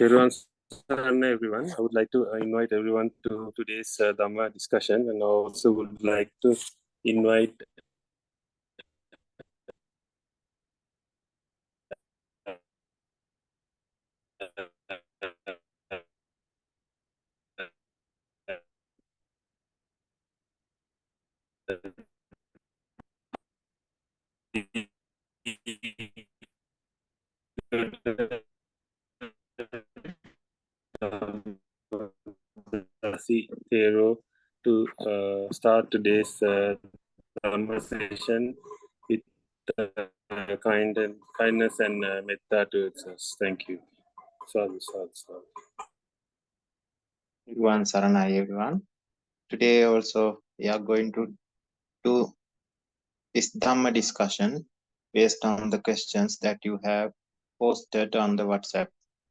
Thero everyone. I would like to invite everyone to today's Dhamma discussion, and I also would like to invite Dhammadassi Thero to start today's conversation with kindness and metta towards us. Thank you. Sadhu, sadhu, sadhu. Everyone, Saranai, everyone. Today also we are going to do this Dhamma discussion based on the questions that you have posted on the WhatsApp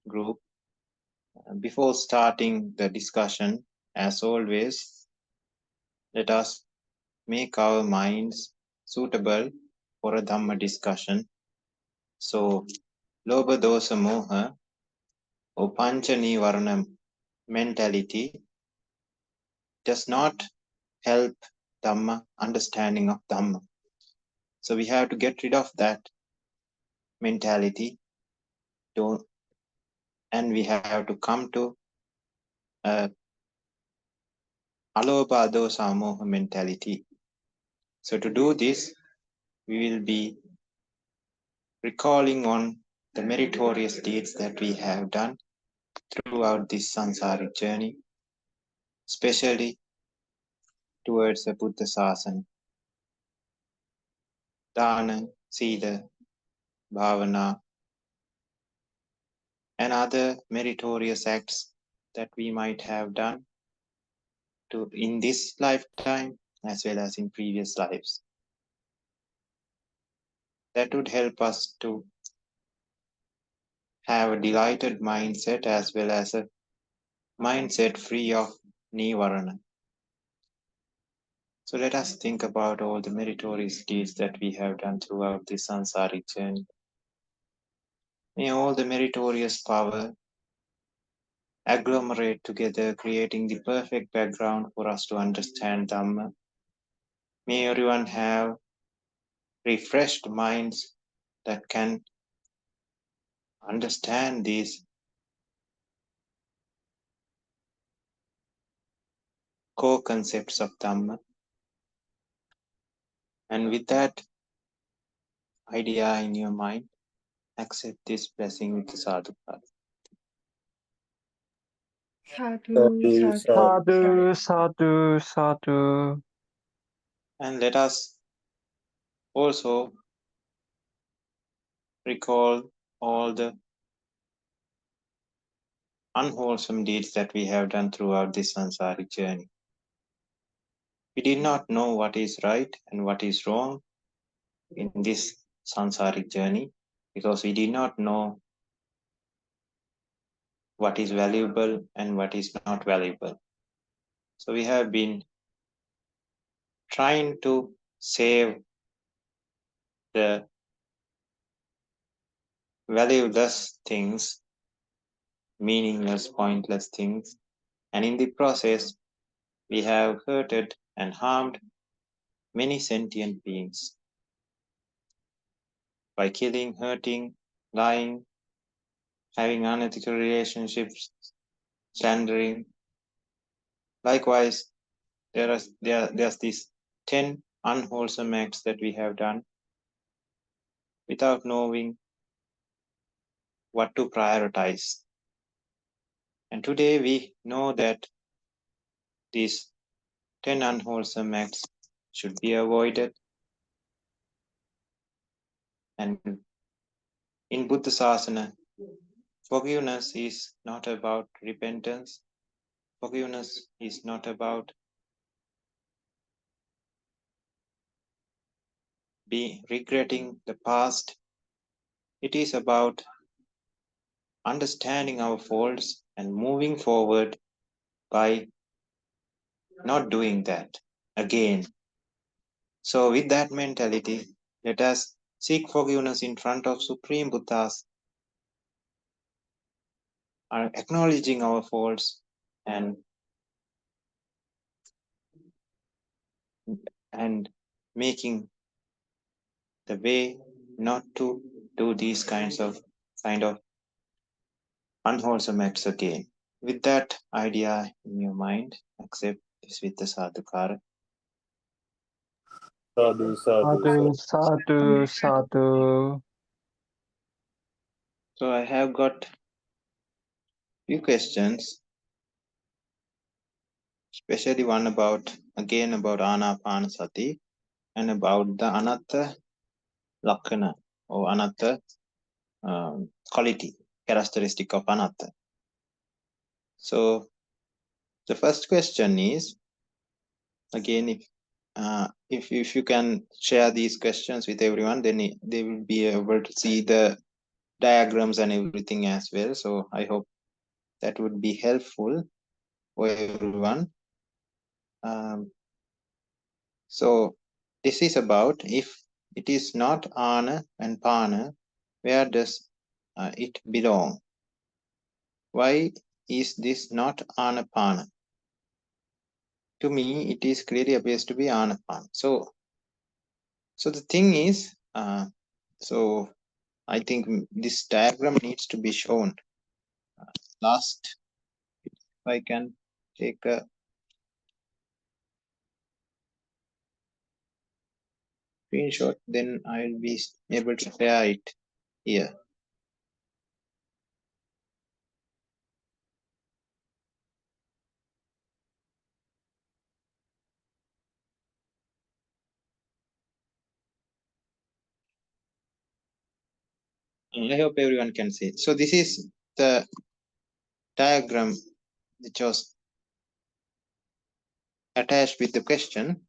group. Before starting the discussion, as always, let us make our minds suitable for a Dhamma discussion. So, Lobha Dosa Moha or Pancha Nivarana mentality does not help Dhamma, understanding of Dhamma. So we have to get rid of that mentality, and we have to come to Alobha Dosa Moha mentality. So to do this, we will be recalling on the meritorious deeds that we have done throughout this samsaric journey, especially towards the Buddha Sasana. Dana, Sila, Bhavana, and other meritorious acts that we might have done in this lifetime as well as in previous lives. That would help us to have a delighted mindset as well as a mindset free of Nivarana. So let us think about all the meritorious deeds that we have done throughout this samsaric journey. May all the meritorious power agglomerate together, creating the perfect background for us to understand Dhamma. May everyone have refreshed minds that can understand these core concepts of Dhamma. And with that idea in your mind, accept this blessing with the sadhupada. Sadhu, sadhu, sadhu, sadhu. And let us also recall all the unwholesome deeds that we have done throughout this samsaric journey. We did not know what is right and what is wrong in this samsaric journey because we did not know what is valuable and what is not valuable. So we have been trying to save the valueless things, meaningless, pointless things, and in the process, we have hurted and harmed many sentient beings by killing, hurting, lying, having unethical relationships, slandering. Likewise, there's these 10 unwholesome acts that we have done without knowing what to prioritize. And today we know that these 10 unwholesome acts should be avoided. And in Buddha Sasana, forgiveness is not about repentance. Forgiveness is not about regretting the past. It is about understanding our faults and moving forward by not doing that again. So with that mentality, let us seek forgiveness in front of Supreme Buddhas, are acknowledging our faults and making the way not to do these kind of unwholesome acts again. With that idea in your mind, accept this with the sadhukara. Sadhu, sadhu, Sadhu, sadhu, sadhu. So I have got few questions, especially one about Ānāpānasati and about the Anatta Lakkhana or Anatta quality, characteristic of Anatta. So the first question is, again, if you can share these questions with everyone, then they will be able to see the diagrams and everything as well. So I hope that would be helpful for everyone. So this is about, if it is not Ana and Pana, where does it belong? Why is this not Ānāpāna? To me, it is clearly appears to be Ānāpāna. So the thing is, so I think this diagram needs to be shown. Last, if I can take a screenshot, then I will be able to share it here. I hope everyone can see it. So this is the diagram which was attached with the question.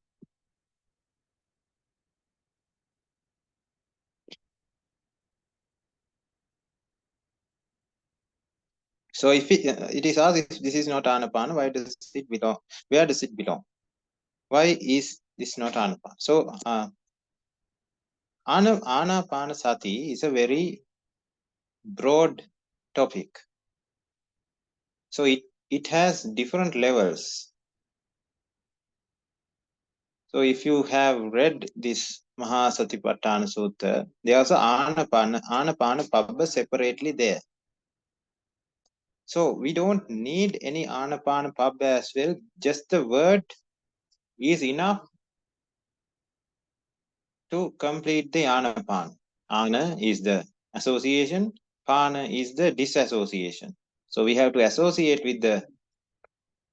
So if it is asked, if this is not Ānāpāna, why does it belong? Where does it belong? Why is this not Ānāpāna? So Ānāpānasati is a very broad topic. So it has different levels. So if you have read this Satipatthana Sutta, there's a Ānāpāna Pabbha separately there. So we don't need any Ānāpāna Pabbha as well. Just the word is enough to complete the Ānāpāna. Ana is the association, Pana is the disassociation. So we have to associate with the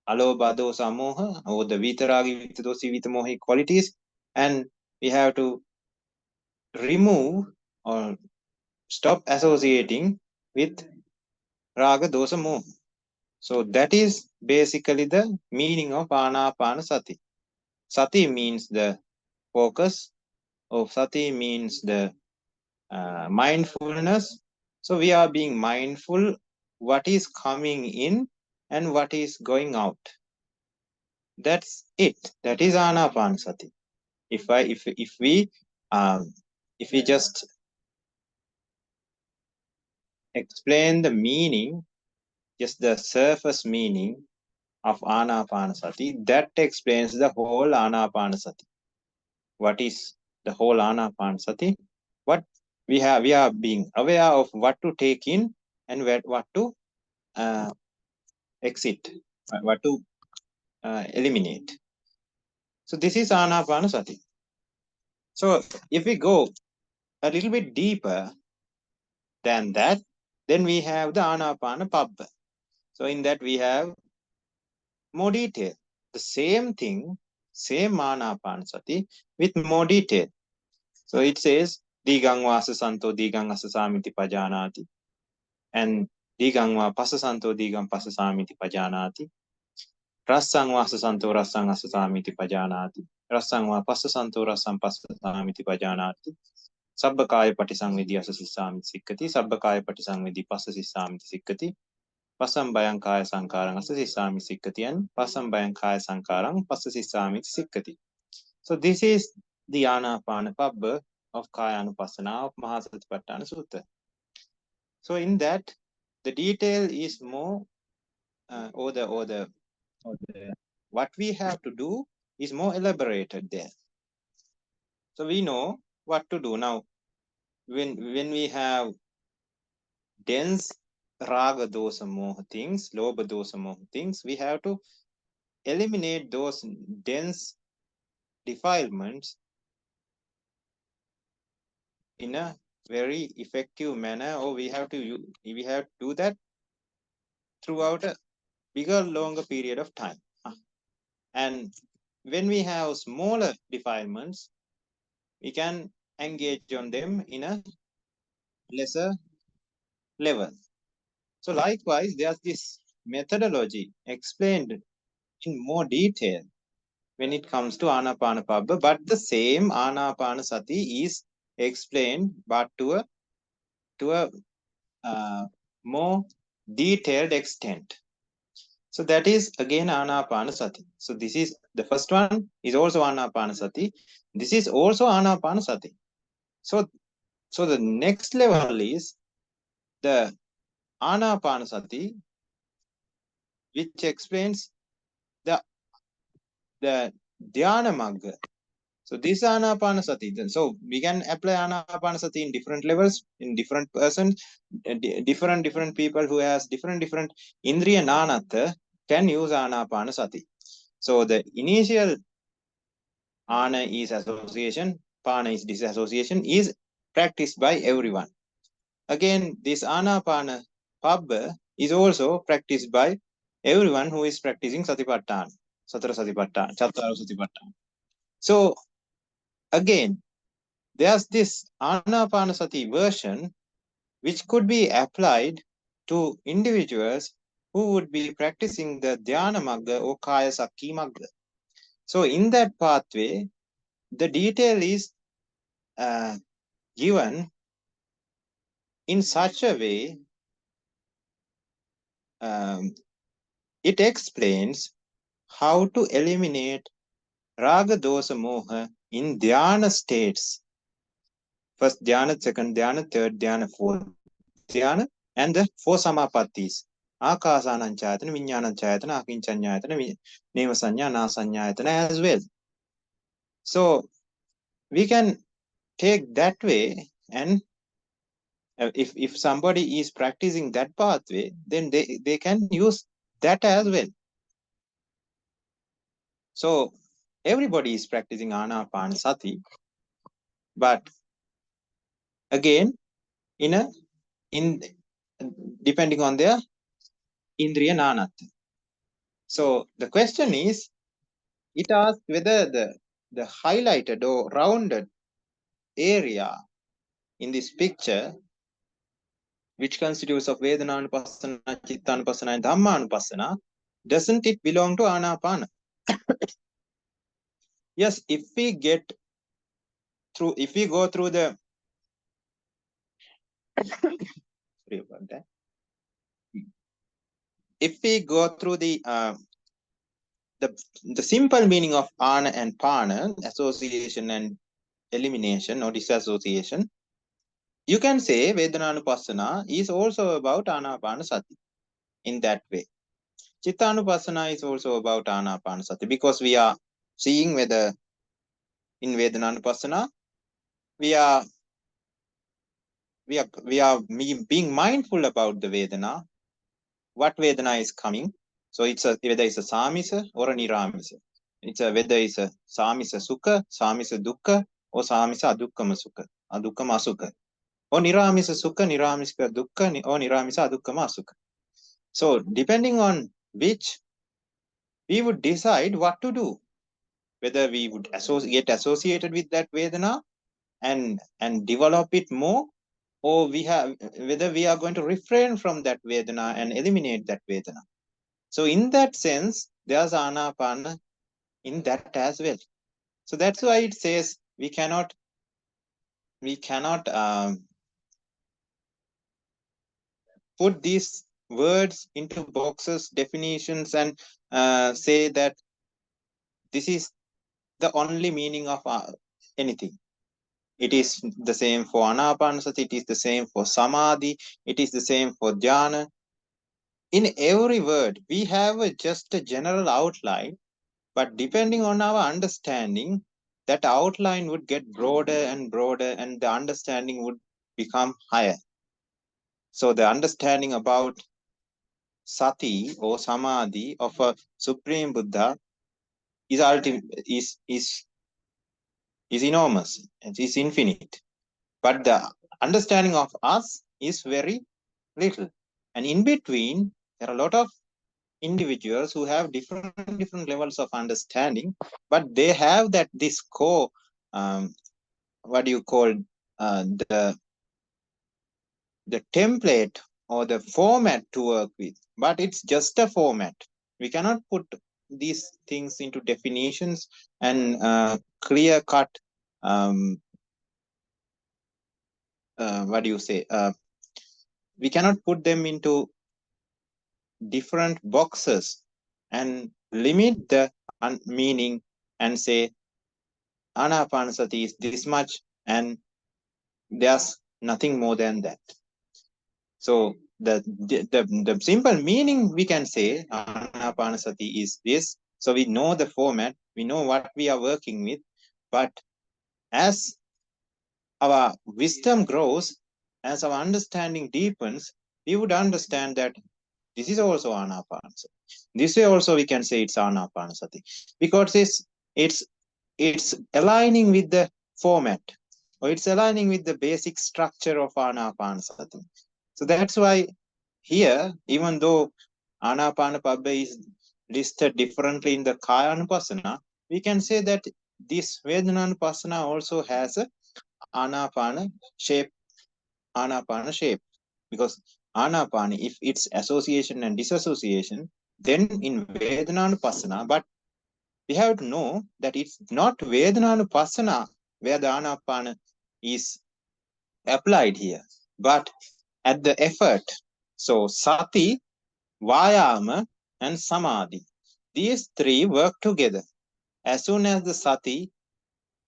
alobha dosa moha, or the vitaragi vitadosi vitamohi qualities, and we have to remove or stop associating with raga dosa moha. So that is basically the meaning of Ānāpānasati. Sati means the focus, or Sati means the mindfulness. So we are being mindful what is coming in and what is going out. That's it. That is Ānāpānasati. If we just explain the meaning, just the surface meaning of Ānāpānasati, that explains the whole Ānāpānasati. What is the whole Ānāpānasati? What we are being aware of what to take in and what to exit, what to eliminate. So this is Ānāpānasati. So if we go a little bit deeper than that, then we have the Ānāpāna Pabbha. So in that we have more detail. The same thing, same Ānāpānasati with more detail. So it says, Dīgaṃ vāsa santo dīgaṃ asasamiti pajanāti. And Dīgaṃ vā pasasanto dīgaṃ pasasamiti pajanāti. Rasaṃ vāsa santo rasaṃ asasamiti pajanāti. Rasaṃ vā pasasanto rasaṃ pasasamiti pajanāti. Sabbakāya patisangvidi asasissamiti sikkati. Sabbakāya patisangvidi pasasissamiti sikkati. Pasam bayang kaya sankarang asasissamiti sikkati. And pasam bayang kaya sankarang pasasissamiti sikkati. So this is the Ānāpāna Pabbha of Kaya Anupassana of Satipatthana Sutta. So in that, the detail is more, what we have to do is more elaborated there. So we know what to do now. When we have dense raga dosa moha things, lobha dosa moha things, we have to eliminate those dense defilements in a very effective manner, or we have to do that throughout a bigger, longer period of time. And when we have smaller defilements, we can engage on them in a lesser level. So likewise, there's this methodology explained in more detail when it comes to Ānāpānapabba, but the same Ānāpānasati is explained but to a more detailed extent. So that is again Ānāpānasati. So this is the first one is also Ānāpānasati. This is also Ānāpānasati. So the next level is the Ānāpānasati, which explains the Dhyana Magga. So this Ānāpānasati. So we can apply Ānāpānasati in different levels, in different persons, different people who has different Indriya Ānātta can use Ānāpānasati. So the initial Ana is association, Pana is disassociation, is practiced by everyone. Again, this Ānāpānapabba is also practiced by everyone who is practicing Satipatthāna, Sattara Satipatthāna. So again, there's this Ānāpānasati version which could be applied to individuals who would be practicing the Dhyana Magga or Kaya Sakhi Magga. So in that pathway, the detail is given in such a way, it explains how to eliminate Raga Dosa Moha in Dhyana states. First Dhyana, second Dhyana, third Dhyana, fourth Dhyana, and the four Samapattis. Akasananchayatana, Viññānañchayatana, Akinchanyayatana, Nevasanya, Nasanyayatana as well. So we can take that way, and if somebody is practicing that pathway, then they can use that as well. So everybody is practicing Ānāpānasati, but again, depending on their Indriya Ānātta. So the question is, it asks whether the highlighted or rounded area in this picture, which constitutes of Vedana-anupassana, Chitta-anupassana, and Dhamma-anupassana, doesn't it belong to Ānāpāna? Yes, if we go through the sorry about that. If we go through the simple meaning of Ana and Pana, association and elimination or disassociation, you can say Vedana-anupassana is also about Ānāpānasati in that way. Chitta-anupassana is also about Ānāpānasati, because we are seeing whether in Vedana-anupassana we are being mindful about the Vedana, what Vedana is coming. So it's whether it's a Samisa or a Niramisa. It's whether it's a Samisa Sukha, Samisa Dukkha, or Samisa Adukkama Sukha, Adukkama Asukha, or Niramisa Sukha, Niramisa Dukkha, or Niramisa Adukkama Asukha. So depending on which, we would decide what to do, whether we would get associated with that Vedana and develop it more, or whether we are going to refrain from that Vedana and eliminate that Vedana. So in that sense, there's Ānāpāna in that as well. So that's why it says we cannot put these words into boxes, definitions, and say that this is the only meaning of anything. It is the same for Ānāpānasati, it is the same for Samadhi, it is the same for Dhyana. In every word, we have just a general outline, but depending on our understanding, that outline would get broader and broader and the understanding would become higher. So the understanding about Sati or Samadhi of a Supreme Buddha is enormous, it is infinite. But the understanding of us is very little. And in between, there are a lot of individuals who have different levels of understanding, but they have this core, what do you call, the template or the format to work with, but it's just a format. We cannot put these things into definitions and clear cut, what do you say, we cannot put them into different boxes and limit the meaning and say Ānāpānasati is this much and there's nothing more than that. So the simple meaning we can say Ānāpānasati is this. So we know the format, we know what we are working with, but as our wisdom grows, as our understanding deepens, we would understand that this is also Ānāpānasati. This way also we can say it's Ānāpānasati, because it's aligning with the format, or it's aligning with the basic structure of Ānāpānasati. So that's why here, even though Ānāpānapabba is listed differently in the Kāyanupassana, we can say that this Vedananupassana also has a Ānāpāna shape, because Ānāpāna, if it's association and disassociation, then in Vedananupassana, but we have to know that it's not Vedananupassana where the Ānāpāna is applied here, but at the effort. So Sati, Vayama, and Samadhi, these three work together. As soon as the Sati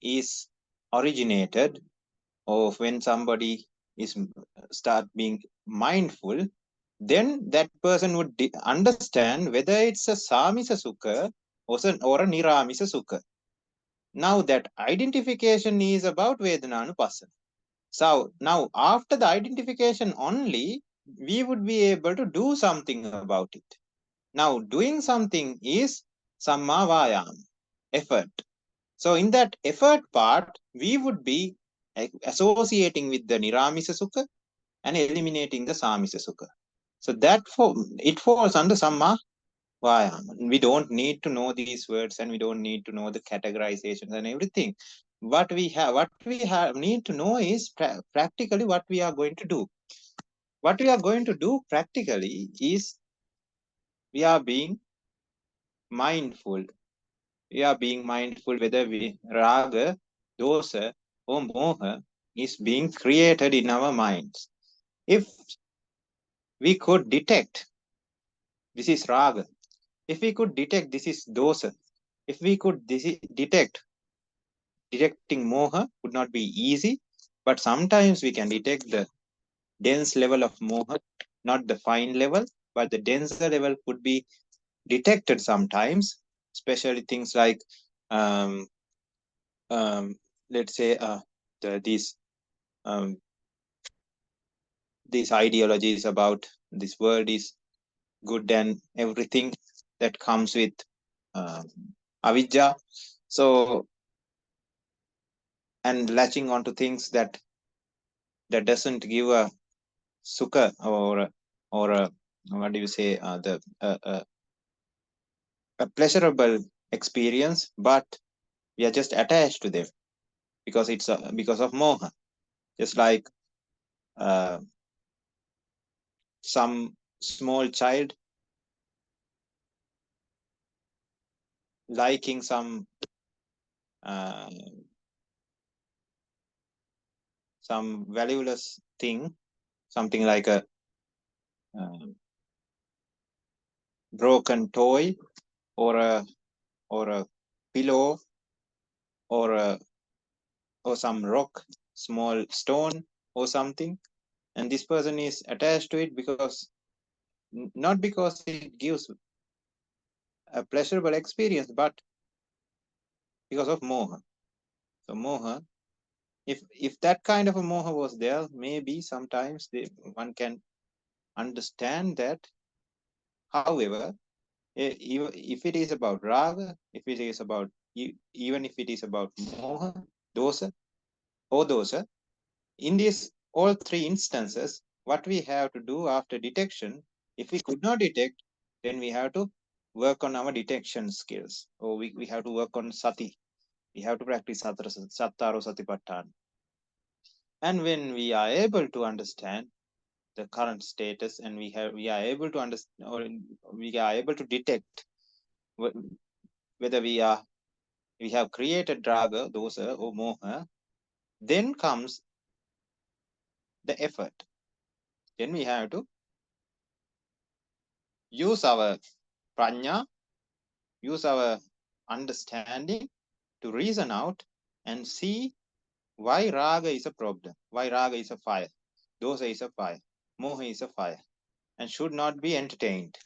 is originated, or when somebody is start being mindful, then that person would understand whether it's a Samisa Sukha or a Niramisa Sukha. Now that identification is about Vedananupassana. So now after the identification only, we would be able to do something about it. Now doing something is Samma Vayama, effort. So in that effort part, we would be associating with the Niramisa Sukha and eliminating the Samisa Sukha. So that it falls under Samma Vayama. We don't need to know these words and we don't need to know the categorizations and everything. What we need to know is practically what we are going to do. What we are going to do practically is we are being mindful. We are being mindful whether raga, dosa, or moha is being created in our minds. If we could detect this is raga, if we could detect this is dosa, if we could detecting moha would not be easy, but sometimes we can detect the dense level of moha, not the fine level, but the denser level could be detected sometimes, especially things like let's say these ideologies about this world is good and everything that comes with avidya. So, and latching onto things that doesn't give a sukha or what do you say, a pleasurable experience, but we are just attached to them because it's because of moha. Just like some small child liking some valueless thing, something like a broken toy or a pillow or some rock small stone or something, and this person is attached to it because not because it gives a pleasurable experience, but because of moha. So moha, if that kind of a moha was there, maybe sometimes one can understand that. However, if it is about raga, if it is about even if it is about moha, dosa, or dosa, in these all three instances, what we have to do after detection, if we could not detect, then we have to work on our detection skills, or we have to work on sati. We have to practice sattaro Satipatthāna. And when we are able to understand the current status, and we are able to understand, or we are able to detect whether we have created raga, dosa, or moha, then comes the effort. Then we have to use our prajna, use our understanding to reason out and see why raga is a problem, why raga is a fire, dosa is a fire, moha is a fire, and should not be entertained.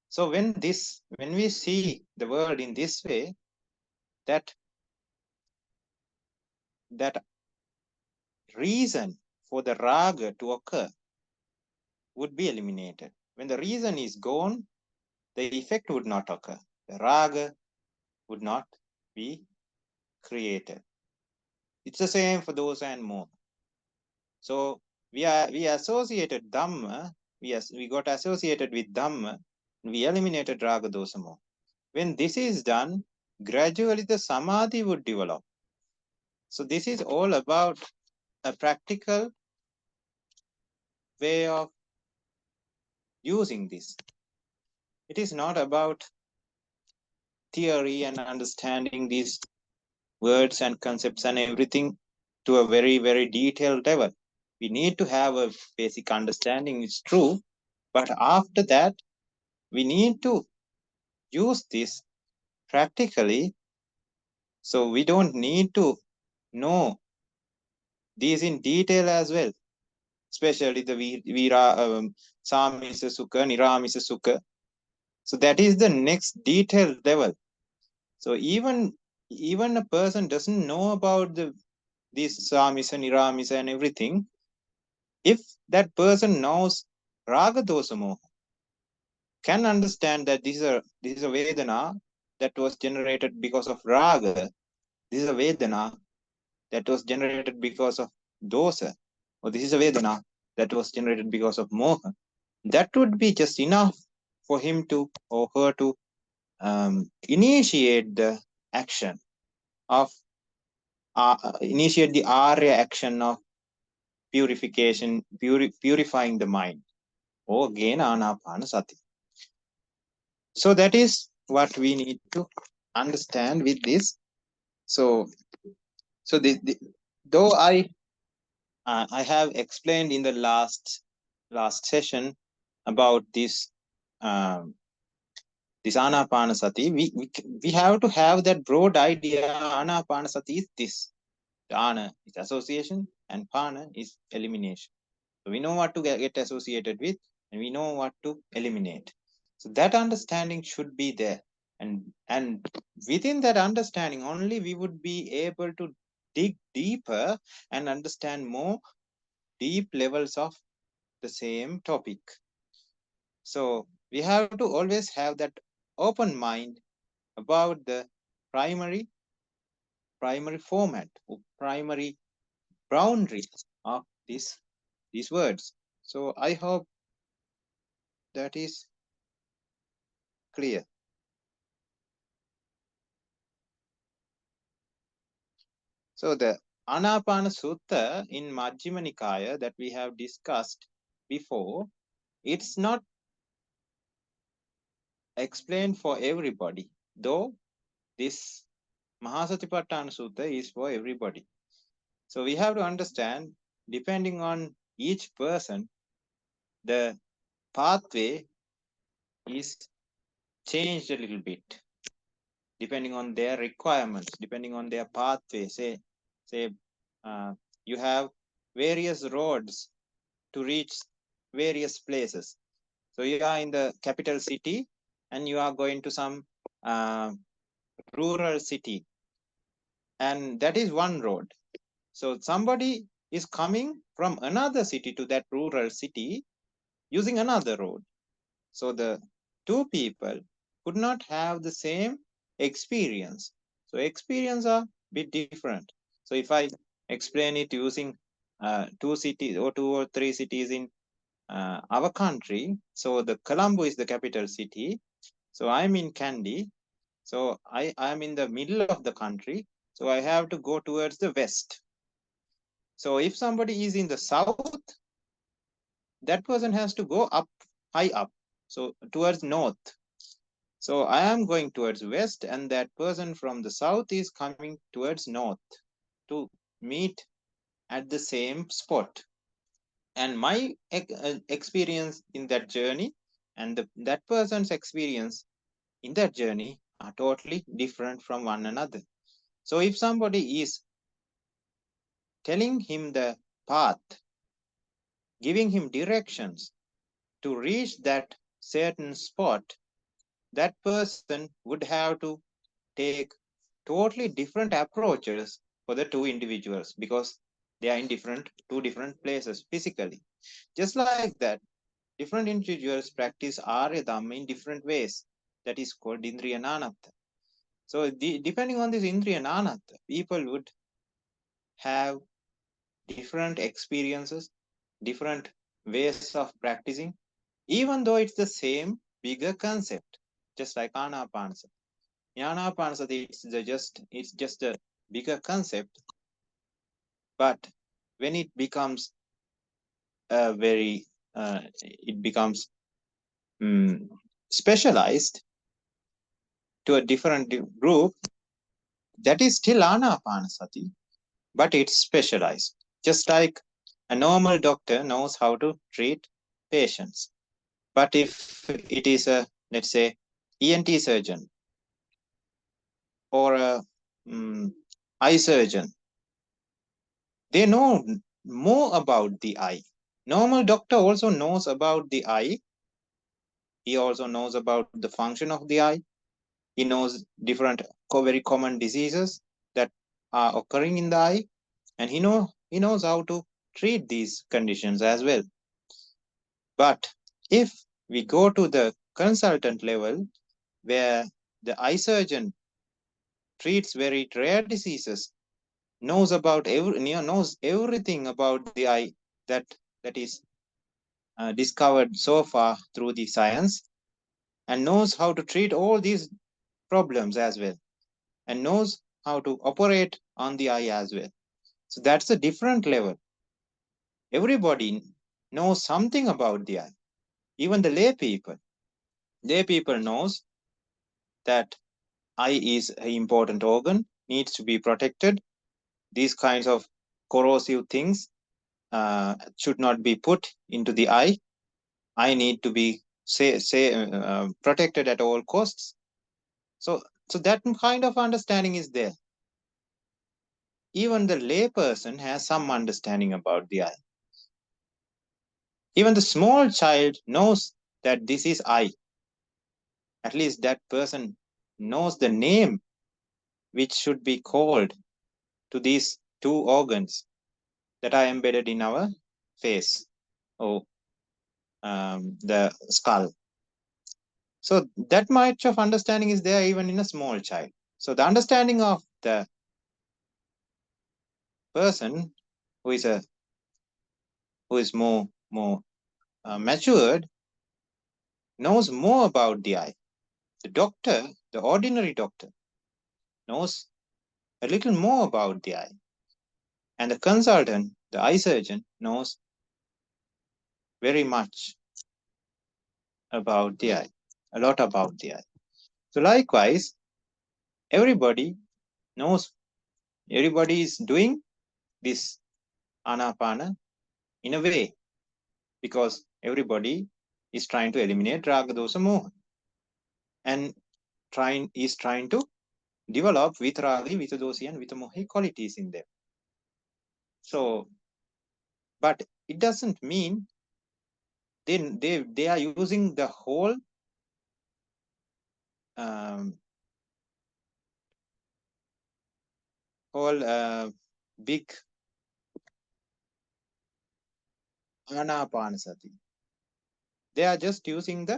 So when we see the world in this way, that reason for the raga to occur would be eliminated. When the reason is gone, the effect would not occur. The raga would not be created. It's the same for dosa and moha. So we associated Dhamma, we got associated with Dhamma, we eliminated raga, dosa, moha. When this is done, gradually the samadhi would develop. So this is all about a practical way of using this. It is not about theory and understanding these words and concepts and everything to a very, very detailed level. We need to have a basic understanding, it's true, but after that, we need to use this practically. So we don't need to know these in detail as well, especially the Vira, Samisa Sukha, Niramisa Sukha. So that is the next detailed level. So even a person doesn't know about this Samisa, Niramisa and everything, if that person knows Raga, Dosa, Moha, can understand that this is a Vedana that was generated because of Raga, this is a Vedana that was generated because of Dosa, or this is a Vedana that was generated because of Moha, that would be just enough for him to or her to initiate the action of initiate the Arya action of purification, purifying the mind, or gain Ānāpānasati. So that is what we need to understand with this. So though I have explained in the last session about this Ānāpānasati, we have to have that broad idea. Ānāpānasati is this. The Ana is association and Pana is elimination. So we know what to get associated with, and we know what to eliminate. So that understanding should be there. And within that understanding only, we would be able to dig deeper and understand more deep levels of the same topic. So we have to always have that open mind about the primary format or primary boundaries of these words. So I hope that is clear. So the Ānāpāna Sutta in Majjhima Nikaya that we have discussed before, it's not explained for everybody, though this Mahasatipaṭṭhāna Sutta is for everybody. So we have to understand, depending on each person, the pathway is changed a little bit, depending on their requirements, depending on their pathway. Say you have various roads to reach various places. So you are in the capital city and you are going to some rural city, and that is one road. So somebody is coming from another city to that rural city using another road. So the two people could not have the same experience. So experience are a bit different. So if I explain it using two cities or two or three cities in our country, so the Colombo is the capital city. So I'm in Kandy. So I am in the middle of the country. So I have to go towards the west. So if somebody is in the south, that person has to go up, high up. So towards north. So I am going towards west, and that person from the south is coming towards north to meet at the same spot. And my experience in that journey and that person's experience in that journey are totally different from one another. So if somebody is telling him the path, giving him directions to reach that certain spot, that person would have to take totally different approaches for the two individuals because they are in two different places physically. Just like that, different individuals practice Arya Dhamma in different ways. That is called Indriya Anatta. So depending on this Indriya Anatta, people would have different experiences, different ways of practicing, even though it's the same bigger concept, just like Ānāpānasati. In Ānāpānasati, it's just a bigger concept, but when it becomes it becomes specialized to a different group, that is still Ānāpānasati, but it's specialized. Just like a normal doctor knows how to treat patients. But if it is a, let's say, ENT surgeon or a eye surgeon, they know more about the eye. Normal doctor also knows about the eye. He also knows about the function of the eye. He knows different very common diseases that are occurring in the eye, and he knows how to treat these conditions as well. But if we go to the consultant level, where the eye surgeon treats very rare diseases, knows everything about the eye that is discovered so far through the science, and knows how to treat all these problems as well, and knows how to operate on the eye as well. So that's a different level. Everybody knows something about the eye. Even the lay people knows that eye is an important organ, needs to be protected. These kinds of corrosive things should not be put into the eye. Eye need to be protected at all costs. So that kind of understanding is there. Even the lay person has some understanding about the eye. Even the small child knows that this is eye. At least that person knows the name which should be called to these two organs that are embedded in our face or the skull. So that much of understanding is there even in a small child. So the understanding of the person who is more matured knows more about the eye. The doctor, the ordinary doctor, knows a little more about the eye. And the consultant, the eye surgeon, knows very much about the eye, a lot about the eye. So likewise, everybody is doing this Ānāpāna in a way, because everybody is trying to eliminate Raga Dosa Moha and is trying to develop Vitaragi, Vitadosi and Vitamohi qualities in them. So, but it doesn't mean they are using the whole big Ānāpānasati. They are just using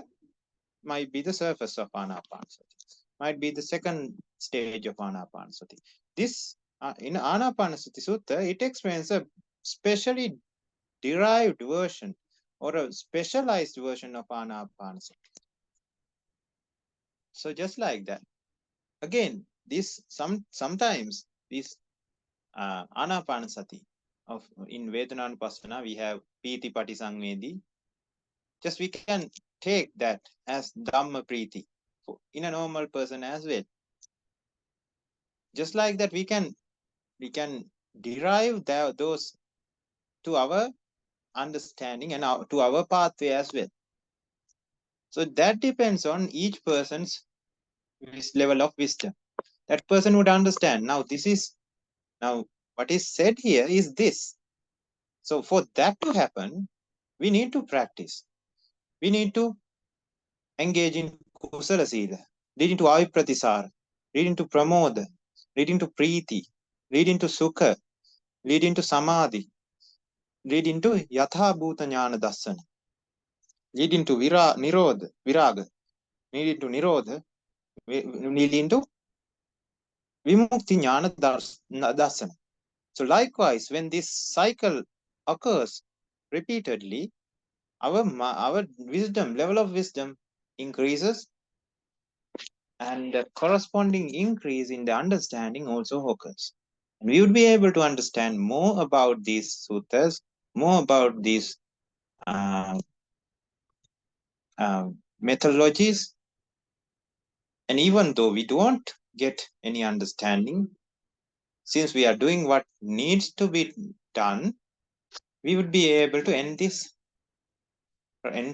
might be the surface of Ānāpānasati, might be the second stage of Ānāpānasati. This in Ānāpānasati Sutta, it explains a specially derived version or a specialized version of Ānāpānasati. So just like that. Again, this sometimes this Ānāpānasati in Vedanānupassana we have Pīti Patisangvedi. Just we can take that as Dhamma Priti in a normal person as well. Just like that, we can derive those to our understanding and to our pathway as well. So that depends on each person's level of wisdom. That person would understand. Now what is said here is this. So for that to happen, we need to practice. We need to engage in kusala sila, leading to avipratisara, leading to pramoda, leading to priti, leading to sukha, leading to samadhi, leading to yatha bhuta jnana dassana, leading to viraga, leading to nirodha, leading to vimukti jnana dassana. So likewise, when this cycle occurs repeatedly, our wisdom, level of wisdom increases, and the corresponding increase in the understanding also occurs. And we would be able to understand more about these suttas, more about these methodologies. And even though we don't get any understanding, since we are doing what needs to be done, we would be able to end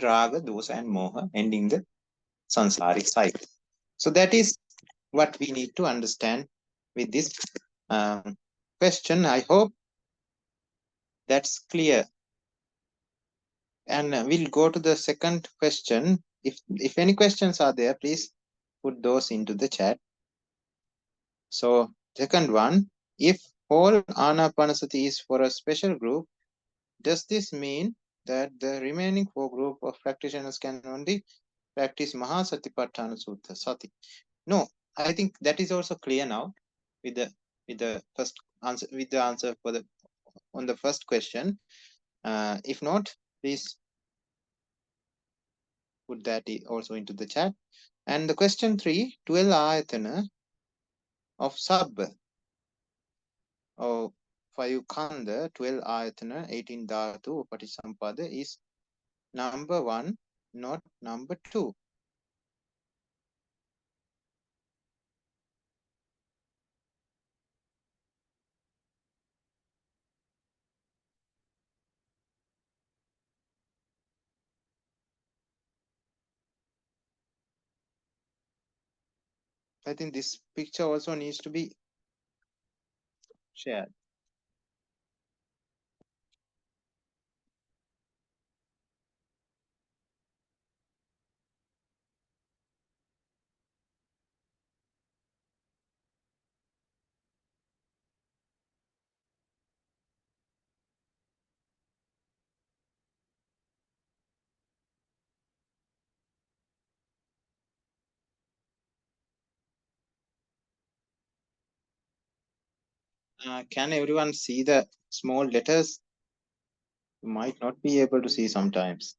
raga, dosa, and moha, ending the samsaric cycle. So that is what we need to understand with this question. I hope that's clear. And we'll go to the second question. If any questions are there, please put those into the chat. So second one, if all Ānāpānasati is for a special group, does this mean that the remaining 4 group of practitioners can only practice Satipatthana Sutta Sati? No, I think that is also clear now with the first answer, with the answer for on the first question. If not, please put that also into the chat. And the question 3, 12 ayatana of sub or 5 kanda, 12 ayatana, 18 dhatu, Patisampada is number 1, not number 2. I think this picture also needs to be shared. Can everyone see the small letters? You might not be able to see sometimes.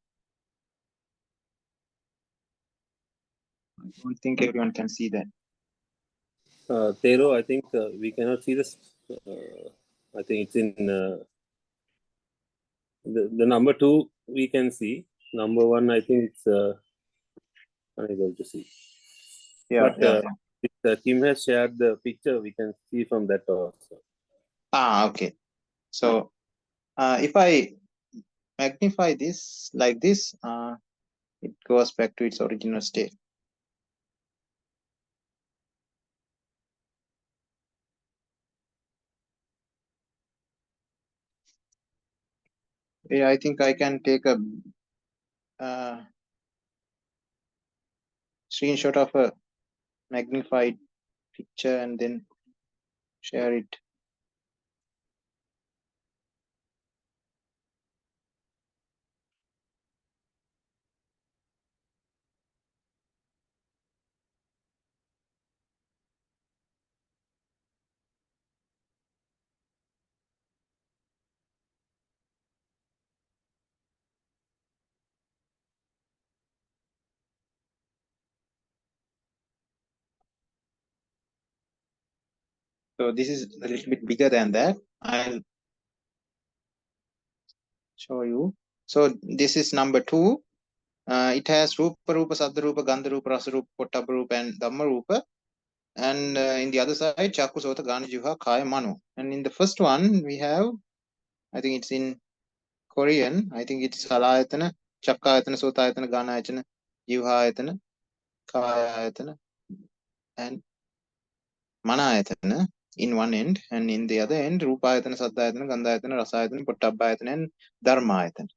I don't think everyone can see that. Thero, I think we cannot see this. I think it's in the number 2 we can see. Number 1, I think it's unable to see. Yeah, but if Kim has shared the picture, we can see from that also. okay. So if I magnify this like this, it goes back to its original state. Yeah, I think I can take a screenshot of a magnified picture and then share it. So this is a little bit bigger than that. I'll show you. So this is number 2. It has Rupa Rupa, Saddha Rupa, Gandha Rupa, Rasa Rupa, Pottabha Rupa, and Dhamma Rupa. And in the other side, Chakku, Sota, Gana, Jiva, Kaya, Mano. And in the first one, we have, I think it's in Korean. I think it's Halayatana, Chakkayatana, Sotayatana, Ganayatana, Jivayatana, Kayayatana, and Manayatana in one end, and in the other end, Rupayatana, Saddhayatana, Gandhayatana, Rasayatana, Pottabhayatana, and Dharmayatana.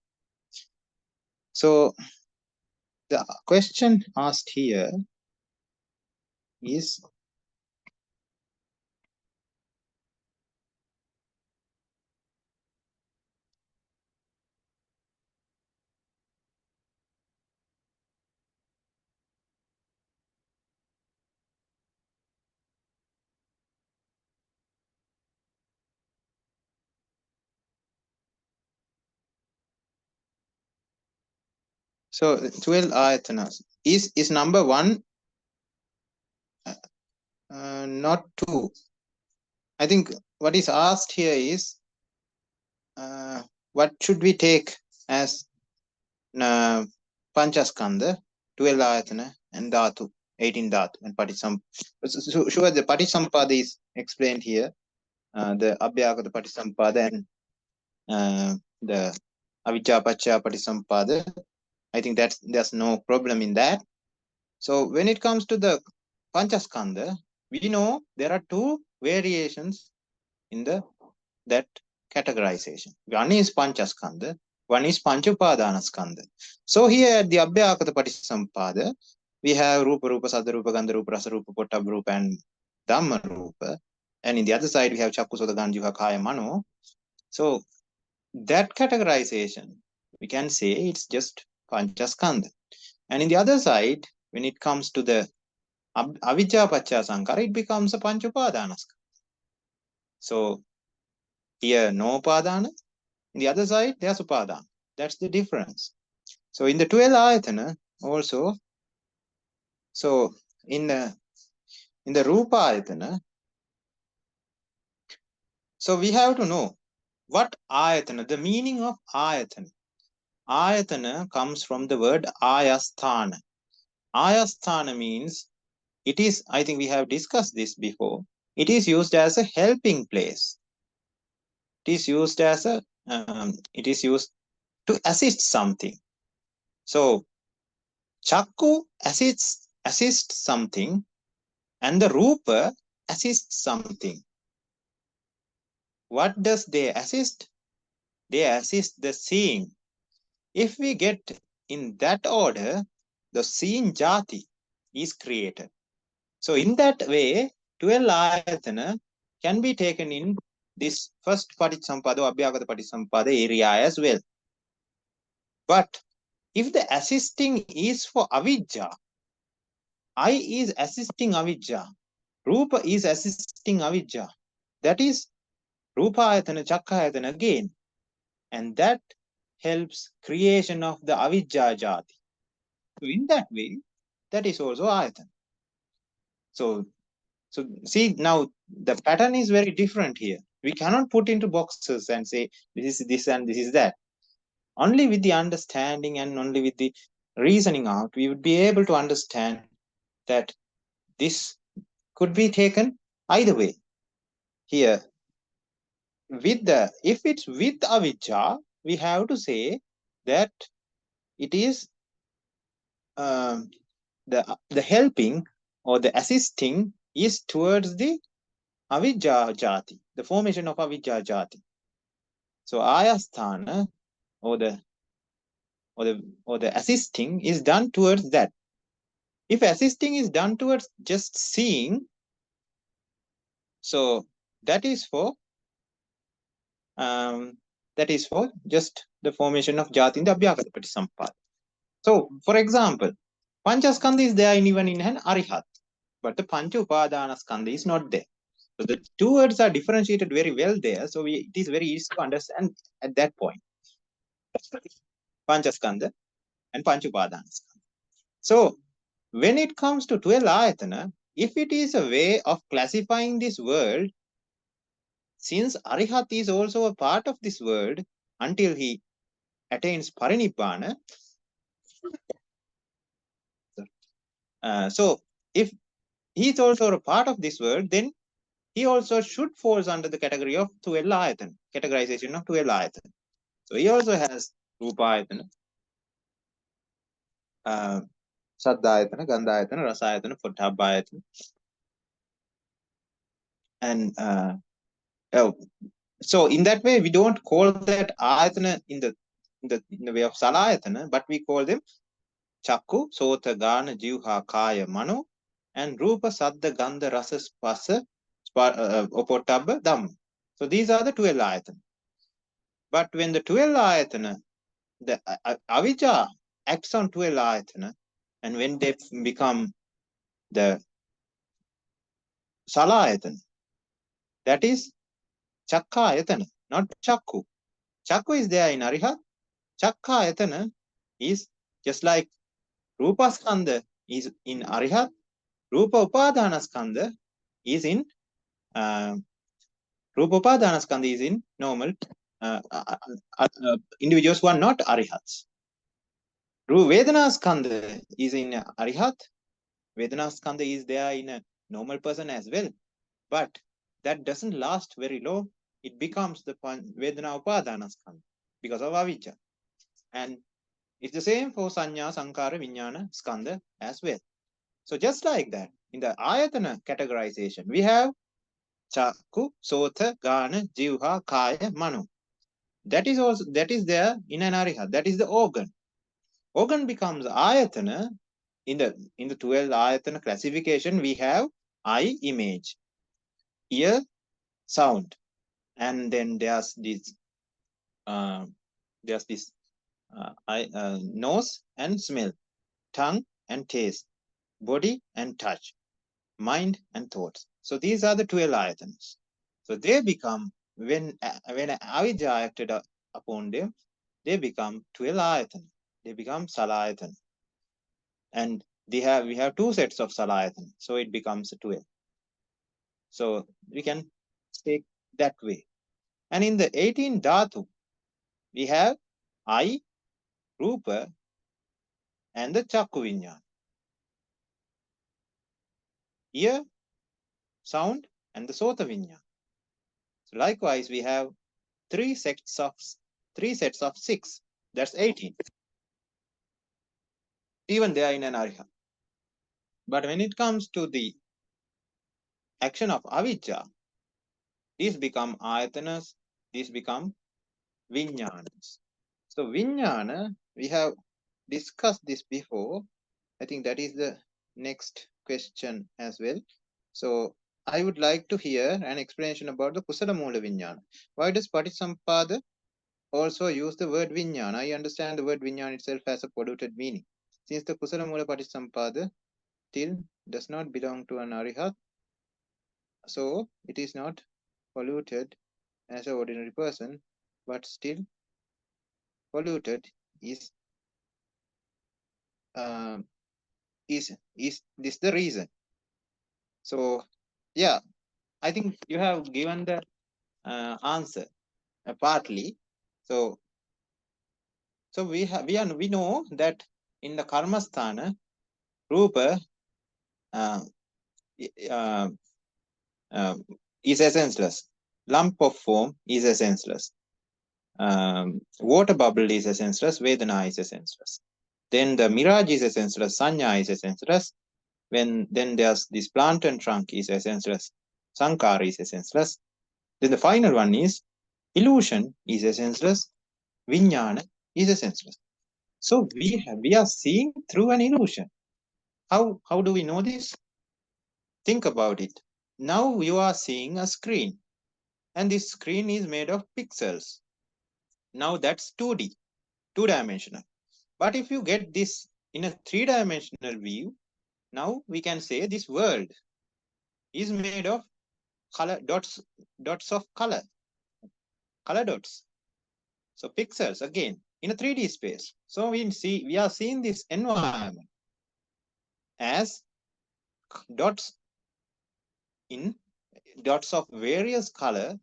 So the question asked here is, so 12 ayatanas. Is number 1 not 2? I think what is asked here is, what should we take as Panchaskandha, 12 ayatana, and Dhatu, 18 Dhatu, and Patisam. So sure, the Patisampada is explained here, the Abhyagata Patisampada and the Avijjapaccaya Patisampada. I think there's no problem in that. So when it comes to the Panchaskandha, we know there are 2 variations in that categorization. One is Panchaskandha, one is Panchupadanaskandha. So here at the Abhyakata Patisampada, we have Rupa Rupa, Saddha Rupa, Gandha Rupa, Rasa Rupa, Pottabha Rupa, and Dhamma Rupa. And in the other side, we have Chakku, Sota, Gana, Jiva, Kaya, Mano. So that categorization, we can say it's just Panchaskandha. And in the other side, when it comes to the Avijjapaccaya Sankara, it becomes a Panchupadanaskandha. So here, no Padana. In the other side, there's Upadana. That's the difference. So in the 12 ayatana also, so in the Rupa ayatana, so we have to know what ayatana, the meaning of ayatana. Ayatana comes from the word ayasthana. Ayasthana means, it is, I think we have discussed this before, it is used as a helping place. It is used as a, it is used to assist something. So Chakku assists something, and the Rupa assists something. What does they assist? They assist the seeing. If we get in that order, the seeing jati is created. So in that way, 12 ayatana can be taken in this first Patisampada or Abhyagata Patisampada area as well. But if the assisting is for avijja, I is assisting avijja, Rupa is assisting avijja, that is Rupa ayatana, Chakka ayatana again. And that helps creation of the avijja jati. So in that way, that is also ayatana. So see, now the pattern is very different here. We cannot put into boxes and say this is this and this is that. Only with the understanding and only with the reasoning out, we would be able to understand that this could be taken either way. Here, if it's with avijja, we have to say that it is the helping or the assisting is towards the avijja jati, the formation of avijja jati. So ayasthana or the assisting is done towards that. If assisting is done towards just seeing, so that is for just the formation of jati in the Abhyagata Patisampada. So, for example, Panchaskandha is there even in an Arihat, but the Pancha Upadanaskandha is not there. So the two words are differentiated very well there. So it is very easy to understand at that point. Panchaskandha and Pancha Upadanaskandha. So when it comes to 12 ayatana, if it is a way of classifying this world, since Arihat is also a part of this world until he attains Parinibbana, so if he is also a part of this world, then he also should falls under the category of 12 ayatana, categorization of 12 ayatana. So he also has Rupa ayatana, Saddha ayatana, Gandha ayatana, Rasa ayatana, Pottabha ayatana. And so in that way, we don't call that ayatana in the way of Salayatana, but we call them Chakku, Sota, Gana, Jivha, Kaya, Mano, and Rupa, Saddha, Gandha, Rasa, Spasa, Pottabha, Dhamma. So these are the 12 ayatana. But when the 12 ayatana, the avijja acts on 12 ayatana, and when they become the Salayatana, that is Chakka ayatana, not Chakku. Chakku is there in Arihat. Chakka ayatana is just like Rupa Skandha is in Arihat. Rupa Upadana Skandha is in normal individuals who are not Arihats. Vedana Skandha is in Arihat. Vedana Skandha is there in a normal person as well. But that doesn't last very long. It becomes the Vedana Upadana Skandha because of avijja. And it's the same for Sanya, Sankara, Vijnana, Skandha as well. So just like that, in the Ayatana categorization, we have Chakku, Sota, Gana, Jivha, Kaya, Manu. That is there in an Arihat. That is the organ. Organ becomes Ayatana. In the 12 Ayatana classification, we have eye, image, ear, sound, and then there's this nose and smell, tongue and taste, body and touch, mind and thoughts. So these are the 12 ayatanas. So they become, when avijja acted upon them, they become 12 ayatana. They become salayatana. And we have two sets of salayatana. So it becomes 12. So we can take that way. And in the 18 dhatu, we have eye, rupa, and the chakku vijnana. Ear, sound, and the sota vijnana. So likewise, we have three sets of 6. That's 18. Even they are in an ariha. But when it comes to the action of avijja, these become ayatanas, these become vijnanas. So vijnana, we have discussed this before. I think that is the next question as well. So I would like to hear an explanation about the kusala moola vijnana. Why does Patisampada also use the word vijnana? I understand the word vijnana itself has a polluted meaning. Since the kusala moola Patisampada still does not belong to an arihat, so it is not polluted as an ordinary person, but still polluted is this the reason? So yeah, I think you have given the answer partly. So we know that in the karmasthana, rupa is essenceless. Lump of form is essenceless. Water bubble is essenceless. Vedana is essenceless. Then the mirage is essenceless. Sanya is essenceless. Then there's this plant and trunk is essenceless. Sankara is essenceless. Then the final one is illusion is essenceless. Vijnana is a senseless. So we are seeing through an illusion. How do we know this? Think about it. Now you are seeing a screen, and this screen is made of pixels. Now that's 2D, two-dimensional. But if you get this in a three-dimensional view, now we can say this world is made of color dots of color dots. So pixels again in a 3D space. So we are seeing this environment as dots of various color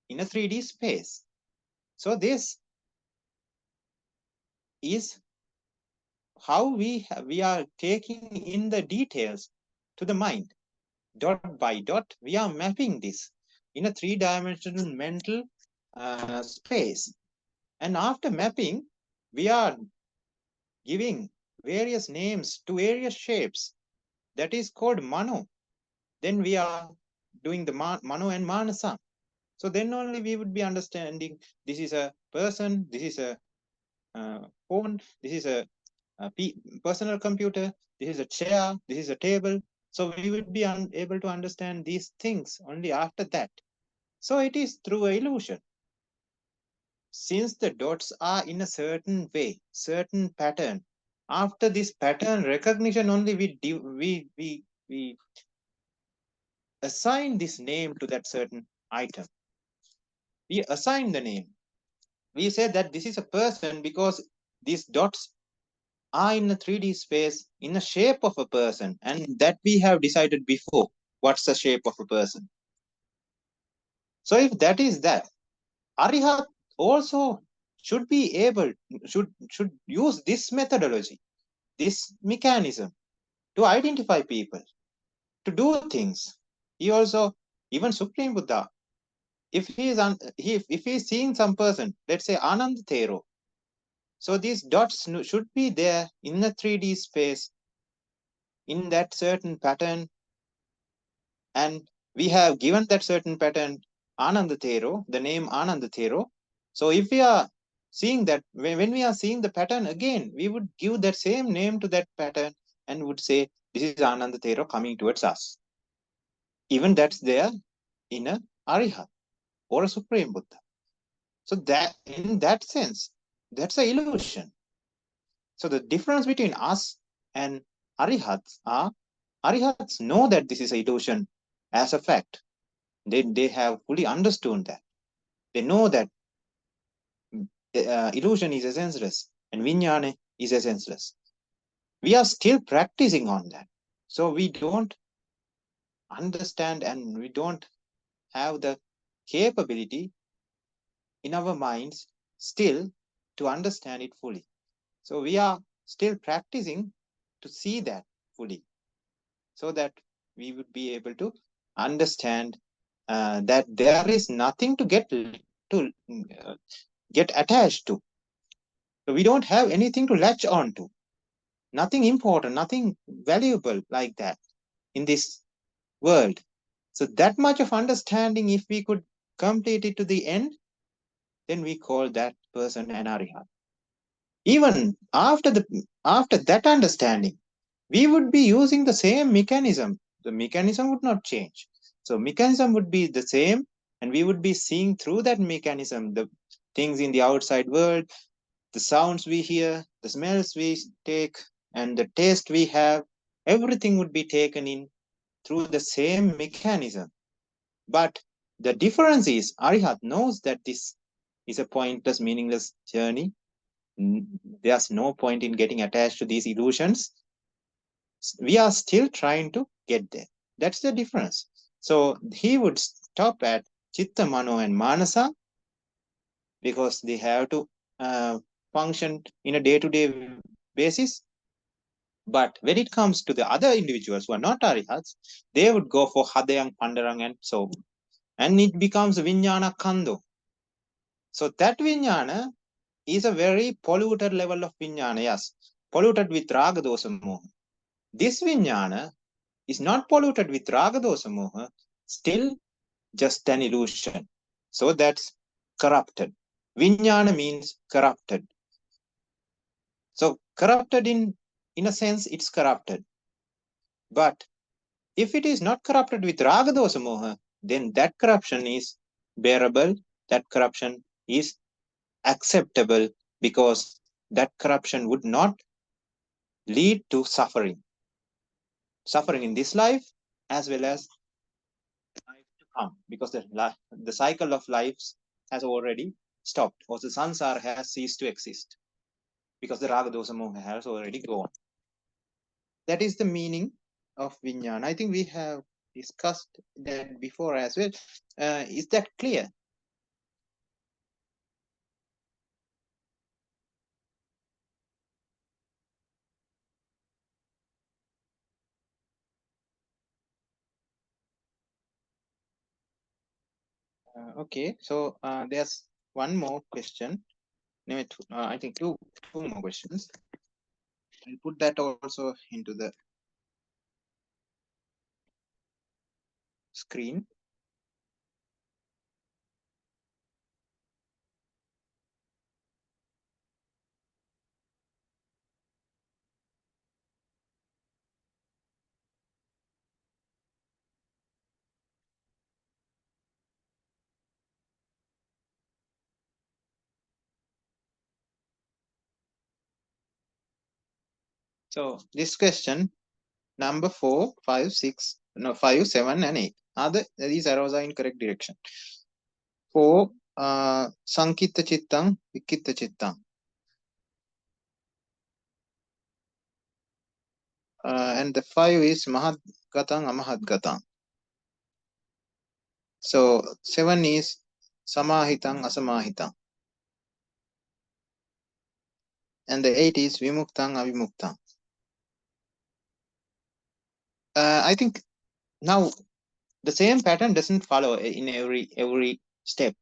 in a 3D space. So this is how we are taking in the details to the mind. Dot by dot, we are mapping this in a three-dimensional mental space. And after mapping, we are giving various names to various shapes. That is called mano. Then we are doing the mano and manasa. So then only we would be understanding this is a person, this is a phone, this is a personal computer, this is a chair, this is a table. So we would be able to understand these things only after that. So it is through illusion. Since the dots are in a certain way, certain pattern, after this pattern recognition only we assign this name to that certain item. We assign the name. We say that this is a person because these dots are in a 3D space in the shape of a person, and that we have decided before what's the shape of a person. So if that is that, Arihat also should be able, should use this methodology, this mechanism to identify people, to do things. He also, even Supreme Buddha, if he is seeing some person, let's say Ānānda Thero, so these dots should be there in a 3D space in that certain pattern, and we have given that certain pattern Ānānda Thero, the name Ānānda Thero. So if we are seeing that, when we are seeing the pattern again, we would give that same name to that pattern and would say, this is Ānānda Thero coming towards us. Even that's there in a Arihat or a Supreme Buddha. So that in that sense, that's an illusion. So the difference between us and Arihats are, Arihats know that this is an illusion as a fact. They have fully understood that. They know that illusion is senseless and Vijnana is senseless. We are still practicing on that. So we don't understand and we don't have the capability in our minds still to understand it fully. So we are still practicing to see that fully, so that we would be able to understand that there is nothing to get attached to. So we don't have anything to latch on to. Nothing important, nothing valuable like that in this world. So that much of understanding, if we could complete it to the end, then we call that person an Arihat. Even after that understanding, we would be using the same mechanism. The mechanism would not change. So mechanism would be the same, and we would be seeing through that mechanism the things in the outside world, the sounds we hear, the smells we take, and the taste we have. Everything would be taken in through the same mechanism. But the difference is, Arihat knows that this is a pointless, meaningless journey. There's no point in getting attached to these illusions. We are still trying to get there. That's the difference. So he would stop at Chitta, Mano, and Manasa because they have to function in a day-to-day basis. But when it comes to the other individuals who are not Arihats, they would go for Hadayang, Pandarang, and so on. And it becomes Vijnana Kando. So that Vijnana is a very polluted level of Vijnana, yes. Polluted with Raga Dosa Moha. This Vijnana is not polluted with Raga Dosa Moha, still just an illusion. So that's corrupted. Vijnana means corrupted. So corrupted in a sense, it's corrupted. But if it is not corrupted with raga dosa moha, then that corruption is bearable, that corruption is acceptable, because that corruption would not lead to suffering. Suffering in this life as well as life to come, because the cycle of lives has already stopped, or the sansara has ceased to exist, because the raga dosa moha has already gone. That is the meaning of vijnana. I think we have discussed that before as well. Is that clear? Okay, so there's one more question. No, I think two more questions. I'll put that also into the screen. So this question, number 4, 5, 6, no, 5, 7, and 8. These arrows are in correct direction. 4, Sankitta Chittang, Vikitta Chittang. And the 5 is Mahat Gatang, Amahat Gatang. So 7 is Samahitang, Asamahitang. And the 8 is Vimuktang, Avimuktang. I think now the same pattern doesn't follow in every step.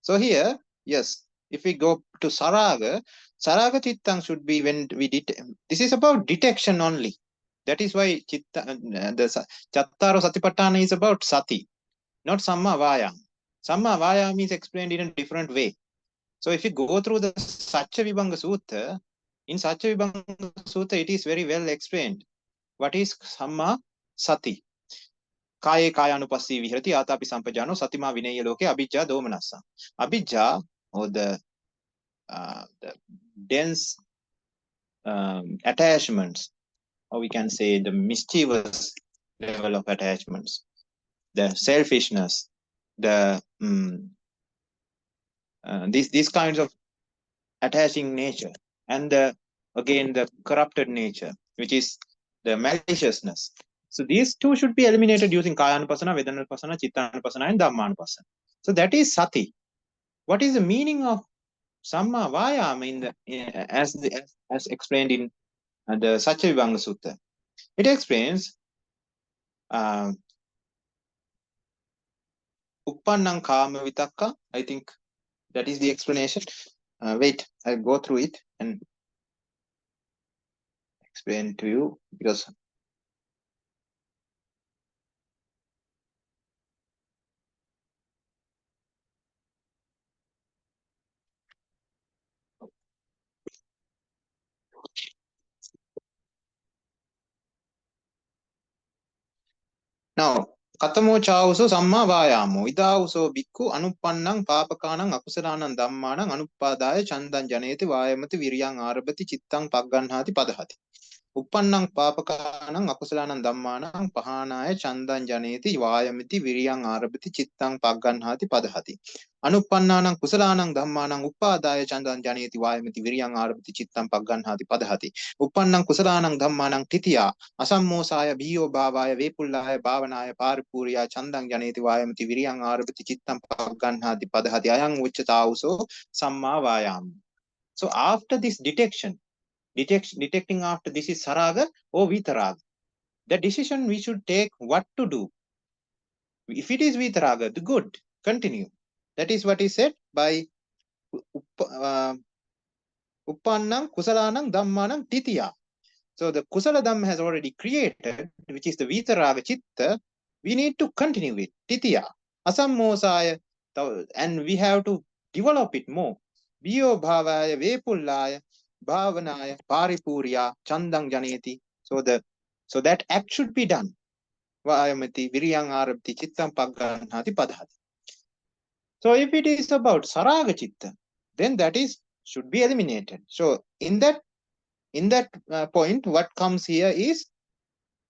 So here, yes, if we go to Saraga Chittang should be when we this is about detection only. That is why the Chattaro Satipatthana is about Sati, not Samma Vayam. Samma Vayam is explained in a different way. So if you go through the Satya Vibhanga Sutta, in Satya Vibhanga Sutta, it is very well explained. What is Samma Sati? Kaye Kayanupassī vihirati Atapi sampajano satima vinaya loke abhijja domanassa. Abhijja, or the dense attachments, or we can say the mischievous level of attachments, the selfishness, the these kinds of attaching nature, and again the corrupted nature, which is the maliciousness. So these two should be eliminated using Kayanupassana, Vedananupassana, Chittanupassana, and Dhammanupassana. So that is Sati. What is the meaning of Samma Vayama as explained in the Satya Vibhanga Sutta? It explains Uppannang Kama Vitakka. I think that is the explanation. Wait, I'll go through it and explain to you, because now Katamo Chauso Samma Vayamo Idauso Bhikkhu Anuppannang Papakanang Akusalanang Dhammanang Anuppadaya Chandan Janeti Vayamati Viryang Arabati Chittang Pagganhati Padahati. Uppannang Papakanang Akusalanang Dhammanang Pahanaya Chandan Janeti Vayamati Viryang Arabati Chittang Pagganhati Padahati. Anuppannanang Kusalanang Dhammanang Uppadaya Chandan Janeti Vayamati Viryang Arabati Chittang Pagganhati Padahati. Uppannang Kusalanang Dhammanang Titiya Asammosaya Bhiyo Bhavaya Vepullaya Bhavanaya Paripuriya Chandan Janeti Vayamati Viryang Arabati Chittang Pagganhati Padahati. Ayang Uchatauso Samma Vayam. So after this detecting after this is Saraga or Vitaraga, the decision we should take what to do. If it is Vitaraga, the good, continue. That is what is said by Uppannang Kusalanang Dhammanang Titiya. So the Kusala Dhamma has already created, which is the Vitaraga Chitta. We need to continue it. Titiya. Asammosaya. And we have to develop it more. Biyo bhavaya vepullaya bhavanaya paripurya chandang janeti. So that act should be done. Vayamati viryang arabti chittam pagganhati padhati. So if it is about saraga chitta, then that should be eliminated. So in that point, what comes here is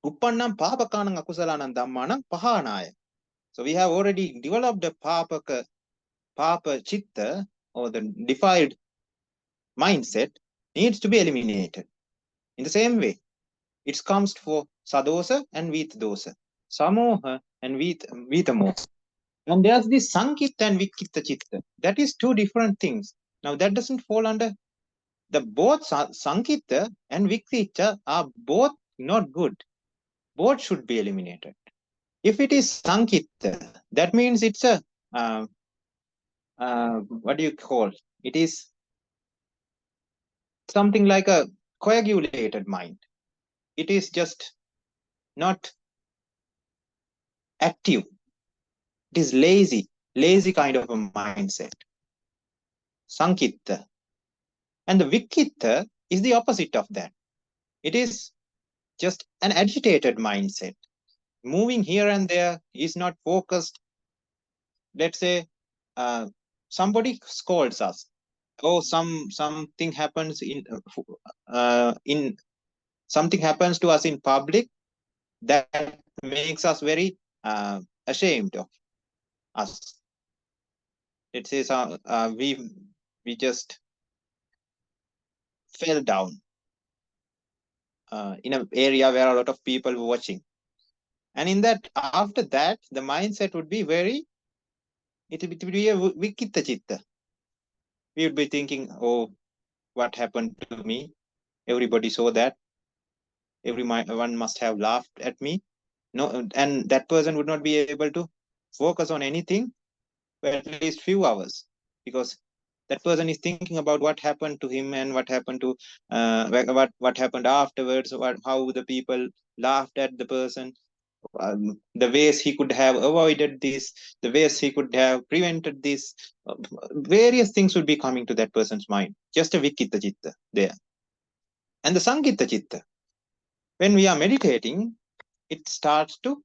uppannam papakanam akusalanam dhammanam pahanaya. So we have already developed the papa chitta, or the defiled mindset, needs to be eliminated. In the same way, it comes for sadosa and vitadosa, samoha and vitamoha. And there's this sankitta and vikitta chitta. That is two different things. Now that doesn't fall under the both. Sankitta and vikitta are both not good. Both should be eliminated. If it is sankitta, that means it's a what do you call? It is something like a coagulated mind. It is just not active. It is lazy kind of a mindset. Sankitta. And the vikitta is the opposite of that. It is just an agitated mindset. Moving here and there, is not focused. Let's say somebody scolds us. Oh, something happens in something happens to us in public that makes us very ashamed of us. Let's say we just fell down in an area where a lot of people were watching, and in that, after that, the mindset would be it would be a vikitta chitta. We would be thinking, oh, what happened to me? Everybody saw that. Everyone must have laughed at me. No, and that person would not be able to focus on anything for at least few hours, because that person is thinking about what happened to him and what happened to what happened afterwards, how the people laughed at the person, the ways he could have avoided this, the ways he could have prevented this. Various things would be coming to that person's mind. Just a vikitta chitta there. And the sankitta chitta, when we are meditating, it starts to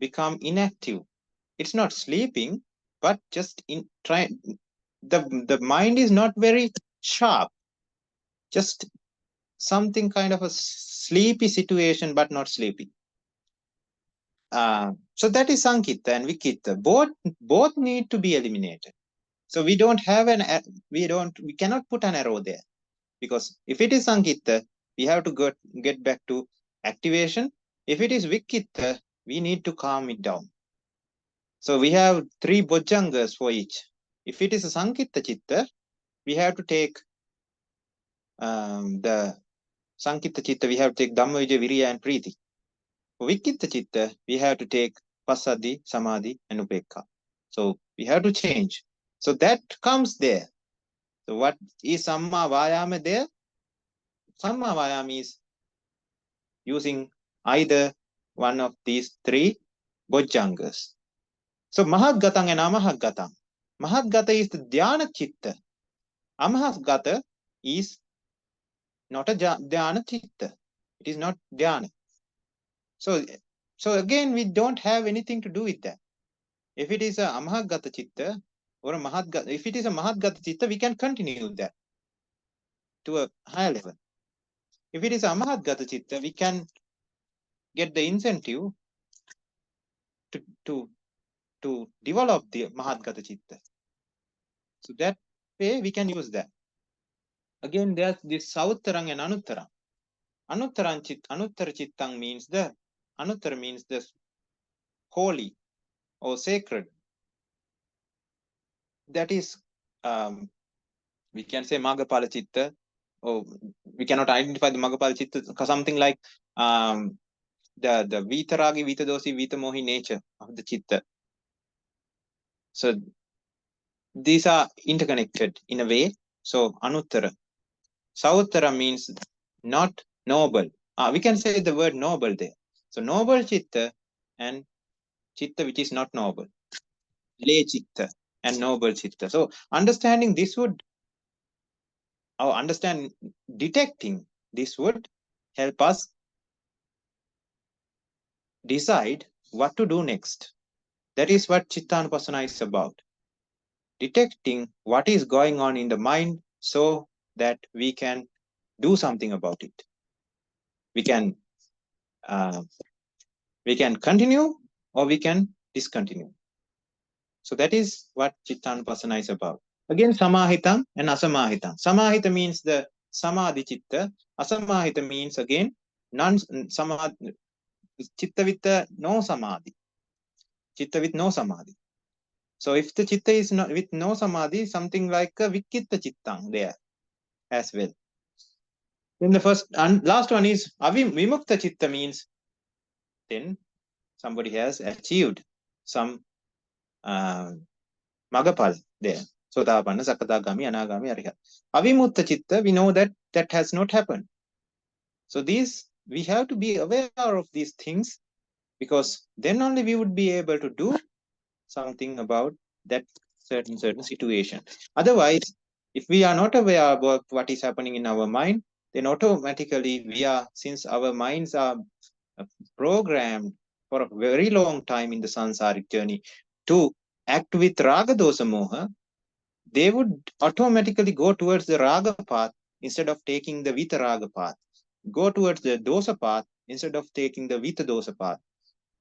become inactive. It's not sleeping, but just the mind is not very sharp, just something kind of a sleepy situation, but not sleepy. So that is sankitta and vikitta. Both need to be eliminated. So we cannot put an arrow there, because if it is sankitta, we have to get back to activation. If it is vikitta, we need to calm it down. So we have 3 bojjangas for each. If it is a sankitta chitta, we have to take the sankitta chitta, we have to take dhamma, vijaya, virya and priti. For vikitta chitta, we have to take passaddhi, samadhi and upekka. So we have to change. So that comes there. So what is samma vayama there? Samma vayama is using either one of these 3 bojjangas. So mahadgatang and amahadgatang. Mahadgata is the dhyana chitta. Amahadgata is not a dhyana chitta. It is not dhyana. So again, we don't have anything to do with that. If it is a amahadgata chitta or a mahadgata, if it is a mahadgata chitta, we can continue that to a higher level. If it is a amahadgata chitta, we can get the incentive to develop the mahadgata chitta. So that way we can use that. Again, there's this sauttarang and anuttarang. Anuttara chittang means anuttara means the holy or sacred. That is, we can say magapala chitta, or we cannot identify the magapala chitta, something like the vitaragi, vitadosi, vitamohi nature of the chitta. So these are interconnected in a way. So anuttara. Sauttara means not noble. We can say the word noble there. So noble chitta and chitta which is not noble. Le chitta. and noble chitta. So understanding this would, or detecting this would help us decide what to do next. That is what Chittanupassana is about. Detecting what is going on in the mind so that we can do something about it. We can continue or we can discontinue. So that is what Chittanupassana is about. Again, Samahitam and Asamahita. Samahita means the Samadhi Chitta. Asamahita means again non-Samadhi. Chitta with no Samadhi. Chitta with no Samadhi. So if the Chitta is not with no Samadhi, something like a Vikitta Chittang there as well. Then the first and last one is Vimukta Chitta, means then somebody has achieved some Magapal there. Sotapanna, Sakadagami, Anagami, Arihat. Avimutta Chitta, we know that that has not happened. So these, we have to be aware of these things, because then only we would be able to do something about that certain situation. Otherwise, if we are not aware about what is happening in our mind, then automatically we are, since our minds are programmed for a very long time in the samsaric journey to act with raga dosa moha, they would automatically go towards the raga path instead of taking the vita raga path, go towards the dosa path instead of taking the vita dosa path.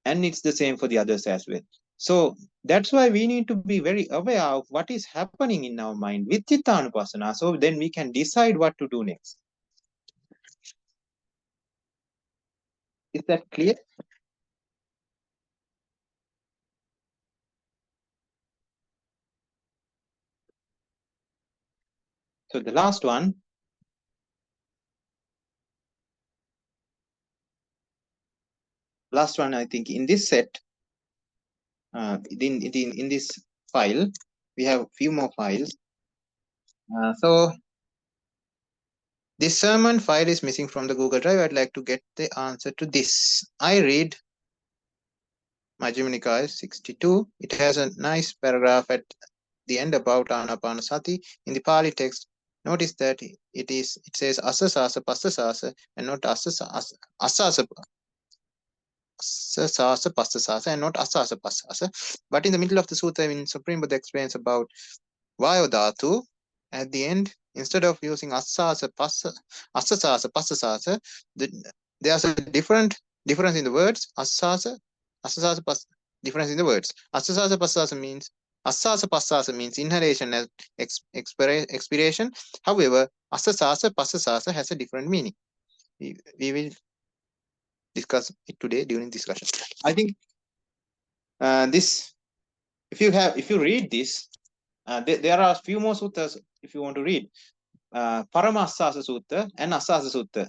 And it's the same for the others as well. So that's why we need to be very aware of what is happening in our mind with Chittanupassana, so then we can decide what to do next. Is that clear? So the last one, I think in this set, in this file, we have a few more files. So this sermon file is missing from the Google Drive. I'd like to get the answer to this. I read Majjhima Nikaya 62. It has a nice paragraph at the end about Ānāpānasati. In the Pali text, notice that it says asasasa passasasa and not asasa passasasa and not asasa passasa. But in the middle of the sutta, when Supreme Buddha explains about Vayodhatu, at the end, instead of using asasa passasasa, there's a difference in the words. Asasa difference in the words. Asasa passasa means inhalation and expiration. However, passasasa has a different meaning. We will discuss it today during discussion. I think this, if you read this, there are a few more suttas if you want to read. Paramasasa Sutta and Asasa Sutta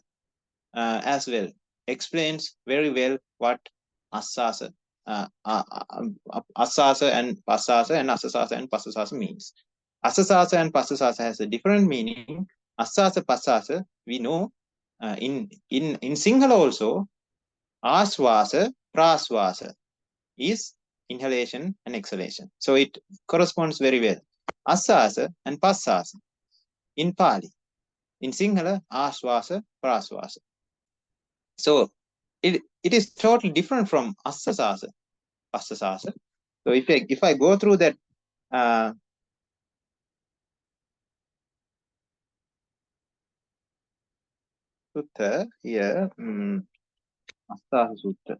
as well explains very well what Asasa and Pasasa and Asasasa and Pasasasa means. Asasasa and Pasasasa has a different meaning. Asasa Pasasa, we know in Sinhala also, Aswasa Praswasa is inhalation and exhalation. So it corresponds very well. Asasa and Pasasa in Pali. In Sinhala, Aswasa Praswasa. So it is totally different from Asasasa, Pasasasa. So if I go through that sutta here, Asasa Sutta.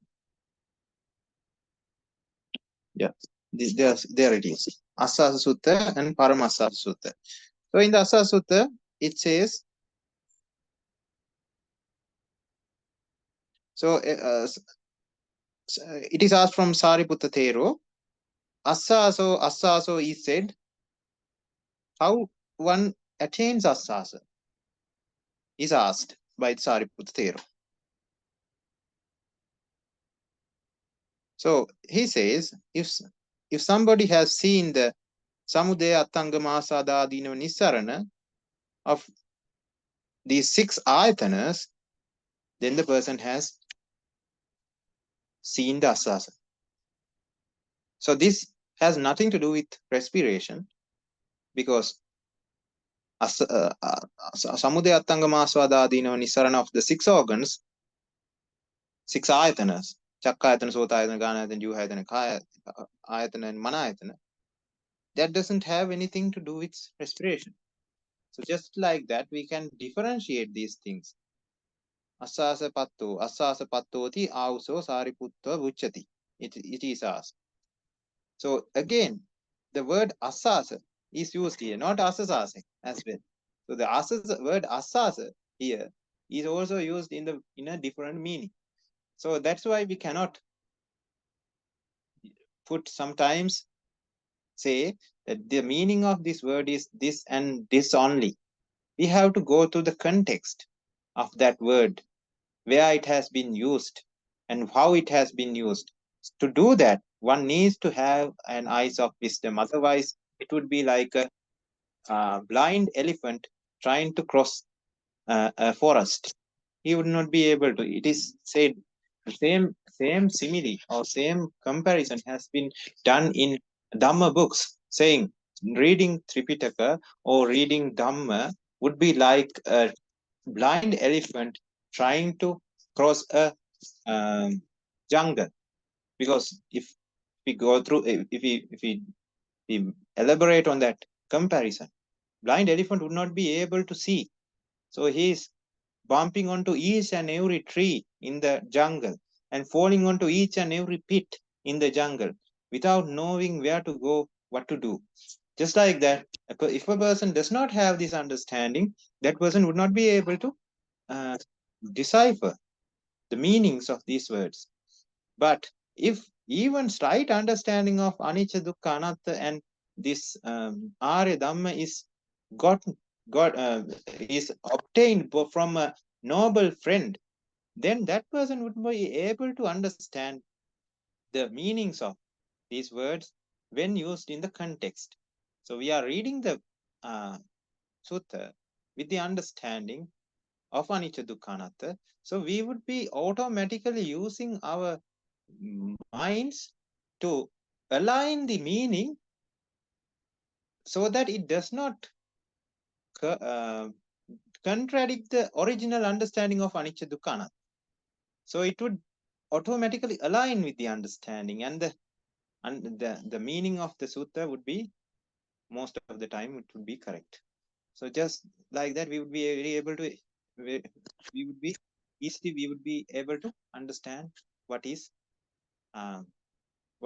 Yeah, there it is. Asasa Sutta and Paramasasa Sutta. So in the Asasa Sutta, it says, so it is asked from Satipatthana Thero. Asaso is said, how one attains asasa is asked by Satipatthana Thero. So he says, if somebody has seen the Samudaya Attangama Asadadino Nissarana of these 6 ayatanas, then the person has seen the asasa. So this has nothing to do with respiration, because Samudayattangama Nisarana of the 6 organs, 6 ayatanas, Chakkayatana, Sotayatana, Ganayatana, Juhayatana, Ayatana, and Manayatana, that doesn't have anything to do with respiration. So just like that, we can differentiate these things. Asasa pattoti auso sariputta vuchati. It is asked. So again, the word asasa is used here, not asasase as well. So the word asasa here is also used in a different meaning. So that's why we cannot sometimes say that the meaning of this word is this and this only. We have to go to the context of that word, where it has been used and how it has been used. To do that, one needs to have an eyes of wisdom. Otherwise, it would be like a blind elephant trying to cross a forest. He would not be able to. It is said the same simile or same comparison has been done in Dhamma books, saying reading Tripitaka or reading Dhamma would be like a blind elephant trying to cross a jungle. Because if we go through, if we elaborate on that comparison, blind elephant would not be able to see. So he is bumping onto each and every tree in the jungle and falling onto each and every pit in the jungle without knowing where to go, what to do. Just like that, if a person does not have this understanding, that person would not be able to decipher the meanings of these words. But if even slight understanding of anicca, dukkha, anatta and this arya dhamma is is obtained from a noble friend, then that person would be able to understand the meanings of these words when used in the context. So we are reading the sutta with the understanding of anicca, dukkha, anatta. So we would be automatically using our minds to align the meaning so that it does not contradict the original understanding of anicca, dukkha, anatta. So it would automatically align with the understanding, and the meaning of the sutta would be, most of the time, it would be correct. So just like that, we would be able to understand what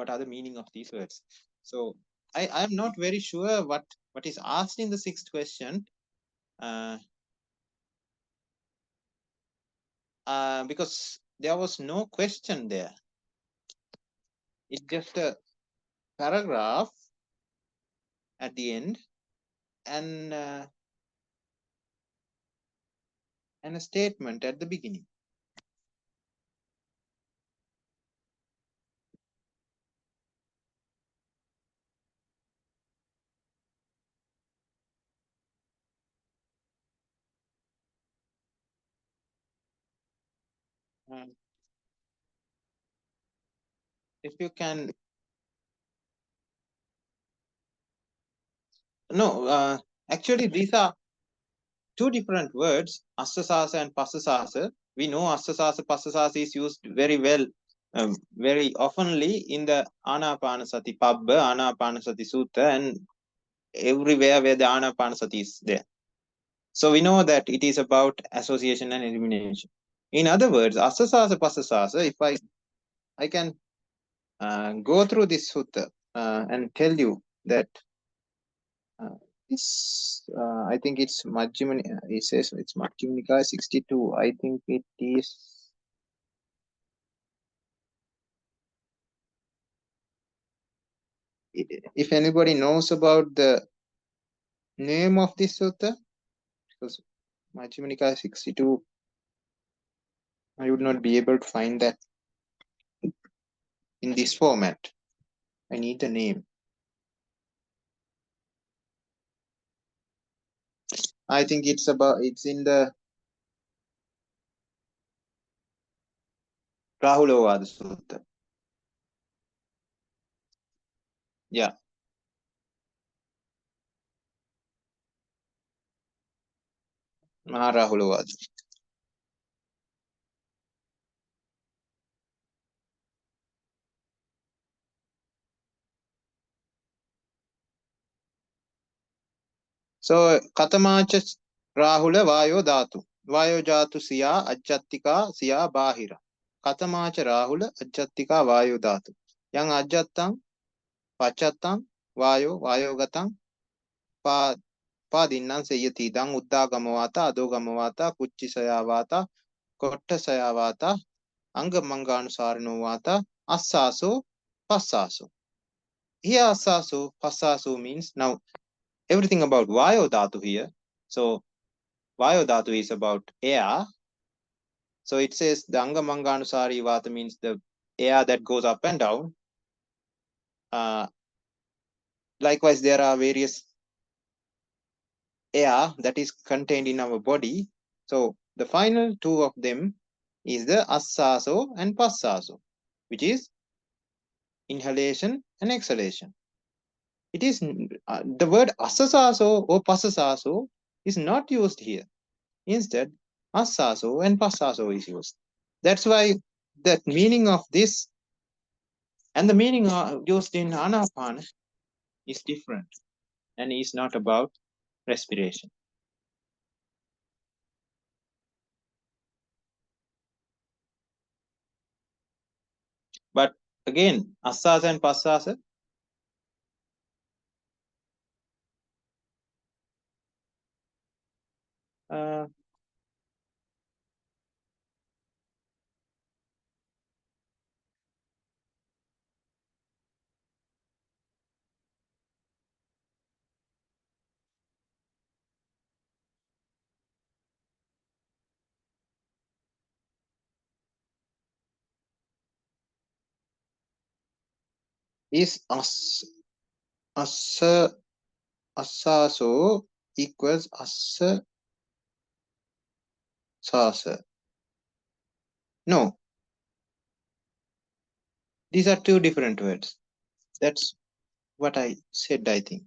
are the meaning of these words. So I'm not very sure what is asked in the 6th question, because there was no question there. It's just a paragraph at the end and a statement at the beginning. If you can, no, actually these are two different words, assasasa and passasasa. We know assasasa, passasasa is used very well, very oftenly in the Ānāpānasati Pabbā, Ānāpānasati Sutta, and everywhere where the Ānāpānasati is there. So we know that it is about association and elimination. In other words, assasasa, passasasa, if I can go through this sutta and tell you that this, I think it's Majjhima, it says it's Majjhima Nikaya 62. I think it is. If anybody knows about the name of this sutta, because Majjhima Nikaya 62, I would not be able to find that in this format. I need the name. I think it's in the Rahulovada Sutta. Yeah. Maharahulawad. So Katamacha Rahula Vayo Dhatu. Vayo Jatu Siya Ajattika Siya Bahira. Katamacha Rahula Ajattika Vayo Dhatu. Yang Ajatang Pachatang Vayo Vayo Gatang Pa Padinnan Sayati Dang Uddagamavata Adogamavata Kuchisayavata Kottasayavata Angamanganusarnuvata Assaso Passaso. Here Assaso Passaso means now everything about Vayo Dhatu here. So Vayo Dhatu is about air. So it says the Angamanganusari Vata means the air that goes up and down. Likewise, there are various air that is contained in our body. So the final two of them is the Assaso and Passaso, which is inhalation and exhalation. It is the word Assasaso or Passasaso is not used here. Instead, Assaso and Passaso is used. That's why the meaning of this and the meaning used in Ānāpāna is different and is not about respiration. But again, Assasa and Passasa, is Assaso equals Assasa. No, these are two different words. That's what I said, I think.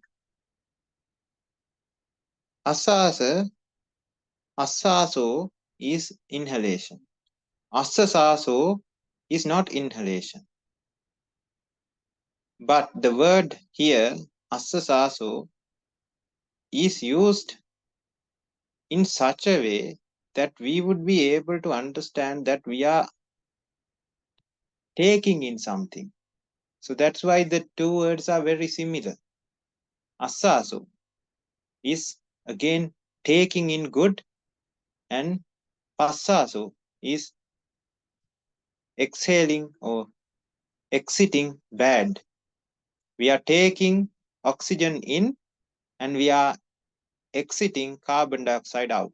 Assaso is inhalation. Assasaso is not inhalation. But the word here, Assasaso, is used in such a way that we would be able to understand that we are taking in something. So that's why the two words are very similar. Assaso is again taking in good, and passaso is exhaling or exiting bad. We are taking oxygen in and we are exiting carbon dioxide out.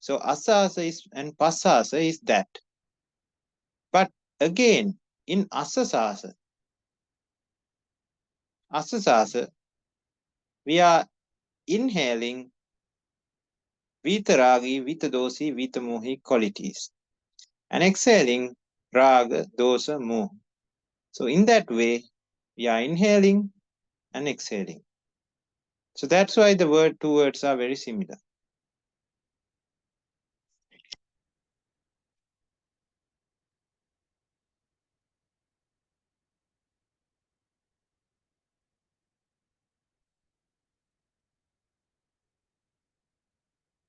So assasa is and passasa is that. But again, in assasasa, we are inhaling vitaragi, vitadosi, vitamohi qualities and exhaling raga, dosa, moha. So in that way, we are inhaling and exhaling. So that's why the two words are very similar.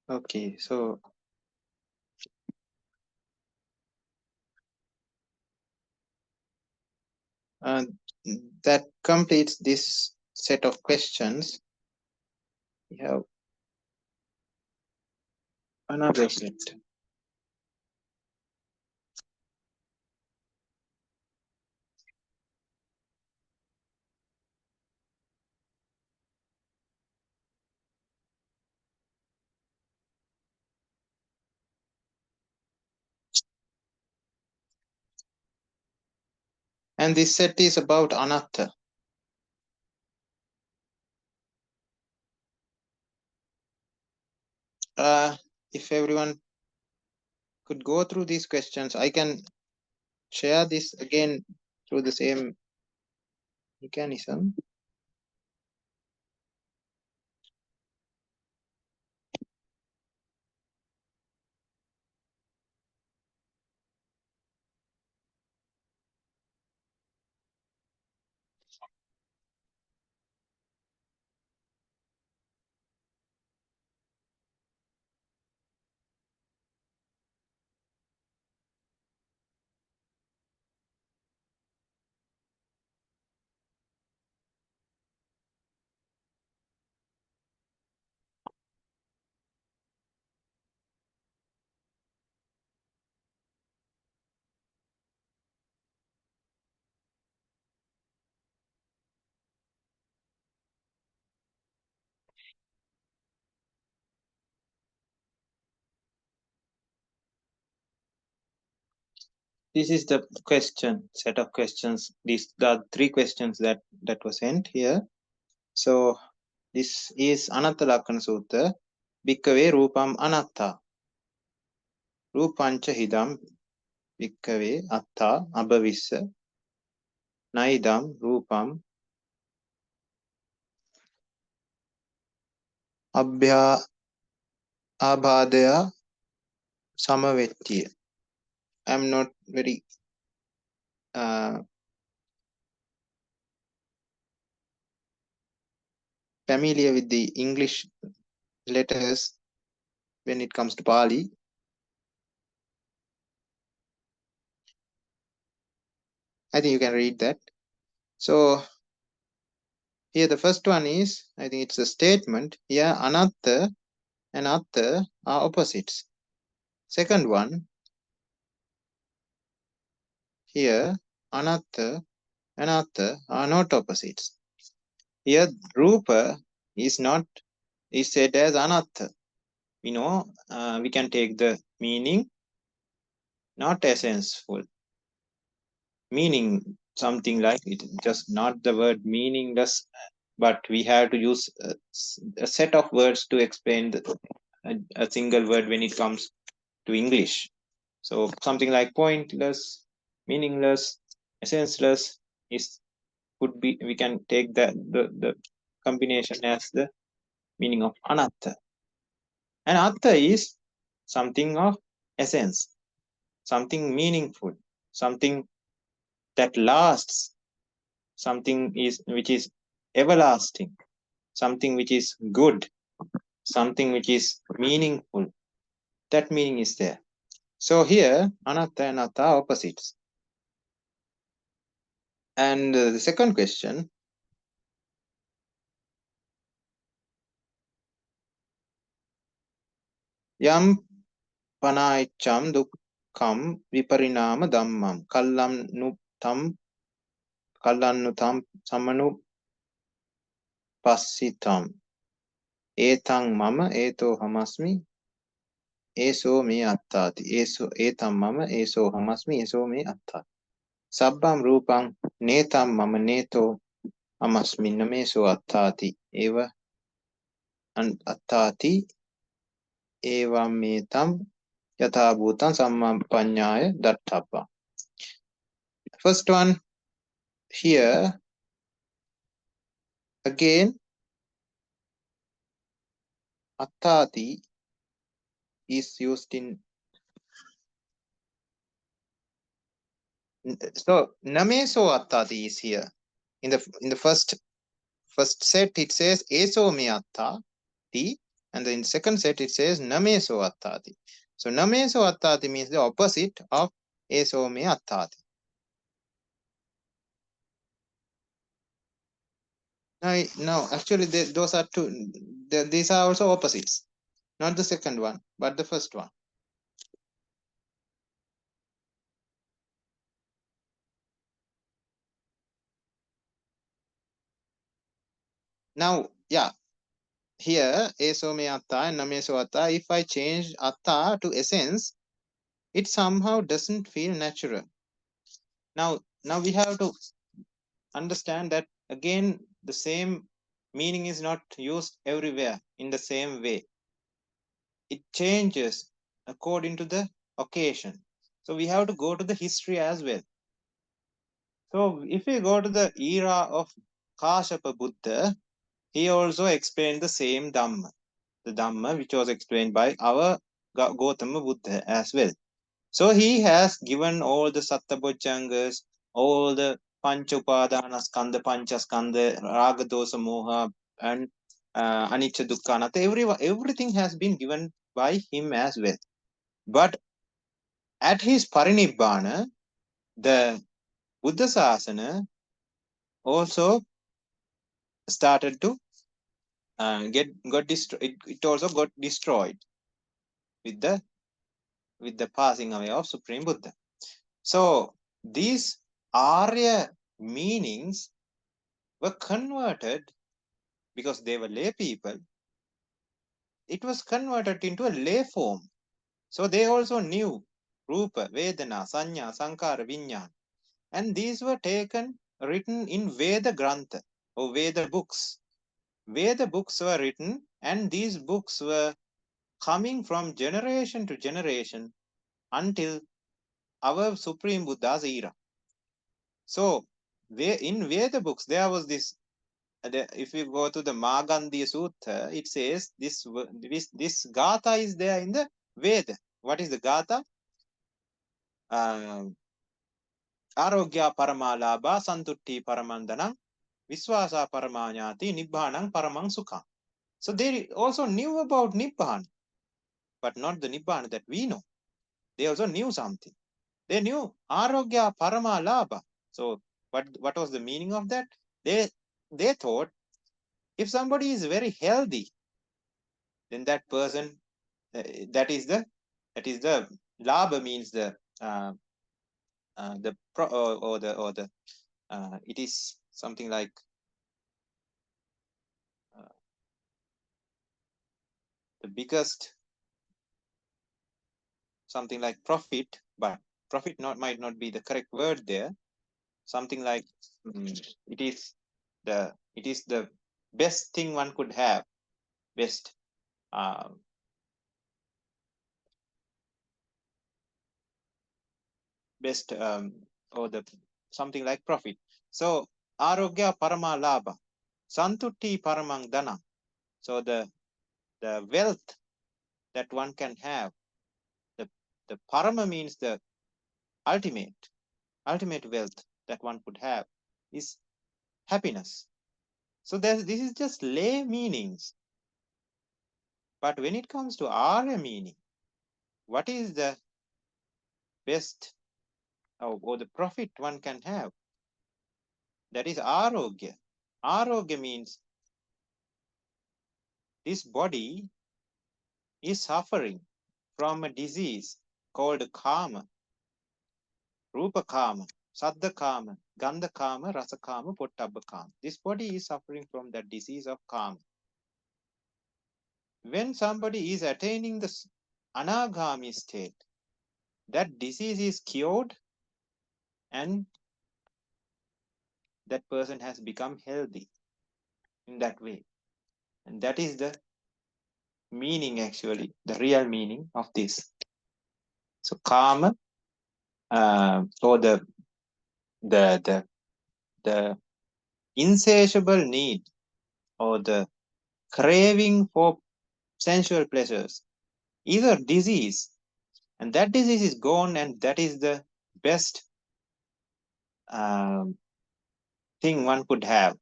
Okay, so that completes this set of questions. We have another set. And this set is about Anatta. If everyone could go through these questions, I can share this again through the same mechanism. This is the set of questions. These the 3 questions that were sent here. So this is Anatta Lakkana Sutta. Bhikkave Rupam Anatta. Rupancha Hidam Bhikkave Atta Abhavissa. Naidam Rupam Abhya Abhadaya Samavettiya. I'm not very familiar with the English letters when it comes to Pali. I think you can read that. So here the first one is, I think it's a statement. Here Anatta and Atta are opposites. Second one, here Anatta and Atta are not opposites. Here Rupa is said as Anatta. We know we can take the meaning not essential. Meaning something like it, just not the word meaningless, but we have to use a set of words to explain a single word when it comes to English. So something like pointless, meaningless, essenceless could be, we can take the combination as the meaning of Anatta. And Atta is something of essence, something meaningful, something that lasts, something which is everlasting, something which is good, something which is meaningful. That meaning is there. So here Anatta and Atta are opposites. And the second question, Yam panaicham dukkam viparinama dhammam kallannutam samanu passitam etang mama eto hamasmi eso me attati etam mama eso hamasmi eso me attati sabbam rupam netam mama neto hamasmi nameso attati eva attati evam metam yatha bhutam sammapanyaya dattappa. First one here again, attati is used in, so nameso attati is here in the first set. It says eso me attati, and then in the second set it says nameso attati. So nameso attati means the opposite of eso me attati. No, actually those are two. These are also opposites, not the second one, but the first one. Now, yeah, here eso me atta and nameso atta, if I change atta to essence, it somehow doesn't feel natural. Now we have to understand that again, the same meaning is not used everywhere in the same way. It changes according to the occasion. So we have to go to the history as well. So if we go to the era of Kāśyapa Buddha, he also explained the same Dhamma, the Dhamma which was explained by our Gautama Buddha as well. So he has given all the Sattabojjhangas, all the Pancha Upadanaskandha, Panchaskandha, Raga Dosa Moha, and Anicca Dukkha Anatta. Everything has been given by him as well. But at his Parinibbana, the Buddha Sasana also started to got destroyed. It also got destroyed with the passing away of Supreme Buddha. So these Arya meanings were converted because they were lay people. It was converted into a lay form. So they also knew Rupa, Vedana, Sanya, Sankara, Vinyana. And these were written in Veda Grantha or Veda books. Veda books were written, and these books were coming from generation to generation until our Supreme Buddha's era. So in Veda books, there was this, if you go to the Māgandhiya Sutta, it says this Gatha is there in the Veda. What is the Gatha? Arogya Paramalabha Santutti Paramandanam Viswasa Paramanyati Nibbhanam Paramang Sukham. So they also knew about Nibbana, but not the Nibbana that we know. They also knew something. They knew Arogya Paramalabha. So what was the meaning of that? They thought if somebody is very healthy, then that person, that is the labha means it is something like the biggest, something like profit, but profit might not be the correct word there. Something like it is the best thing one could have, best or the something like profit. So arogya parama labha, santutti paramang dana. So the wealth that one can have, the parama means the ultimate wealth that one could have is happiness. So this is just lay meanings. But when it comes to Arya meaning, what is the best or the profit one can have? That is arogya. Arogya means this body is suffering from a disease called kama, rupa kama, saddha kama, gandha kama, rasa kama, pottabha kama. This body is suffering from that disease of kama. When somebody is attaining the anagami state, that disease is cured and that person has become healthy in that way. And that is the meaning, actually, the real meaning of this. So kama, or the insatiable need or the craving for sensual pleasures is a disease, and that disease is gone, and that is the best thing one could have.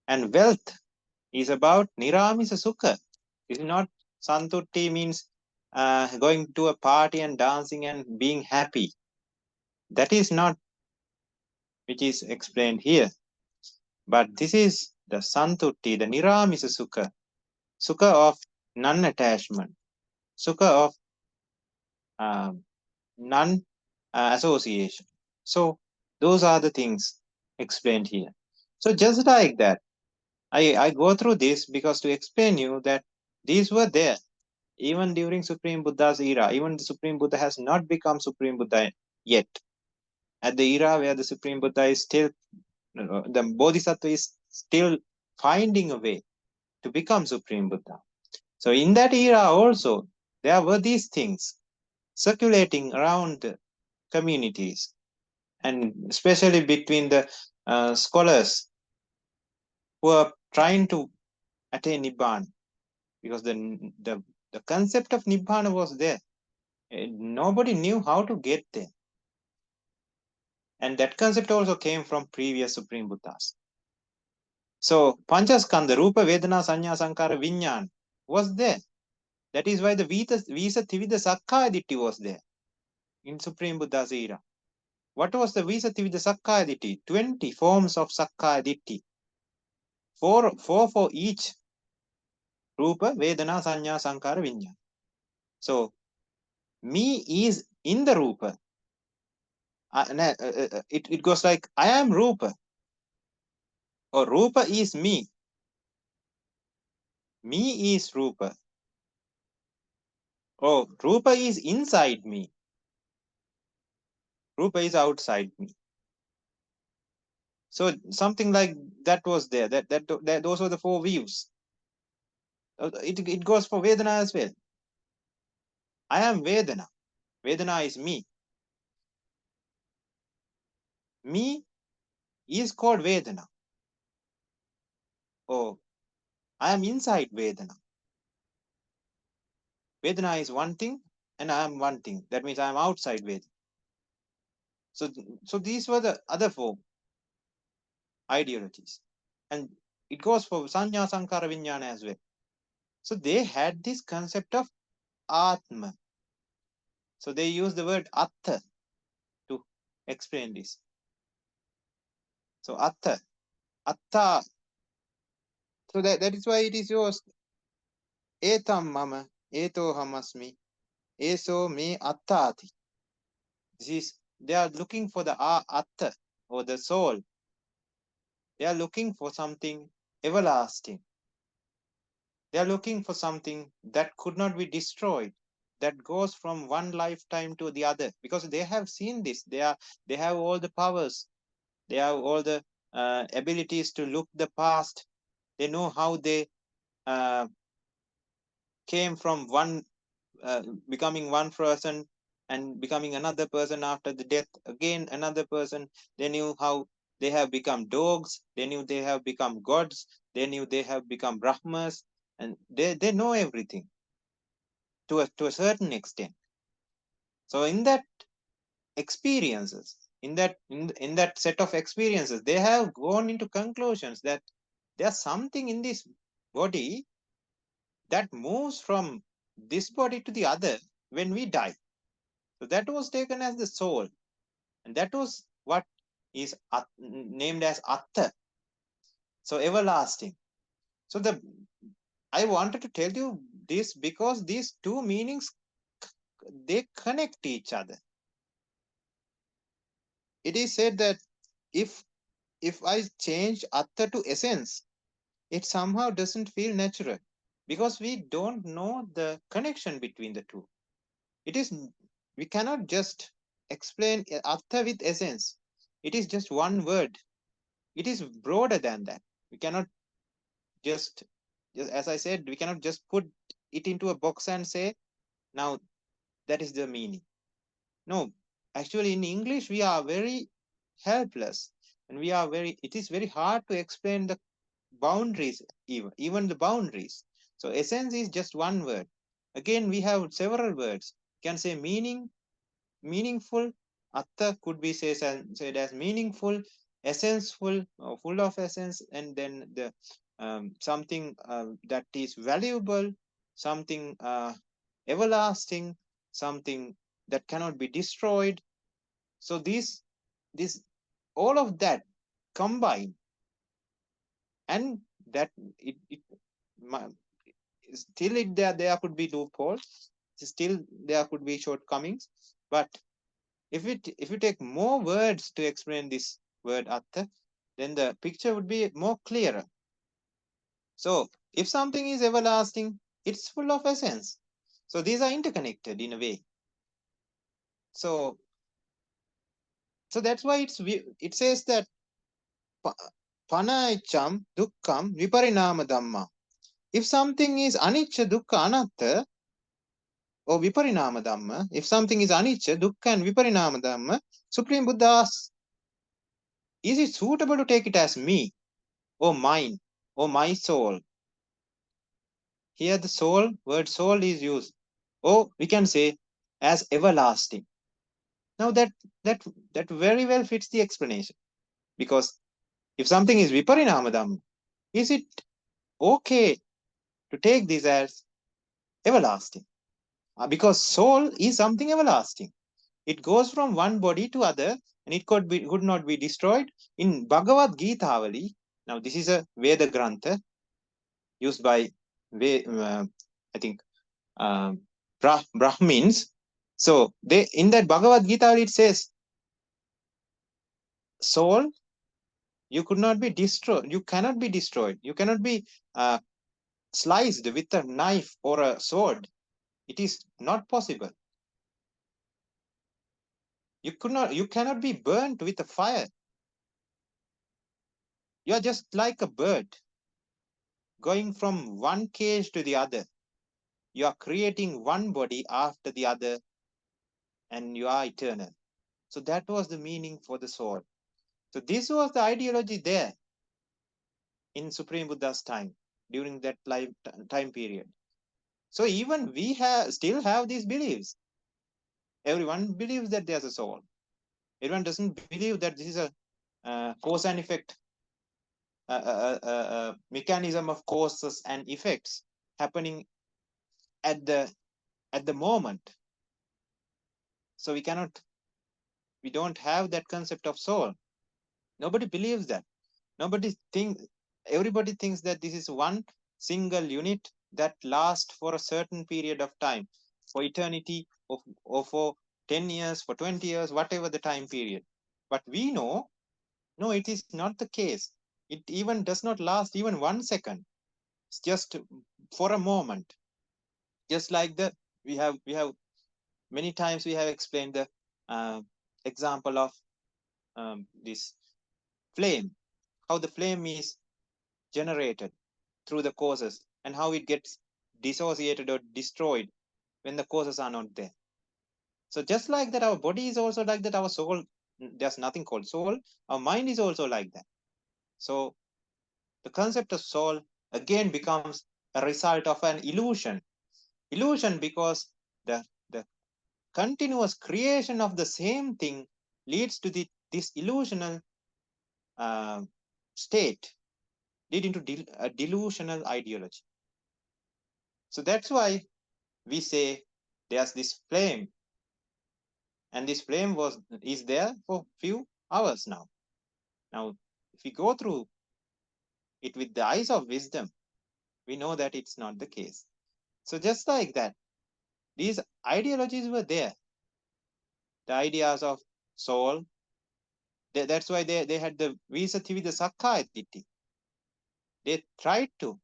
And wealth is about niramisa sukha. It is not santutti means going to a party and dancing and being happy. That is not which is explained here. But this is the santutti, the niramisa sukha, sukha of non-attachment, sukha of non-association. So those are the things explained here. So just like that, I go through this because to explain you that these were there even during Supreme Buddha's era. Even the Supreme Buddha has not become Supreme Buddha yet. At the era where the Supreme Buddha is still, the Bodhisattva is still finding a way to become Supreme Buddha. So in that era also, there were these things circulating around the communities. and especially between the scholars who are trying to attain Nibbana, because the concept of Nibbana was there. Nobody knew how to get there. And that concept also came from previous Supreme Buddhas. So Panchaskandha, Rupa, Vedana, Sanya, Sankara, Vinyan was there. That is why the Visa Tivida Sakkaya Ditti was there in Supreme Buddha's era. What was the Visa Tivida Sakkaya Ditti? 20 forms of Sakkaya Ditti. Four for each Rupa, Vedana, Sanya, Sankara, Vinyan. So me is in the Rupa. It goes like, I am Rupa. Or Rupa is me. Me is Rupa. Oh, Rupa is inside me. Rupa is outside me. So something like that was there. Those were the four views. It goes for Vedana as well. I am Vedana. Vedana is me. Me is called Vedana. Oh, I am inside Vedana. Vedana is one thing and I am one thing. That means I am outside Vedana. So these were the other four ideologies. And it goes for Sanya, Sankara, Vijnana as well. So they had this concept of Atma. So they use the word Atta to explain this. So Atta. So that is why it is yours. Etam mama, eto hamasmi, eso me attati. They are looking for the Atta or the soul. They are looking for something everlasting. They are looking for something that could not be destroyed, that goes from one lifetime to the other, because they have seen this. They have all the powers. They have all the abilities to look the past. They know how they came from one, becoming one person and becoming another person after the death, again another person. They knew how they have become dogs. They knew they have become gods. They knew they have become Brahmas. And they know everything to a certain extent. So in that experiences, in that set of experiences, they have gone into conclusions that there's something in this body that moves from this body to the other when we die. So that was taken as the soul, and that was what is named as Atta. So everlasting. So I wanted to tell you this because these two meanings, they connect each other. It is said that if I change Atta to essence, it somehow doesn't feel natural because we don't know the connection between the two. We cannot just explain Atta with essence. It is just one word. It is broader than that. We cannot just as I said, we cannot just put it into a box and say, now that is the meaning. No, actually in English, we are very helpless, and it is very hard to explain the boundaries, even the boundaries. So essence is just one word. Again, we have several words. You can say meaningful. Atta could be said as meaningful, essential, full of essence, and then the something that is valuable, something everlasting, something that cannot be destroyed. So this all of that combined, and that there could be loopholes, still there could be shortcomings, but if you take more words to explain this word Atta, then the picture would be more clearer. So if something is everlasting, it's full of essence. So these are interconnected in a way. So that's why it says that panaicham dukkham viparinama dhamma. If something is anicca, dukkha, anatta, or viparinama dhamma, if something is anicca, dukkha, and viparinama dhamma, Supreme Buddha asks, is it suitable to take it as me, or mine, or my soul? Here the soul, word soul is used. Or we can say as everlasting. Now that very well fits the explanation. Because if something is viparinama dhamma, is it okay to take this as everlasting? Because soul is something everlasting. It goes from one body to other, and it could not be destroyed. In Bhagavad Gita Avali, now this is a Veda Grantha used by I think Brahmins. So they, in that Bhagavad Gita, it says, soul, you could not be destroyed. You cannot be destroyed. You cannot be sliced with a knife or a sword. It is not possible. You cannot be burnt with a fire. You are just like a bird going from one cage to the other. You are creating one body after the other, and you are eternal. So that was the meaning for the soul. So this was the ideology there in Supreme Buddha's time, during that time period. So even we still have these beliefs. Everyone believes that there's a soul. Everyone doesn't believe that this is a cause and effect, mechanism of causes and effects happening at the moment. So we don't have that concept of soul. Nobody believes that. Everybody thinks that this is one single unit that lasts for a certain period of time, for eternity, or for 10 years, for 20 years, whatever the time period. But we know, no, it is not the case. It even does not last even 1 second. It's just for a moment. Just like we have many times we have explained the example of this flame, how the flame is generated through the causes, and how it gets dissociated or destroyed when the causes are not there. So just like that, our body is also like that. Our soul, there's nothing called soul. Our mind is also like that. So the concept of soul again becomes a result of an illusion. Illusion because the continuous creation of the same thing leads to this illusional state, leading to a delusional ideology. So that's why we say there's this flame, and this flame is there for few hours now. Now, if we go through it with the eyes of wisdom, we know that it's not the case. So just like that, these ideologies were there. The ideas of soul, that's why they had the Visathivi, the Sakkaya Ditti. They tried to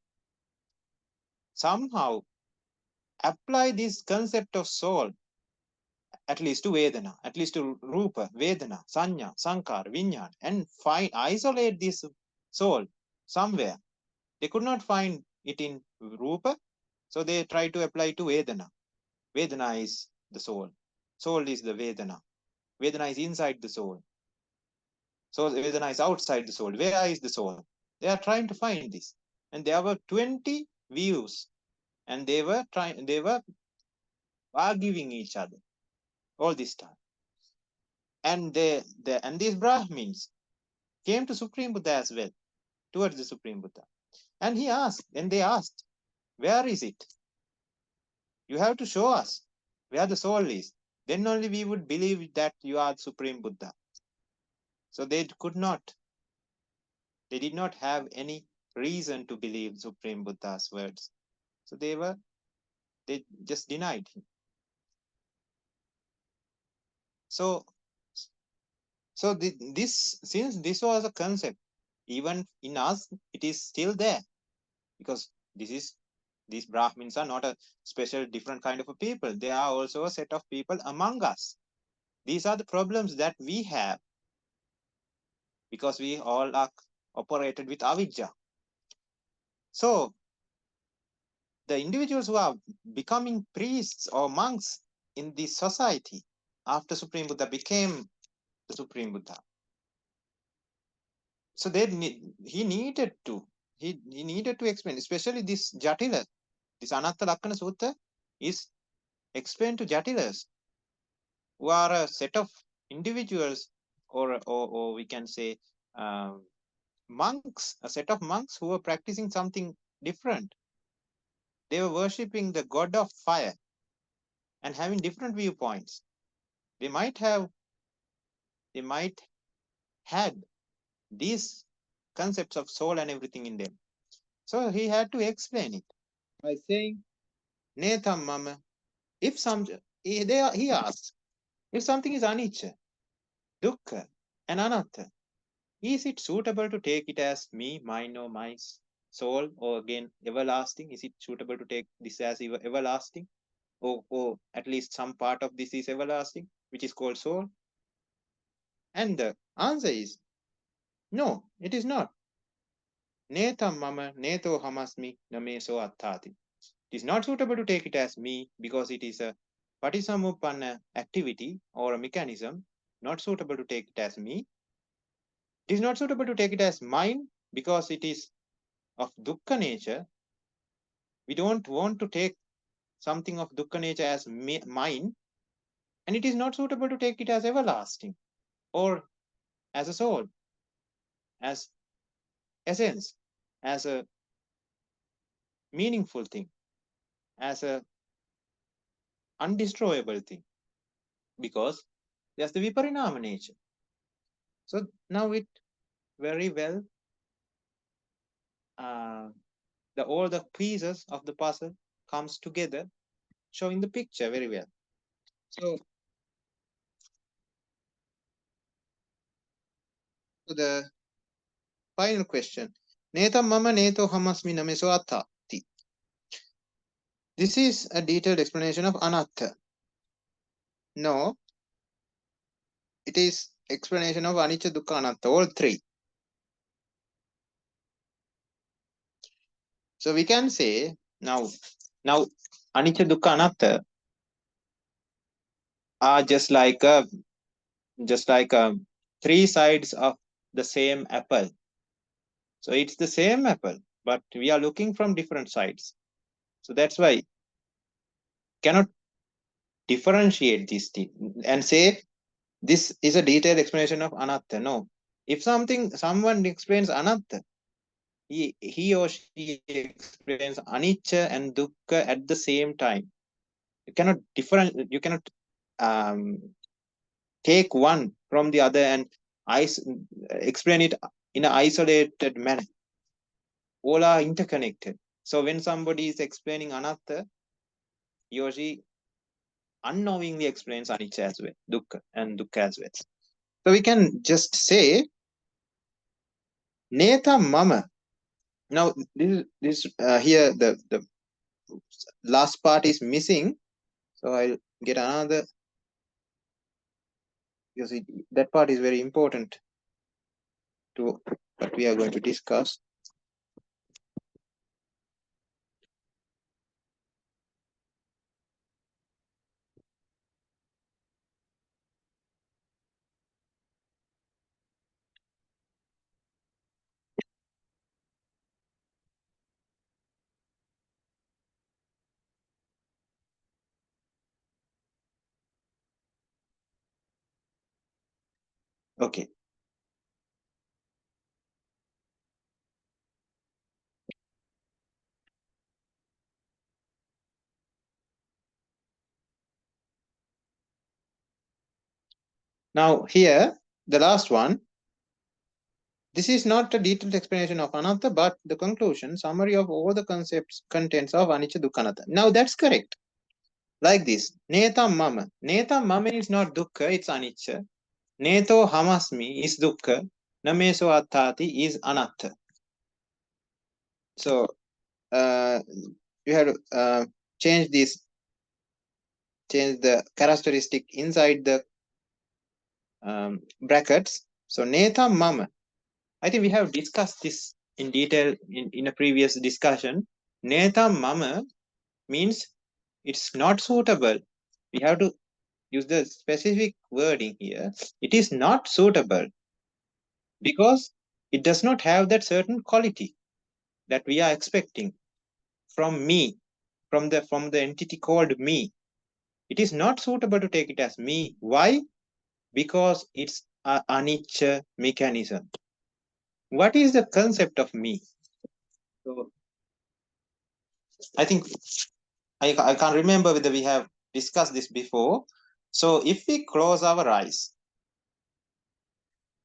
somehow apply this concept of soul, at least to Vedana, at least to Rupa, Vedana, Sanya, Sankar, Vinyan, and isolate this soul somewhere. They could not find it in Rupa, so they tried to apply to Vedana. Vedana is the soul. Soul is the Vedana. Vedana is inside the soul. So Vedana is outside the soul. Where is the soul? They are trying to find this. And there were 20 views, and they were arguing each other all this time. And these Brahmins came to Supreme Buddha as well, towards the Supreme Buddha. And they asked, where is it? You have to show us where the soul is. Then only we would believe that you are Supreme Buddha. So they did not have any reason to believe Supreme Buddha's words. So they just denied him. So since this was a concept, even in us, it is still there, because these Brahmins are not a special different kind of a people. They are also a set of people among us. These are the problems that we have, because we all are operated with avijja. So the individuals who are becoming priests or monks in this society after Supreme Buddha became the Supreme Buddha, So he needed to explain, especially this Jatila, this Anatta Lakkana Sutta is explained to Jatilas, who are a set of individuals, or we can say monks, a set of monks who were practicing something different. They were worshipping the god of fire and having different viewpoints. They might had these concepts of soul and everything in them. So he had to explain it by saying, Netam Mama, if he asks, if something is anicca, dukkha, and anatta, is it suitable to take it as me, mine, or my soul, or again everlasting? Is it suitable to take this as everlasting? Or at least some part of this is everlasting, which is called soul? And the answer is no, it is not. Netam mama neto hamasmi nameso attati. It is not suitable to take it as me because it is a patisamuppanna activity or a mechanism, not suitable to take it as me. It is not suitable to take it as mine because it is of dukkha nature. We don't want to take something of dukkha nature as mine, and it is not suitable to take it as everlasting or as a soul, as essence, as a meaningful thing, as a undestroyable thing, because there's the viparinama nature. So now it very well, all the pieces of the puzzle comes together, showing the picture very well. So the final question, Netam mama neto hamasmi nameso attati. This is a detailed explanation of anatta. No, it is explanation of anicca, dukkha, anatta, all three. So we can say now anicca, dukkha, anatta are just like three sides of the same apple. So it's the same apple, but we are looking from different sides. So that's why cannot differentiate these things and say this is a detailed explanation of anatta. No, if someone explains anatta, he or she explains anicca and dukkha at the same time. You cannot take one from the other and explain it in an isolated manner. All are interconnected. So when somebody is explaining anatta, he or she unknowingly explains anicca as well, dukkha as well. So we can just say neta mama. Now this here the last part is missing, so I'll get another, because that part is very important to what we are going to discuss. Okay. Now here, the last one. This is not a detailed explanation of anatta, but the conclusion, summary of all the contents of anicca, dukkha, anatta. Now that's correct. Like this, netam mama. Netam mama is not dukkha, it's anicca. Neto hamasmi is dukkha. Nameso attati is anatta. So you have to change the characteristic inside the brackets. So netam mama. I think we have discussed this in detail in a previous discussion. Netam mama means it's not suitable. We have to use the specific wording here. It is not suitable because it does not have that certain quality that we are expecting from me, from the entity called me. It is not suitable to take it as me. Why? Because it's an anicca mechanism. What is the concept of me? So I think I can't remember whether we have discussed this before. So if we close our eyes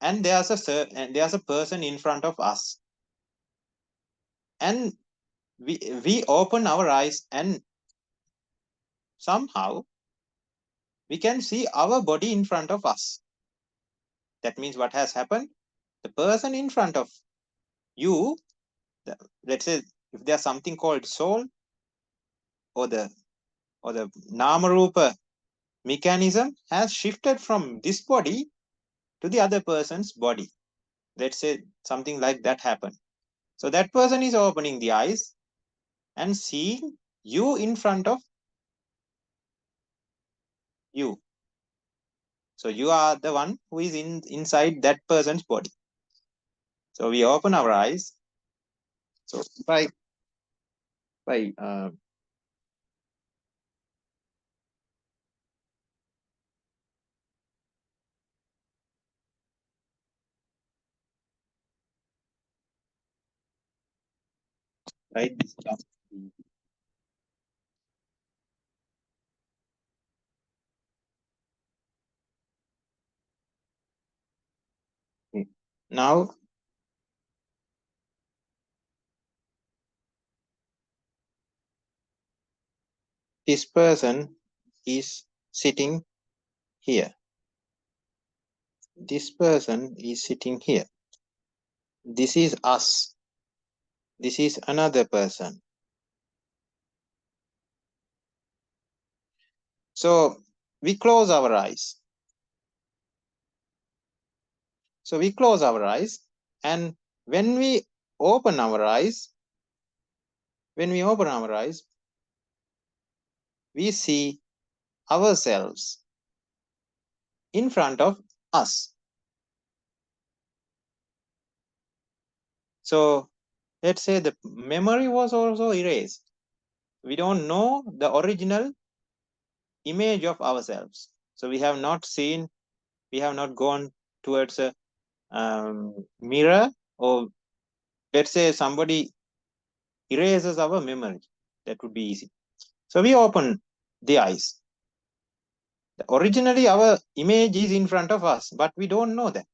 and there's a person in front of us, and we open our eyes, and somehow we can see our body in front of us. That means what has happened? The person in front of you, let's say if there's something called soul, or the Namarupa mechanism has shifted from this body to the other person's body. Let's say something like that happened. So that person is opening the eyes and seeing you in front of you. So you are the one who is inside that person's body. So we open our eyes. So if I write this down. Now this person is sitting here. This person is sitting here. This is us. This is another person. So we close our eyes. So we close our eyes, and when we open our eyes, we see ourselves in front of us. So let's say the memory was also erased. We don't know the original image of ourselves. So we have not seen, we have not gone towards a mirror, or let's say somebody erases our memory. That would be easy. So we open the eyes. Originally, our image is in front of us, but we don't know that.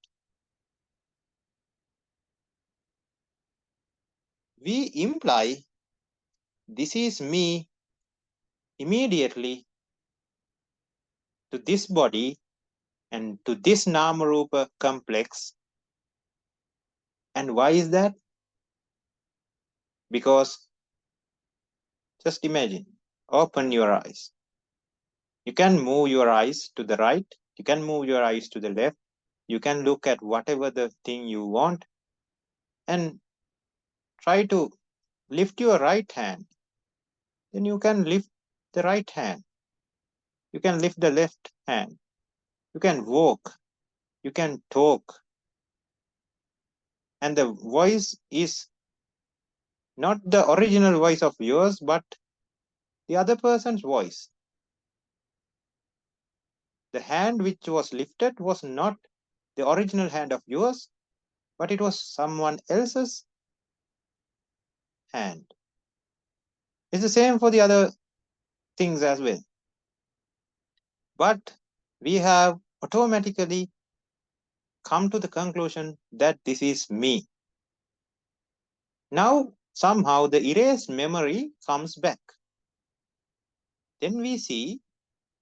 We imply this is me immediately to this body and to this Namarupa complex. And why is that? Because just imagine, open your eyes. You can move your eyes to the right. You can move your eyes to the left. You can look at whatever the thing you want and try to lift your right hand. Then you can lift the right hand. You can lift the left hand. You can walk. You can talk. And the voice is not the original voice of yours, but the other person's voice. The hand which was lifted was not the original hand of yours, but it was someone else's hand. It's the same for the other things as well. But we have automatically come to the conclusion that this is me. Now, somehow the erased memory comes back. Then we see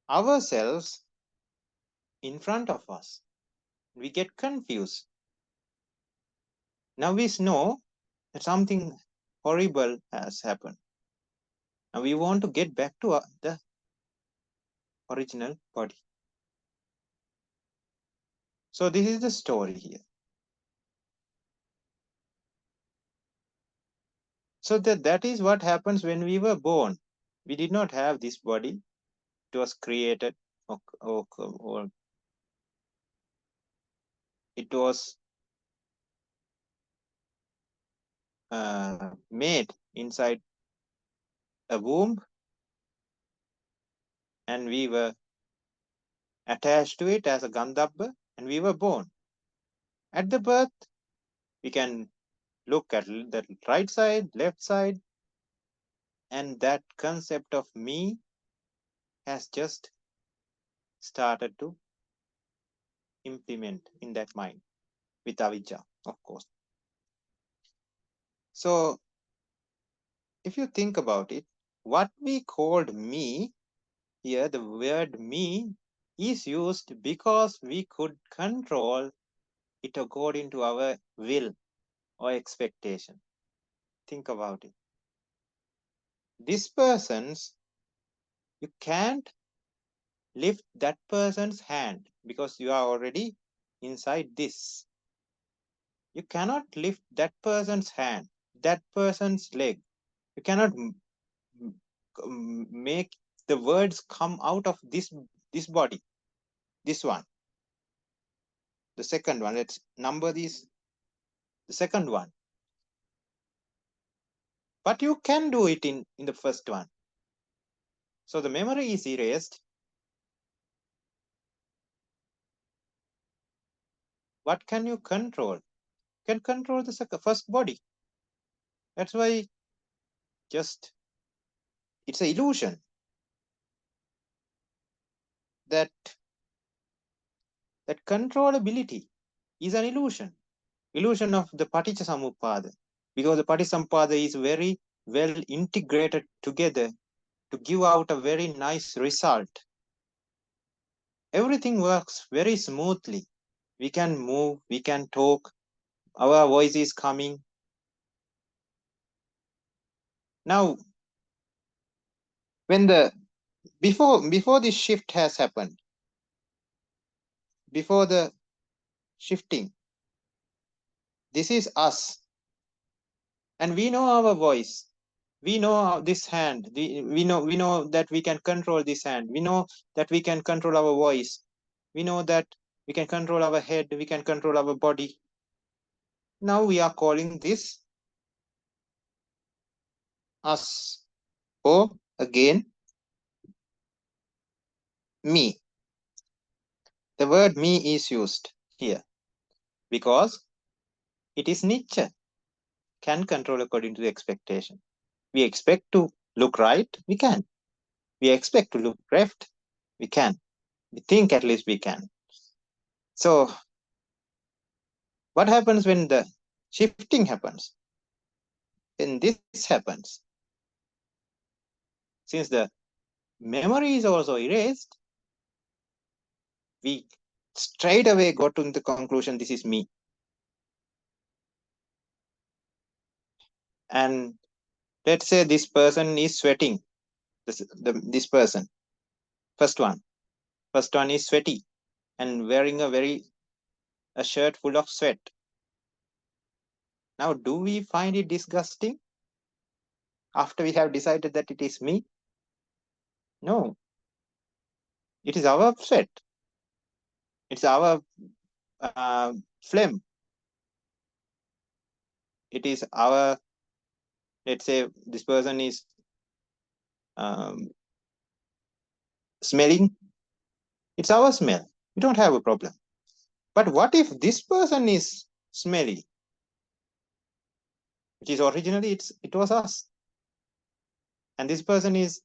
ourselves in front of us. We get confused. Now we know that something horrible has happened. Now we want to get back to the original body. So this is the story here. So that is what happens when we were born. We did not have this body. It was created, or it was made inside a womb, and we were attached to it as a Gandhabba, and we were born. At the birth, we can look at the right side, left side, and that concept of me has just started to implement in that mind with avijja, of course. So, if you think about it, what we called me here, the word me is used because we could control it according to our will or expectation. Think about it. This person's, you can't lift that person's hand because you are already inside this. You cannot lift that person's hand, that person's leg. You cannot make the words come out of this body, this one. The second one, let's number these. The second one. But you can do it in the first one. So the memory is erased. What can you control? You can control the first body. That's why just it's an illusion that controllability is an illusion of the Paticcasamuppada, because the Paticcasamuppada is very well integrated together to give out a very nice result. Everything works very smoothly. We can move, we can talk, our voice is coming. Now, when before this shift has happened, before the shifting, this is us, and we know our voice. We know this hand. We know that we can control this hand. We know that we can control our voice. We know that we can control our head. We can control our body. Now we are calling this us, or again me. The word me is used here because it is nature. Can control according to the expectation. We expect to look right, we can. We expect to look left, we can. We think at least we can. So what happens when the shifting happens? When this happens, since the memory is also erased, we straight away got to the conclusion, this is me. And let's say this person is sweating. This person, first one is sweaty and wearing a shirt full of sweat. Now, do we find it disgusting after we have decided that it is me? No. It is our sweat. It's our phlegm. It is our, let's say this person is smelling. It's our smell. We don't have a problem. But what if this person is smelly? It is originally, it was us. And this person is,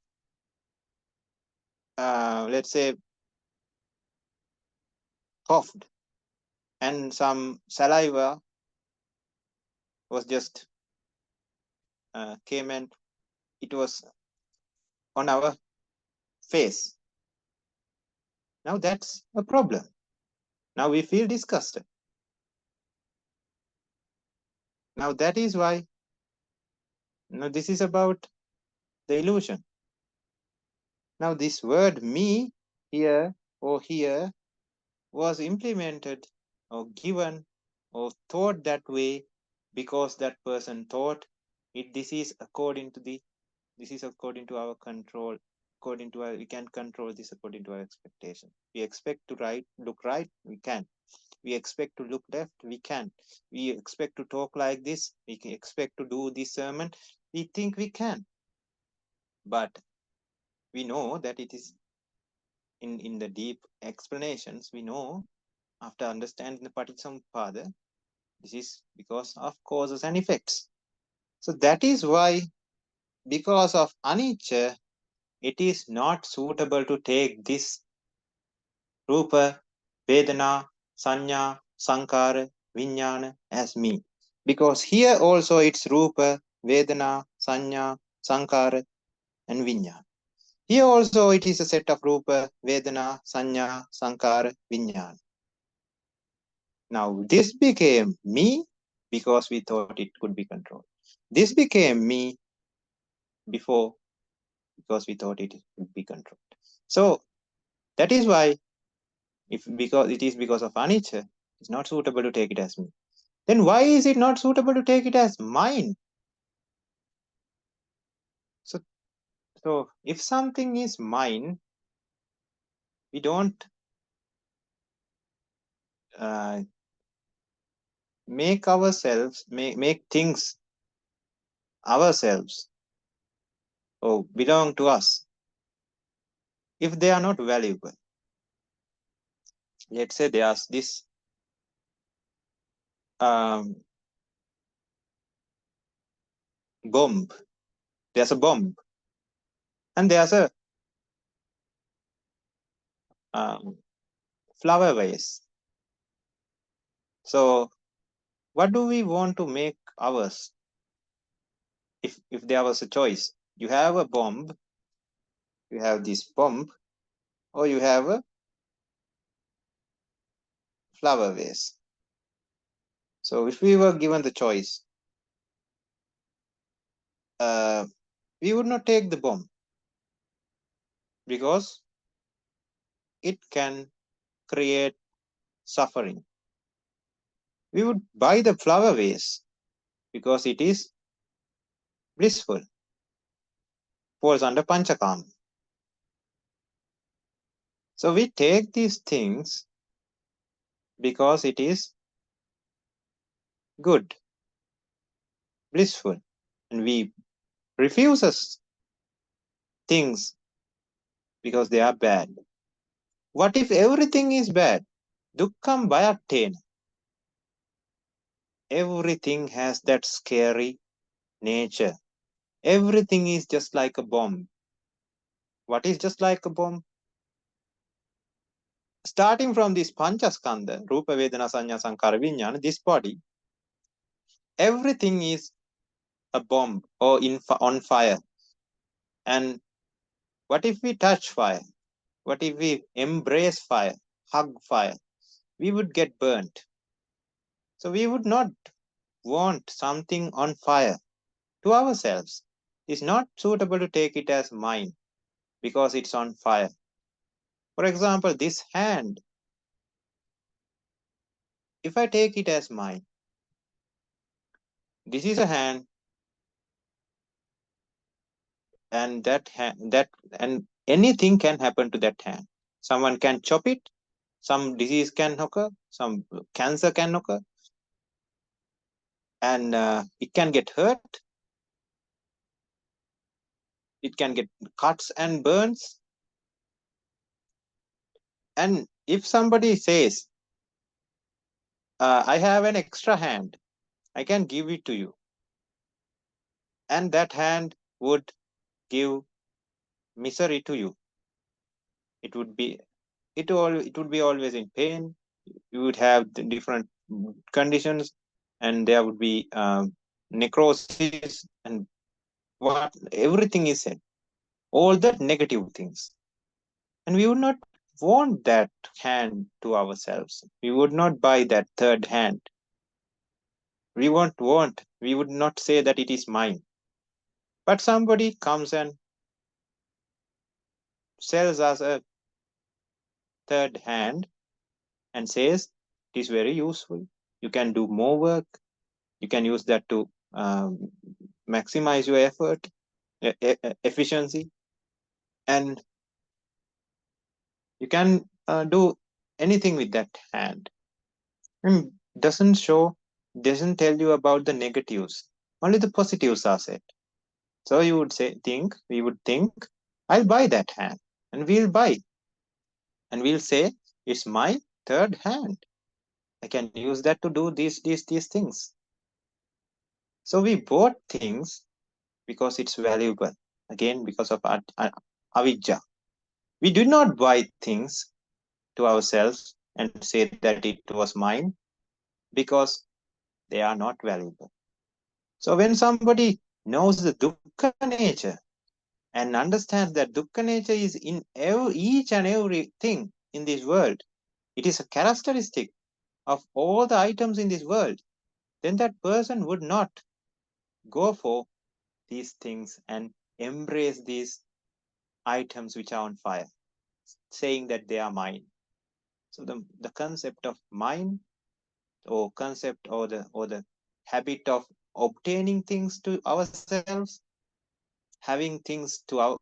let's say, coughed, and some saliva was just came and it was on our face. Now that's a problem. Now we feel disgusted. Now that is why, this is about the illusion. Now this word me here or here was implemented or given or thought that way because that person thought this is according to our control according to our, we can control this according to our expectation. We expect to look right, we can. We expect to look left, we can. We expect to talk like this, we can expect to do this sermon, we think we can. But we know that it is in the deep explanations, we know after understanding the Paticcasamuppada, this is because of causes and effects. So that is why, because of anicca, it is not suitable to take this Rupa, Vedana, Sanya, Sankara, Vijnana as me. Because here also it's Rupa, Vedana, Sanya, Sankara, and Vijnana. Here also it is a set of Rupa, Vedana, Sanya, Sankara, Vijnana. Now this became me because we thought it could be controlled. This became me before because we thought it could be controlled. So that is why, because it is because of anicca, it's not suitable to take it as me. Then why is it not suitable to take it as mine? So if something is mine, we don't make ourselves, make things ourselves or belong to us if they are not valuable. Let's say there's this bomb. There's a bomb, and there's a flower vase. So what do we want to make ours? If there was a choice, you have a bomb, you have this bomb, or you have a flower vase. So if we were given the choice, we would not take the bomb because it can create suffering. We would buy the flower vase because it is blissful, falls under Panchakama. So we take these things because it is good, blissful, and we refuse things because they are bad. What if everything is bad? Dukkham bhayattena. Everything has that scary nature. Everything is just like a bomb. What is just like a bomb? Starting from this Panchaskandha, Rupa, Vedana, Sanya, Sankara, Vijnana, this body, everything is a bomb or on fire. And what if we touch fire? What if we embrace fire, hug fire? We would get burnt. So we would not want something on fire to ourselves. It's not suitable to take it as mine because it's on fire. For example, this hand, if I take it as mine, this is a hand, and and anything can happen to that hand. Someone can chop it, some disease can occur, some cancer can occur, and it can get hurt. It can get cuts and burns. And if somebody says, I have an extra hand, I can give it to you, and that hand would give misery to you. It would be always in pain. You would have the different conditions, and there would be necrosis and what everything is said, all that negative things. And we would not want that hand to ourselves. We would not buy that third hand. We would not say that it is mine. But somebody comes and sells us a third hand and says it is very useful. You can do more work. You can use that to maximize your effort, efficiency. and you can do anything with that hand. And doesn't tell you about the negatives. Only the positives are said. So you would we would think, I'll buy that hand, and we'll buy, and we'll say, it's my third hand. I can use that to do these things. So we bought things because it's valuable. Again, because of avijja. We did not buy things to ourselves and say that it was mine because they are not valuable. So when somebody knows the dukkha nature and understands that dukkha nature is in each and everything in this world, it is a characteristic of all the items in this world, then that person would not go for these things and embrace these items which are on fire, saying that they are mine. So the concept of mine, or concept, or the habit of obtaining things to ourselves, having things to our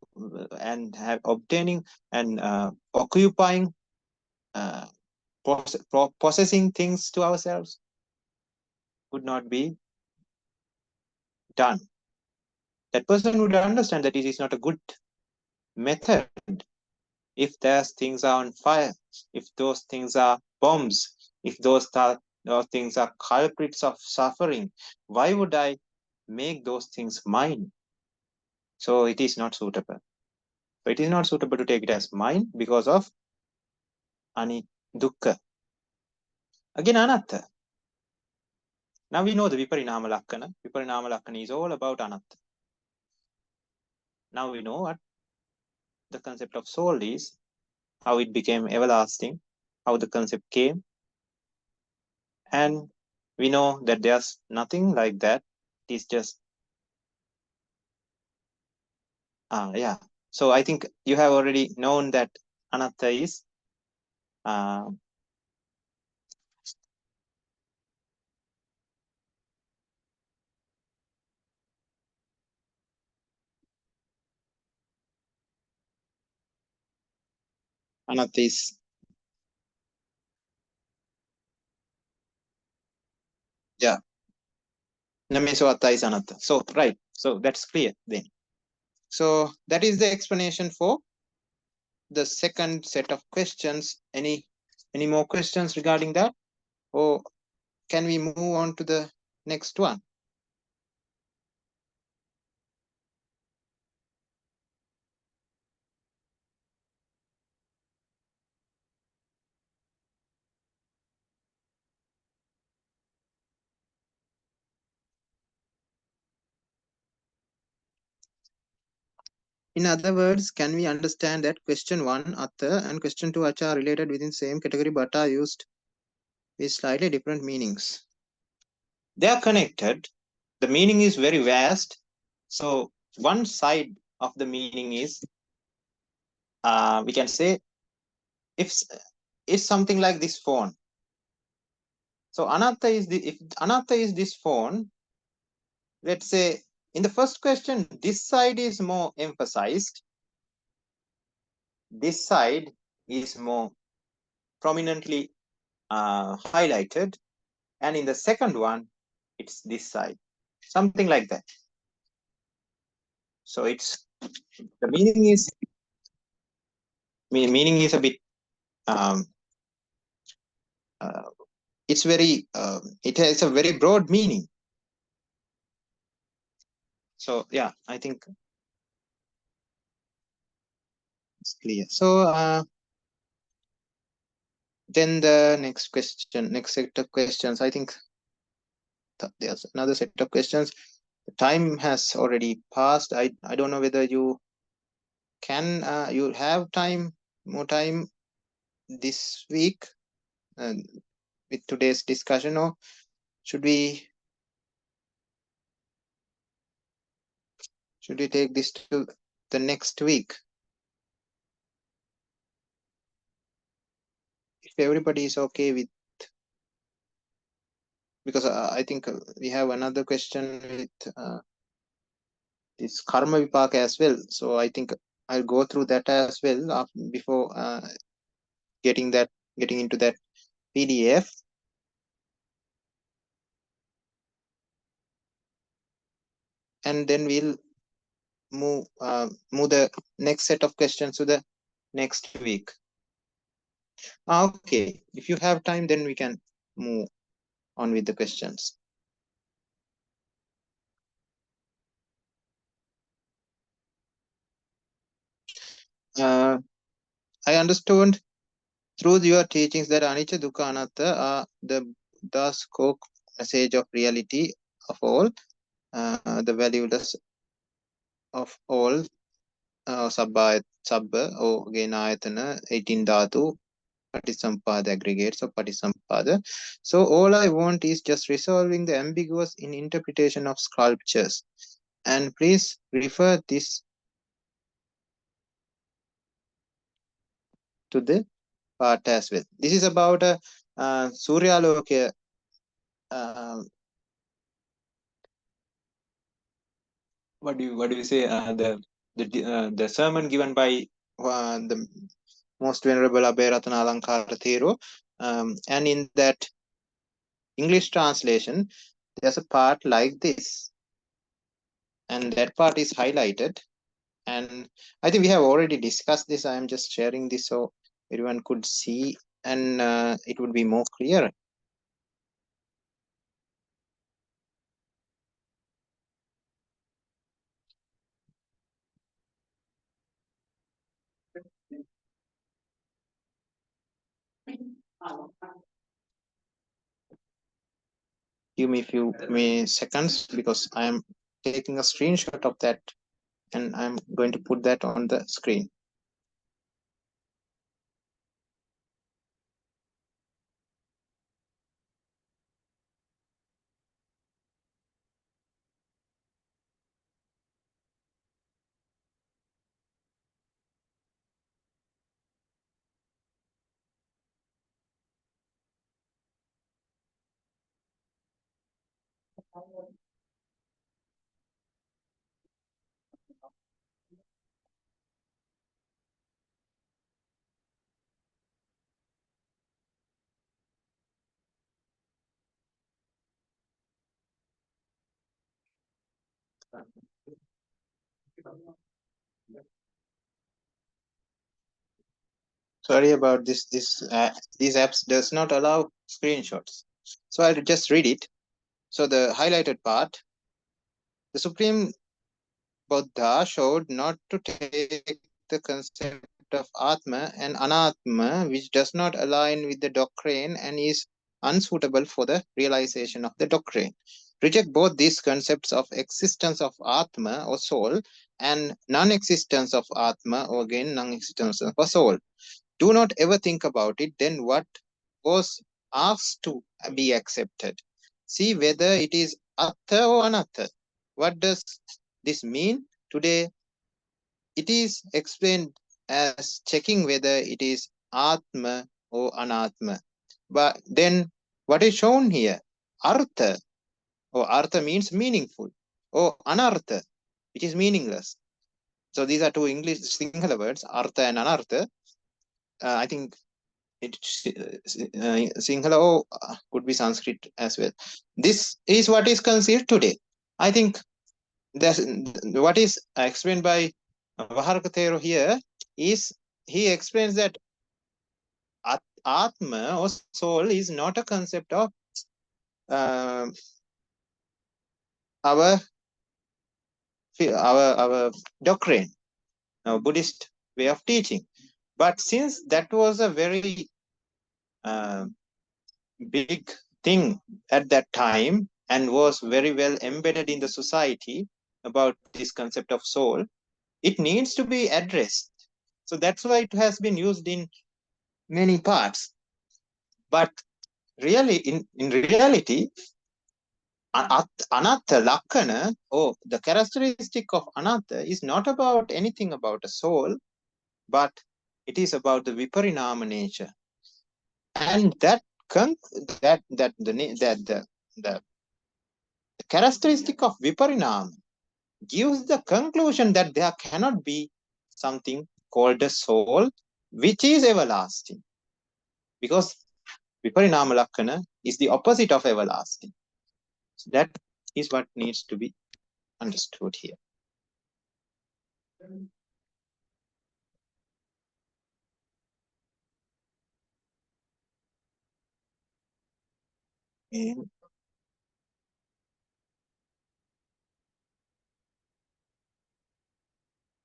and obtaining and occupying, possessing things to ourselves would not be done. That person would understand that it is not a good method. If those things are on fire, if those things are bombs, if those things are culprits of suffering, why would I make those things mine? So it is not suitable. So it is not suitable to take it as mine because of dukkha. Again, anatta. Now we know the viparinama lakkana. Viparinama lakkana is all about anatta. Now we know what the concept of soul is, how it became everlasting, how the concept came. And we know that there's nothing like that. It is just, yeah. So I think you have already known that anatta is anatta is nameso atta is anatta. So right. So that's clear then. So that is the explanation for the second set of questions. Any more questions regarding that, or can we move on to the next one? In other words, can we understand that question 1 Atta and question 2 Acha are related within same category but are used with slightly different meanings? They are connected. The meaning is very vast. So one side of the meaning is, we can say, if it's something like this phone. So anatta is if anatta is this phone, let's say in the first question, this side is more emphasized. This side is more prominently highlighted. And in the second one, it's this side, something like that. So it's the meaning is a bit it's very it has a very broad meaning. So yeah, I think it's clear. So then the next set of questions, I think there's another set of questions. The time has already passed. I don't know whether you can you have more time this week with today's discussion, or should we take this to the next week? If everybody is okay with, because I think we have another question with this karma vipaka as well. So I think I'll go through that as well before getting into that PDF. And then we'll move the next set of questions to the next week. Okay, if you have time, then we can move on with the questions. I understood through your teachings that anicca, dukkha, anatta are the core message of reality of all, the valueless of all, sabba or again ayatana, 18 dhatu, Patisampada aggregates of Patisampada. So all I want is just resolving the ambiguous in interpretation of sculptures. And please refer this to the part as well. This is about a Suryaloka. What do you say? The sermon given by the most venerable Abhayaratana Alankara Thero, and in that English translation, there's a part like this, and that part is highlighted. And I think we have already discussed this. I am just sharing this so everyone could see, and it would be more clear. Give me a few seconds because I am taking a screenshot of that and I'm going to put that on the screen. Sorry about this. These apps does not allow screenshots. So I'll just read it. So the highlighted part, the Supreme Buddha showed not to take the concept of Atma and Anatma, which does not align with the doctrine and is unsuitable for the realization of the doctrine. Reject both these concepts of existence of Atma or soul and non-existence of Atma or again non-existence of a soul. Do not ever think about it, then what was asked to be accepted. See whether it is Atta or Anatta. What does this mean? Today, it is explained as checking whether it is Atma or Anatma. But then, what is shown here? Artha, or Artha means meaningful, or Anartha, which is meaningless. So these are two English Sinhala words, Artha and Anartha. I think Sinhala or could be Sanskrit as well. This is what is conceived today. I think that's what is explained by Vaharaka Thero here is he explains that Atma or soul is not a concept of our doctrine, our Buddhist way of teaching. But since that was a very big thing at that time and was very well embedded in the society about this concept of soul, it needs to be addressed. So that's why it has been used in many parts. But really, in reality, Anatta Lakkana, or the characteristic of Anatta, is not about anything about a soul, but it is about the Viparinama nature. And the characteristic of Viparinama gives the conclusion that there cannot be something called a soul, which is everlasting. Because Viparinama Lakkana is the opposite of everlasting. So that is what needs to be understood here. And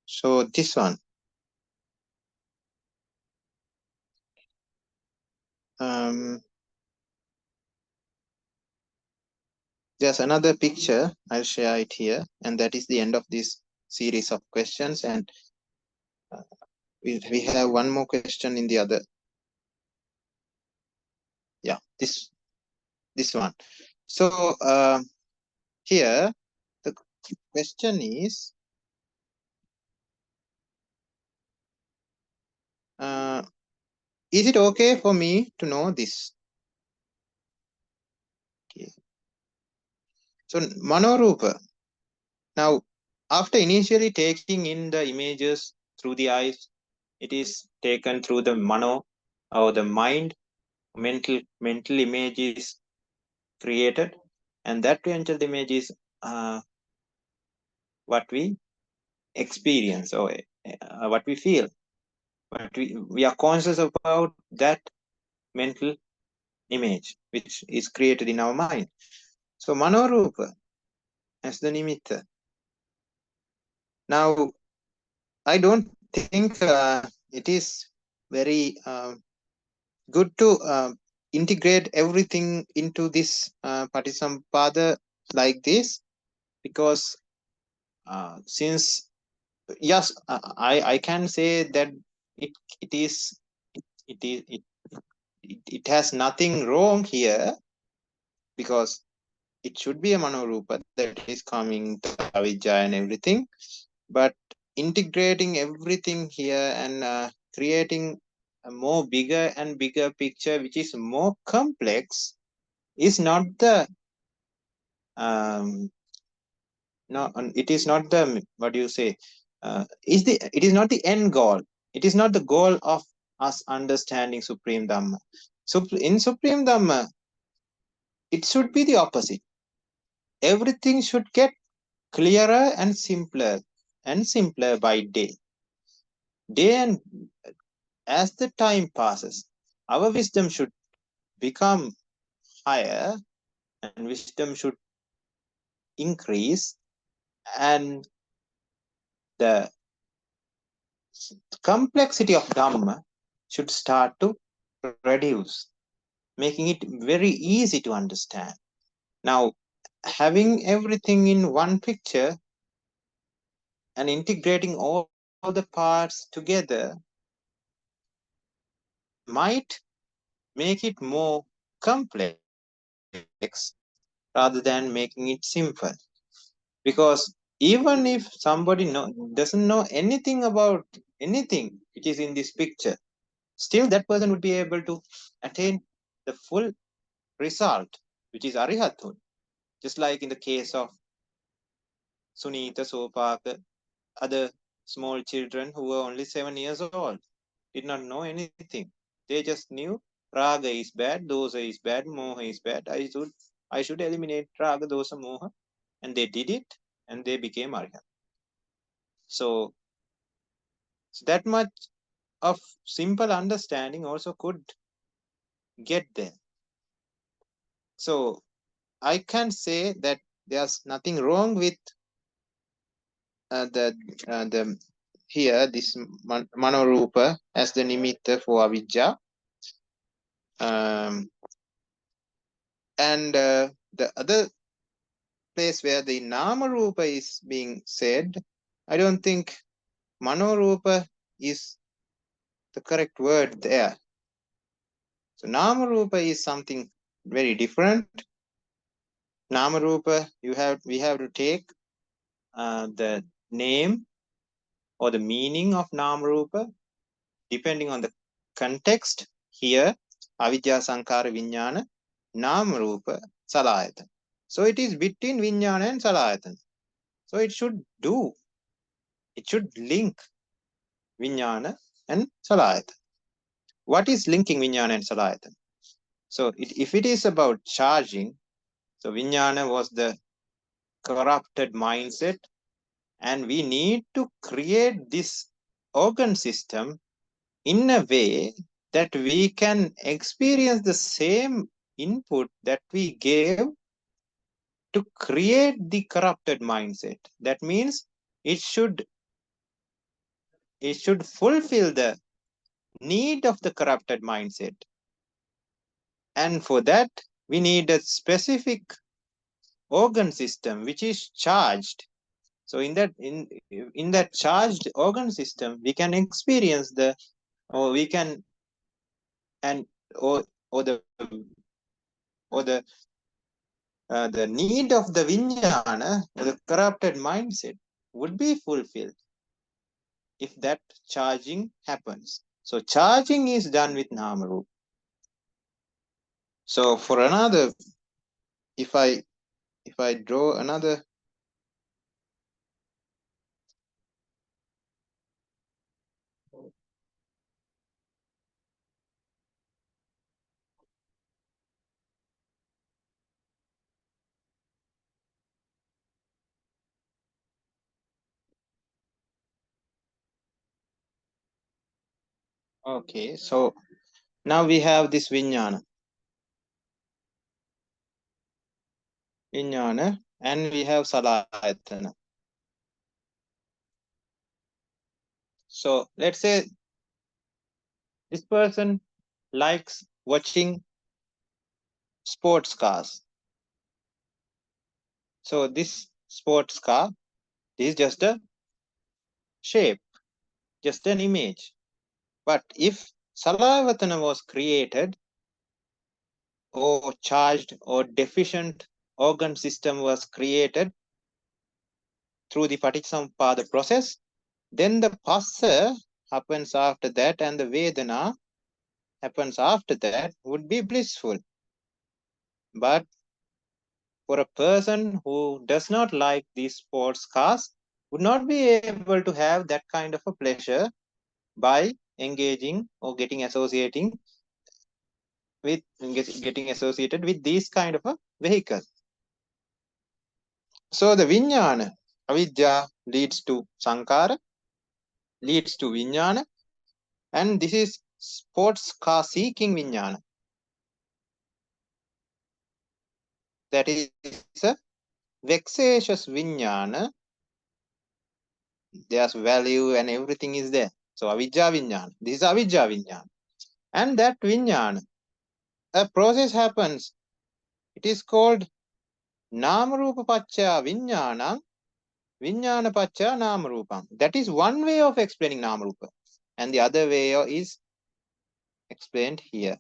so this one. There's another picture. I'll share it here. And that is the end of this series of questions. And we have one more question in the other. Yeah, this one. So here the question is, is it okay for me to know this? Okay. So Manorupa. Now, after initially taking in the images through the eyes, it is taken through the mano or the mind. Mental image is created, and that mental image is what we experience or what we feel. But we are conscious about that mental image which is created in our mind. So Manorupa as the nimitta. Now, I don't think it is very good to integrate everything into this Patisampada like this, because since yes, I can say that it has nothing wrong here, because it should be a Manorupa that is coming to Avijja and everything, but integrating everything here and creating a more bigger and bigger picture which is more complex is not the no, it is not the, what do you say, it is not the end goal. It is not the goal of us understanding Supreme Dhamma. So in Supreme Dhamma, it should be the opposite. Everything should get clearer and simpler by day. And as the time passes, our wisdom should become higher and wisdom should increase, and the complexity of Dhamma should start to reduce, making it very easy to understand. Now, having everything in one picture and integrating all the parts together might make it more complex rather than making it simple. Because even if somebody doesn't know anything about anything which is in this picture, still that person would be able to attain the full result, which is Arihatun. Just like in the case of Sunita, Sopaka, other small children who were only 7 years old, did not know anything. They just knew Raga is bad, Dosa is bad, Moha is bad. I should eliminate Raga, Dosa, Moha. And they did it, and they became Arhat. So that much of simple understanding also could get there. So I can say that there's nothing wrong with the here this Manorupa as the nimitta for Avijja. And the other place where the Namarupa is being said, I don't think Manorupa is the correct word there. So Namarupa is something very different. Namarupa, we have to take the name or the meaning of Namarupa depending on the context. Here, Avidya Sankara Vijnana, Namarupa Salayatana. So it is between Vijnana and Salayatana. So it should link Vijnana and Salayatana. What is linking Vijnana and Salayatana? So if it is about charging, so Vijnana was the corrupted mindset, and we need to create this organ system in a way that we can experience the same input that we gave to create the corrupted mindset. That means it should fulfill the need of the corrupted mindset. And for that, we need a specific organ system which is charged. So in that charged organ system, we can experience the need of the Vijnana, the corrupted mindset, would be fulfilled if that charging happens. So charging is done with Namarupa. So for another, if I draw another, okay, so now we have this Vijnana, and we have Salayatana. So let's say this person likes watching sports cars. So this sports car is just a shape, just an image. But if Salayatana was created, or charged or deficient organ system was created through the Paticcasamuppada process, then the Phassa happens after that, and the Vedana happens after that, would be blissful. But for a person who does not like these sports cars, would not be able to have that kind of a pleasure by engaging or getting associated with these kind of a vehicle. So the Vijnana, avidya leads to Sankara, leads to Vijnana, and this is sports car seeking Vijnana. That is a vexatious Vijnana. There's value and everything is there. So avidya Vijnana. This is avidya Vijnana. And that Vijnana, a process happens. It is called Namarupa Pacchaya Vijnana, Vijnana Pacchaya Namarupam. That is one way of explaining Namarupa. And the other way is explained here.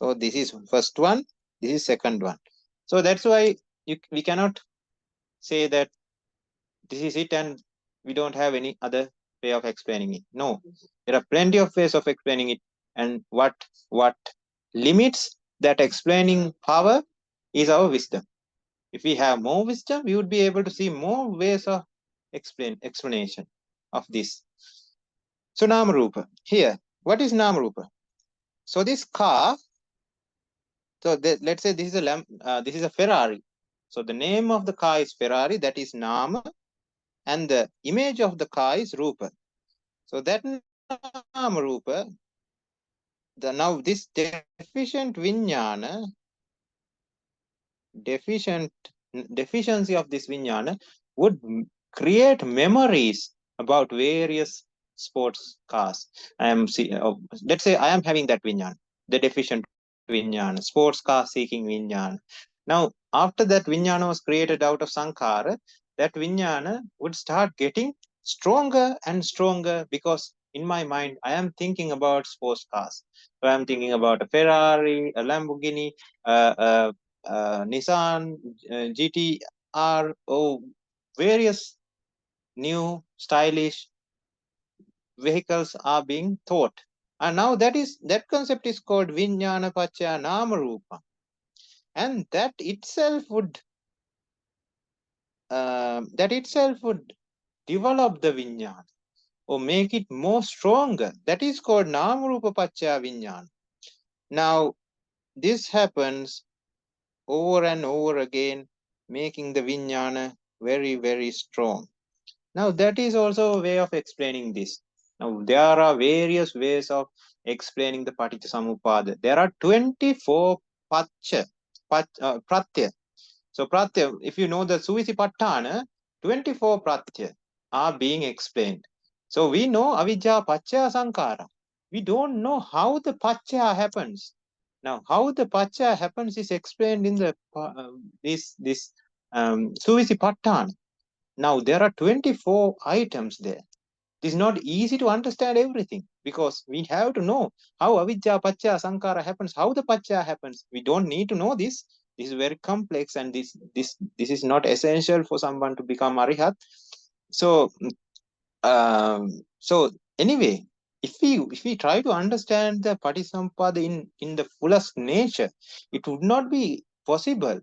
So this is first one, this is second one. So that's why we cannot say that this is it and we don't have any other way of explaining it. No, there are plenty of ways of explaining it, and what limits that explaining power is our wisdom. If we have more wisdom, we would be able to see more ways of explanation of this. So Namarupa, here, what is Namarupa? So this car, so let's say this is a Ferrari. So the name of the car is Ferrari, that is Nama, and the image of the car is Rupa. So that Nama Rupa, now this deficient Vijnana, deficiency of this Vijnana would create memories about various sports cars. Let's say I am having that Vijnana, the deficient Vijnana, sports car seeking Vijnana. Now, after that Vijnana was created out of Sankara, that Vijnana would start getting stronger and stronger, because in my mind, I am thinking about sports cars. So I am thinking about a Ferrari, a Lamborghini, Nissan, GTR, various new stylish vehicles are being thought. And now that concept is called Vijnana Pacchaya Namarupa. And that itself would develop the Vijnana. or make it more stronger. That is called Nama Rupa Paccaya Vijnana. Now, this happens over and over again, making the Vijnana very, very strong. Now, that is also a way of explaining this. Now, there are various ways of explaining the Paticcasamuppada. There are 24 Pratyaya. So, Pratyaya, if you know the Satipatthana, 24 Pratyaya are being explained. So, we know Avidya Paccaya Sankara. We don't know how the Paccaya happens. Now, how the Paccaya happens is explained in the Satipatthana. Now, there are 24 items there. It is not easy to understand everything because we have to know how Avidya Paccaya Sankara happens, how the Paccaya happens. We don't need to know this. This is very complex, and this is not essential for someone to become Arihat. So, anyway, if we try to understand the Paticcasamuppada in the fullest nature, it would not be possible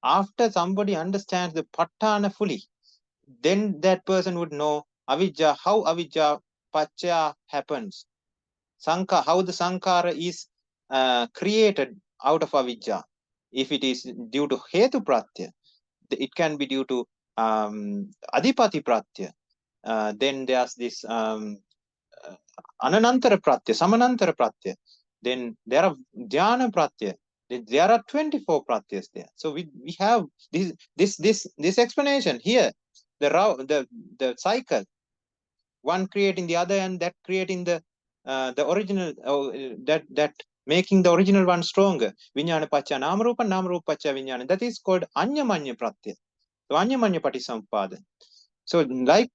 after somebody understands the Patthana fully. Then that person would know Avidya, how Avidya Paccaya happens. How the Sankara is created out of Avidya. If it is due to Hetu Pratyaya, it can be due to Adipati Pratyaya. Then there's this Anantara Pratyaya, Samanantara Pratyaya. Then there are Dhyana Pratyaya. There are 24 Pratyas there. So we have this explanation here. The cycle, one creating the other, and that creating the original, that making the original one stronger. Vijnana Paccaya Nama Rupa, Nama Rupa Paccaya Vijnana. That is called Anyamanya Pratyaya. So Anyamanya Paticcasamuppada. So like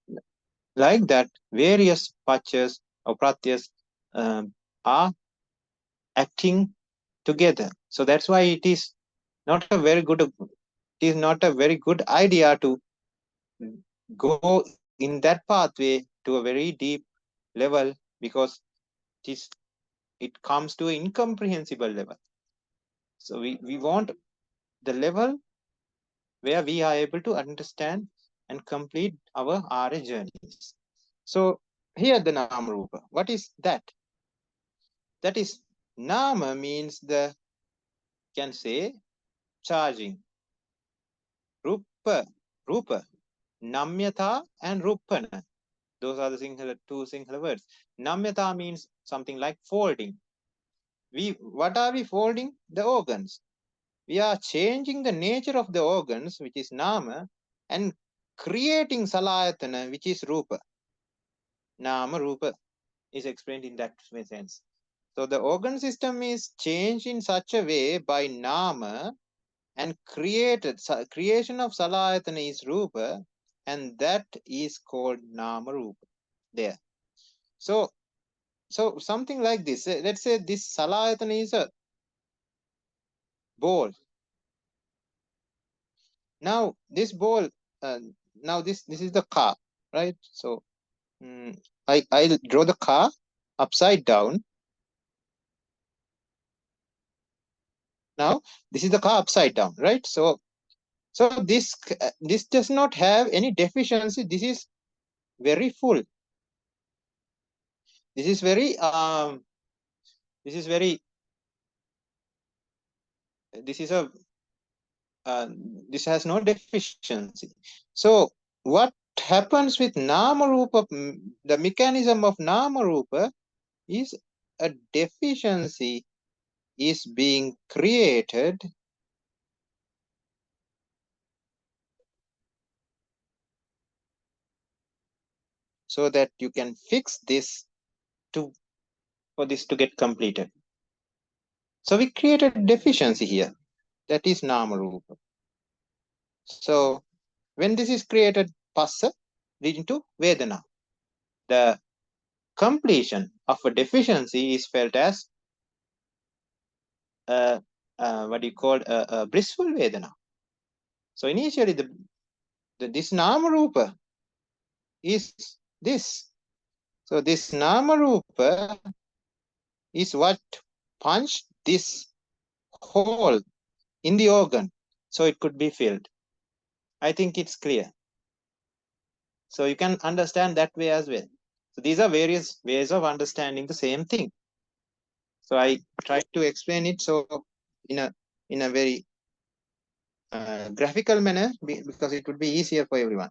that, various Paccayas or Pratyas are acting together. So that's why it is not a very good idea to go in that pathway to a very deep level, because it comes to an incomprehensible level. So we want the level where we are able to understand and complete our Arya journeys. So here the Nama Rupa. What is that? That is, Nama means can say charging. Rupa, Namyata and Rupana. Those are the two Sinhala words. Namyata means something like folding. What are we folding? The organs. We are changing the nature of the organs, which is Nama, and creating Salayatana, which is Rupa. Nama Rupa is explained in that sense. So the organ system is changed in such a way by Nama, and creation of Salayatana is Rupa, and that is called Nama Rupa there. So something like this. Let's say this Salayatana is a ball. Now this ball, now this is the car, right? So I'll draw the car upside down. Now this is the car upside down, right? So this does not have any deficiency. This is very full. This is very this has no deficiency. So what happens with Nama Rupa, the mechanism of Nama Rupa, is a deficiency is being created so that you can fix this for this to get completed. So we created a deficiency here. That is Nama Rupa. So when this is created, Passa leading to Vedana. The completion of a deficiency is felt as what you call a blissful Vedana. So initially this Nama Rupa is this. So this Nama Rupa is what punched this hole in the organ so it could be filled. I think it's clear. So you can understand that way as well. So these are various ways of understanding the same thing. So I tried to explain it so in a very graphical manner because it would be easier for everyone.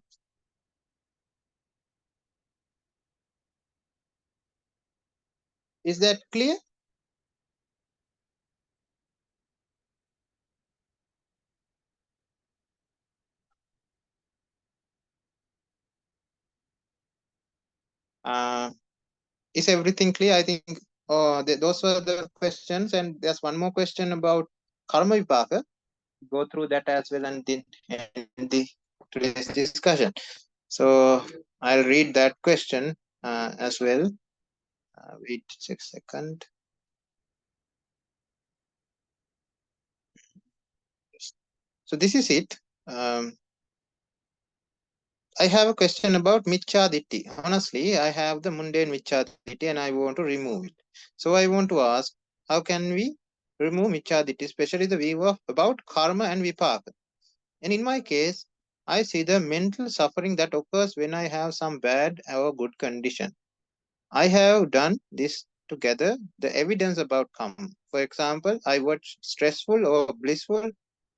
Is that clear? Is everything clear? I think those were the questions, and there's one more question about karma vipaka. Go through that as well, and then end today's discussion. So I'll read that question as well. Wait a second. So this is it. I have a question about Michchaditti. Honestly, I have the mundane Michchaditti and I want to remove it. So I want to ask, how can we remove Michchaditti, especially the view of about karma and vipaka? And in my case, I see the mental suffering that occurs when I have some bad or good condition. I have done this together, the evidence about karma. For example, I watch stressful or blissful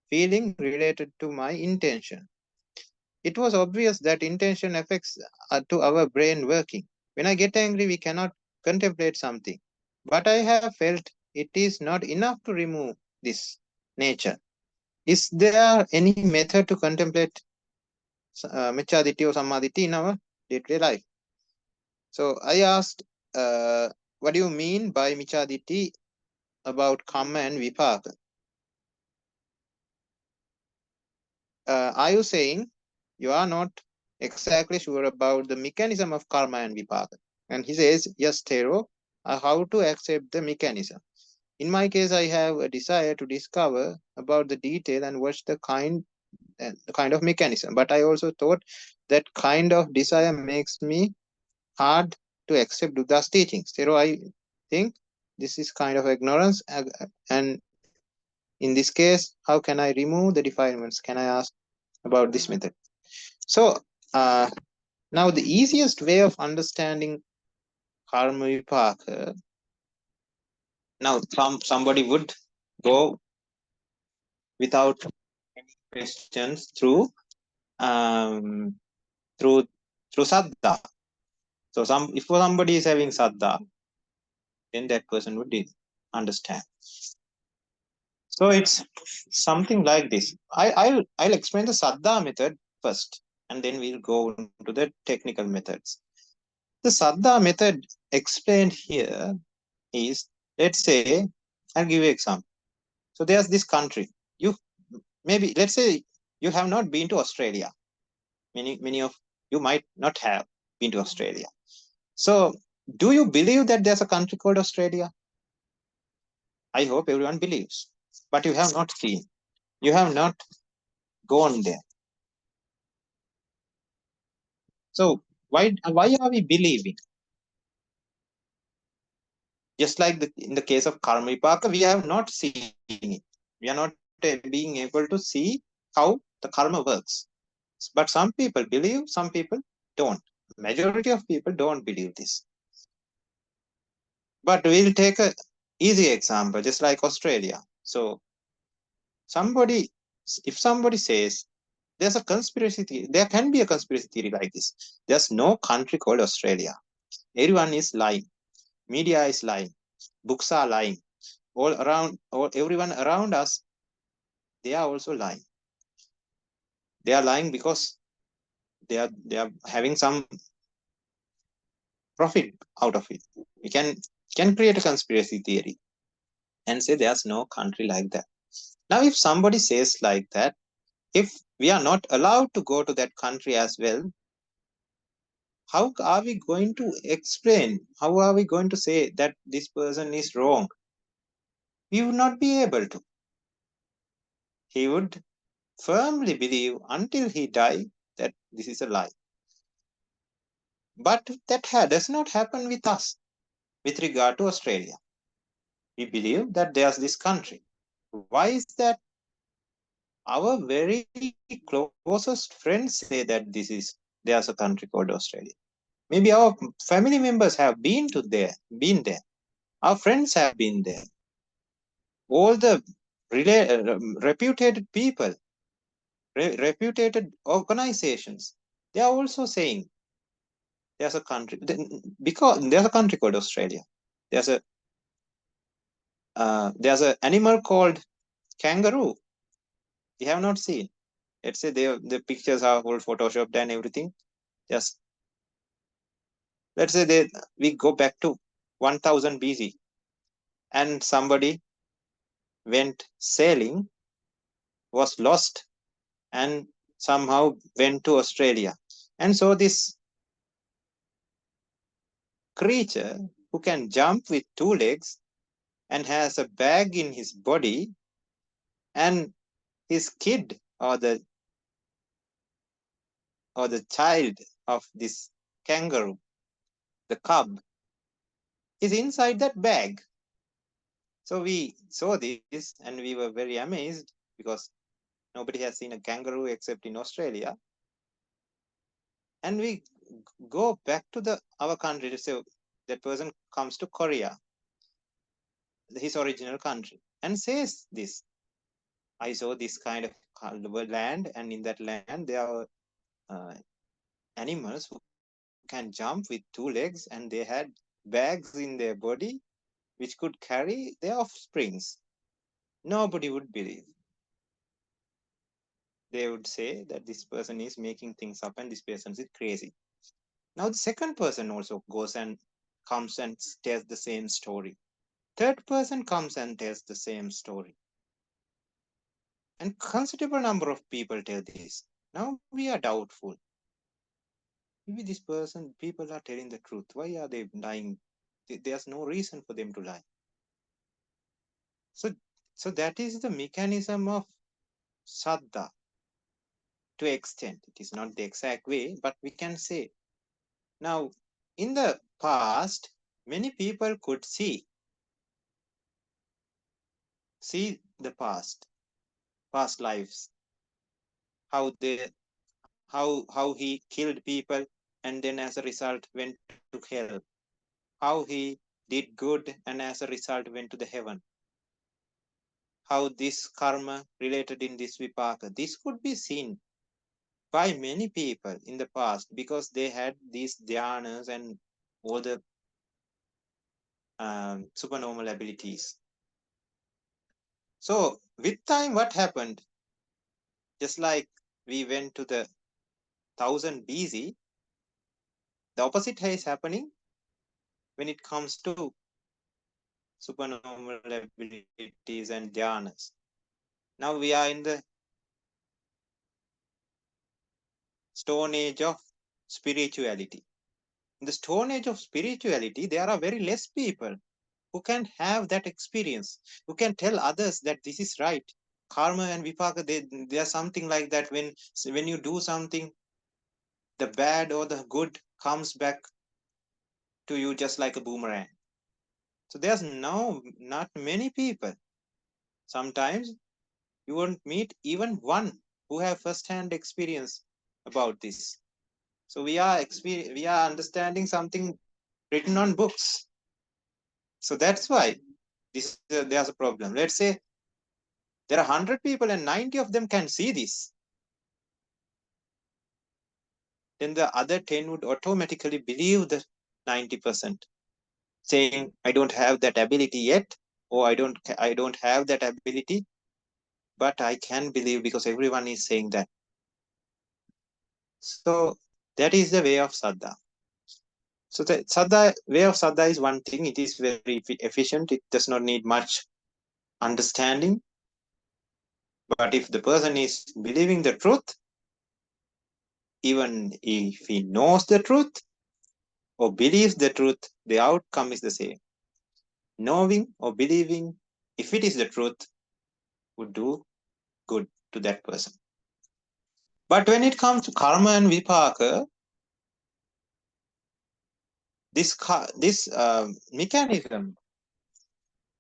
feeling related to my intention. It was obvious that intention affects to our brain working. When I get angry, we cannot contemplate something. But I have felt it is not enough to remove this nature. Is there any method to contemplate Michchaditti or Sammaditthi in our day-to-day life? So I asked, what do you mean by Michchaditti about karma and vipaka? Are you saying you are not exactly sure about the mechanism of karma and vipaka? And he says, yes, Thero, how to accept the mechanism. In my case, I have a desire to discover about the detail and watch the kind of mechanism. But I also thought that kind of desire makes me hard to accept Buddha's teachings. Thero, I think this is kind of ignorance. And in this case, how can I remove the defilements? Can I ask about this method? So now the easiest way of understanding karma vipaka, now somebody would go without any questions through saddha. So if somebody is having saddha, then that person would understand. So it's something like this. I'll explain the saddha method first, and then we'll go into the technical methods. The saddha method explained here is, let's say, I'll give you an example. So there's this country. Let's say you have not been to Australia. Many of you might not have been to Australia. So do you believe that there's a country called Australia? I hope everyone believes, but you have not seen. You have not gone there. So why are we believing? Just like in the case of karma vipaka, we have not seen it. We are not being able to see how the karma works. But some people believe, some people don't. Majority of people don't believe this. But we'll take an easy example, just like Australia. So if somebody says there's a conspiracy theory, there can be a conspiracy theory like this. There's no country called Australia. Everyone is lying. Media is lying. Books are lying. Everyone around us, they are also lying. They are lying because they are having some profit out of it. We can create a conspiracy theory and say there's no country like that. Now, if somebody says like that, if we are not allowed to go to that country as well, how are we going to explain? How are we going to say that this person is wrong? We would not be able to. He would firmly believe until he dies that this is a lie. But that does not happen with us with regard to Australia. We believe that there's this country. Why is that? Our very closest friends say that there's a country called Australia. Maybe our family members have been there. Our friends have been there. All the reputed people, reputed organizations, they are also saying there's a country, because there's a country called Australia. There's an animal called kangaroo. We have not seen. Let's say the pictures are all photoshopped and everything. Just let's say we go back to 1000 BC, and somebody went sailing, was lost, and somehow went to Australia, and so this creature who can jump with 2 legs and has a bag in his body, and his kid or the child of this kangaroo, the cub, is inside that bag. So we saw this and we were very amazed, because nobody has seen a kangaroo except in Australia. And we go back to our country. So that person comes to Korea, his original country, and says this: I saw this kind of land, and in that land there are animals who can jump with 2 legs, and they had bags in their body which could carry their offsprings. Nobody would believe. They would say that this person is making things up and this person is crazy. Now the second person also goes and comes and tells the same story. Third person comes and tells the same story. And considerable number of people tell this. Now we are doubtful. Maybe this person, people are telling the truth. Why are they lying? There's no reason for them to lie. So that is the mechanism of Saddha. To extent, it is not the exact way, but we can say. Now, in the past, many people could see the past lives, how he killed people and then as a result went to hell, how he did good and as a result went to the heaven, how this karma related in this vipaka. This could be seen by many people in the past because they had these dhyanas and all the supernormal abilities. So with time, what happened? Just like we went to the 1000 BC, the opposite is happening when it comes to supernormal abilities and dhyanas. Now we are in the stone age of spirituality. In the stone age of spirituality, there are very less people who can have that experience, who can tell others that this is right. Karma and vipaka, they are something like that. When you do something, the bad or the good comes back to you just like a boomerang. So there's now not many people. Sometimes you won't meet even one who have first-hand experience about this. So we are understanding something written on books. So that's why there's a problem. Let's say there are 100 people and 90 of them can see this. Then the other 10 would automatically believe the 90%, saying, I don't have that ability yet, or I don't have that ability, but I can believe because everyone is saying that. So that is the way of Saddha. So the way of Saddha is one thing. It is very efficient. It does not need much understanding. But if the person is believing the truth, even if he knows the truth or believes the truth, the outcome is the same. Knowing or believing, if it is the truth, would do good to that person. But when it comes to karma and vipaka, this mechanism,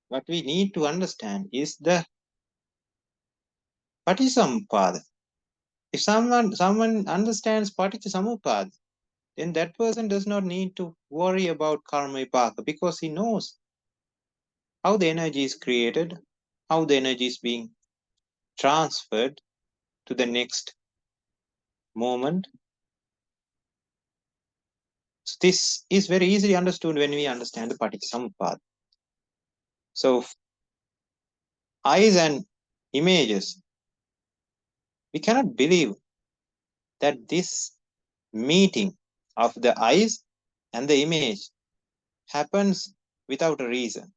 what we need to understand is the Paticsamuppada. If someone understands Paticsamuppada, then that person does not need to worry about karma vipaka, because he knows how the energy is created, how the energy is being transferred to the next moment. So this is very easily understood when we understand the Paticcasamuppada. So eyes and images, we cannot believe that this meeting of the eyes and the image happens without a reason.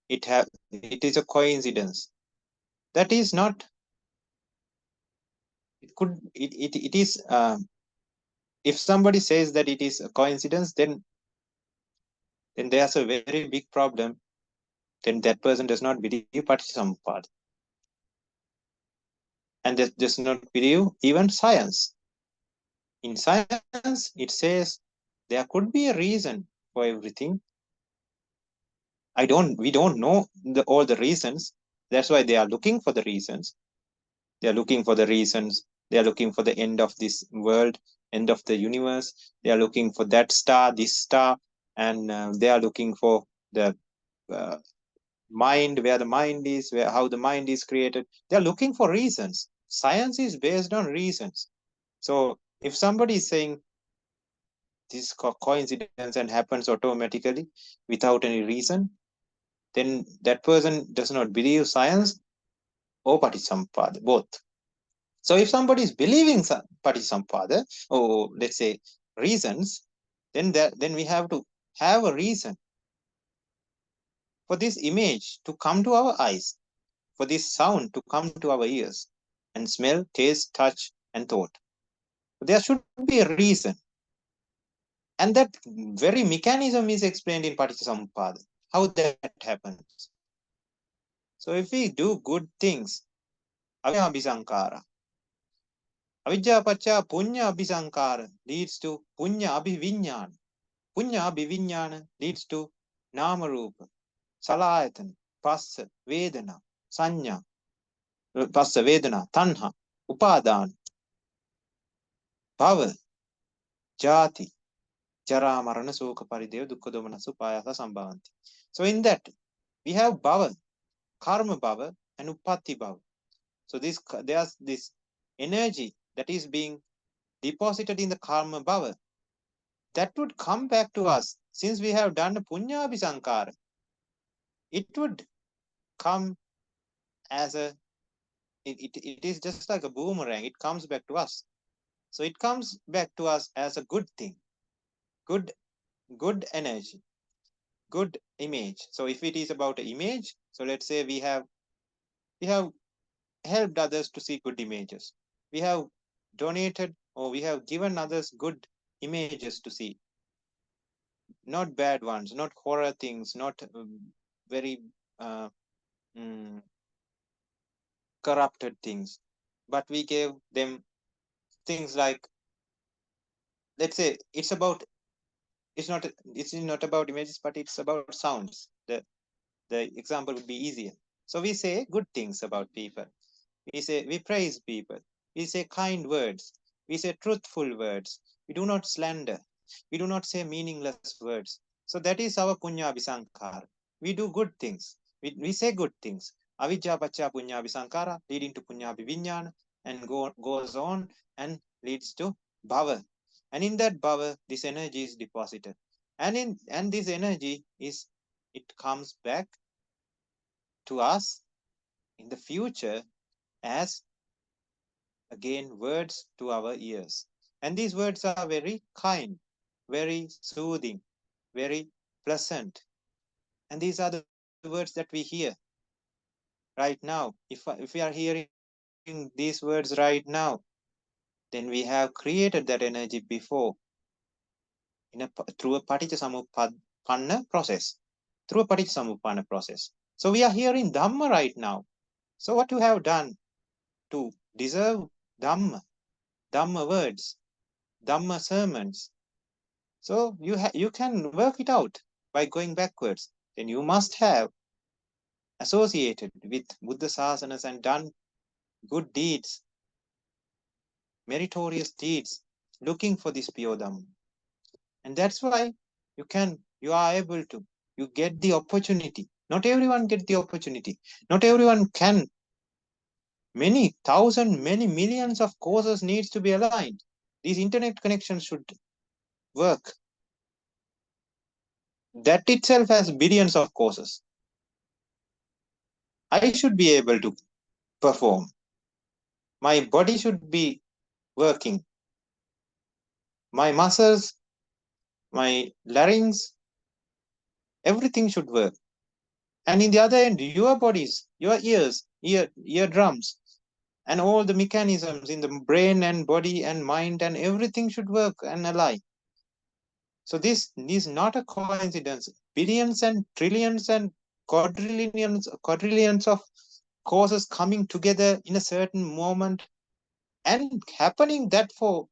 It is a coincidence. That is not, it is, if somebody says that it is a coincidence, then there's a very big problem. Then that person does not believe Paticcasamuppada. And does not believe even science. In science, it says there could be a reason for everything. We don't know all the reasons. That's why they are looking for the reasons. They are looking for the reasons. They are looking for the end of this world, end of the universe. They are looking for that star, this star, and they are looking for the mind, where the mind is, how the mind is created. They are looking for reasons. Science is based on reasons. So if somebody is saying this coincidence and happens automatically without any reason, then that person does not believe science or Paticcasamuppada, both. So if somebody is believing Paticcasamuppada, or let's say reasons, then we have to have a reason for this image to come to our eyes, for this sound to come to our ears, and smell, taste, touch, and thought. There should be a reason. And that very mechanism is explained in Paticcasamuppada, how that happens. So if we do good things, abhisankara, avidya pacha punya abhisankara leads to punya abhivinyana. Punya abhivinyana leads to nama rupa, salayatana, passa, vedana, sanya, passa, vedana, tanha, upadana, bhava, jati, jara, marana, sukha, parideva, dukkha, domana, supayasa, sambhavanti. So in that, we have bhava, karma bhava, and upatti bhava. So there's this energy that is being deposited in the karma bhava that would come back to us. Since we have done the punya abhisankara, it would come as it is just like a boomerang. It comes back to us. So it comes back to us as a good thing, good energy, good image. So if it is about an image, so let's say we have helped others to see good images. We have donated, or we have given others good images to see, not bad ones, not horror things, not very corrupted things, but we gave them things like, let's say it's not about images, but it's about sounds. The example would be easier. So we say good things about people. We praise people. We say kind words. We say truthful words. We do not slander. We do not say meaningless words. So that is our punya abhisankara. We do good things. We say good things. Avidya pacha punya abhisankara, leading to punya abhivinyana, and goes on and leads to bhava. And in that bhava, this energy is deposited. And this energy it comes back to us in the future as, again, words to our ears. And these words are very kind, very soothing, very pleasant. And these are the words that we hear right now. If we are hearing these words right now, then we have created that energy before through a Paticcasamuppanna process. Through a Paticcasamuppanna process. So we are hearing Dhamma right now. So what you have done to deserve Dhamma, Dhamma words, Dhamma sermons. So you can work it out by going backwards. Then you must have associated with Buddha Sasanas and done good deeds, meritorious deeds, looking for this pure Dhamma. And that's why you are able to, you get the opportunity. Not everyone get the opportunity. Not everyone can. Many thousand, many millions of courses needs to be aligned. These internet connections should work. That itself has billions of courses. I should be able to perform. My body should be working. My muscles, my larynx, everything should work. And in the other end, your bodies, your ears, eardrums, and all the mechanisms in the brain and body and mind and everything should work and align. So this is not a coincidence. Billions and trillions and quadrillions of causes coming together in a certain moment and happening that for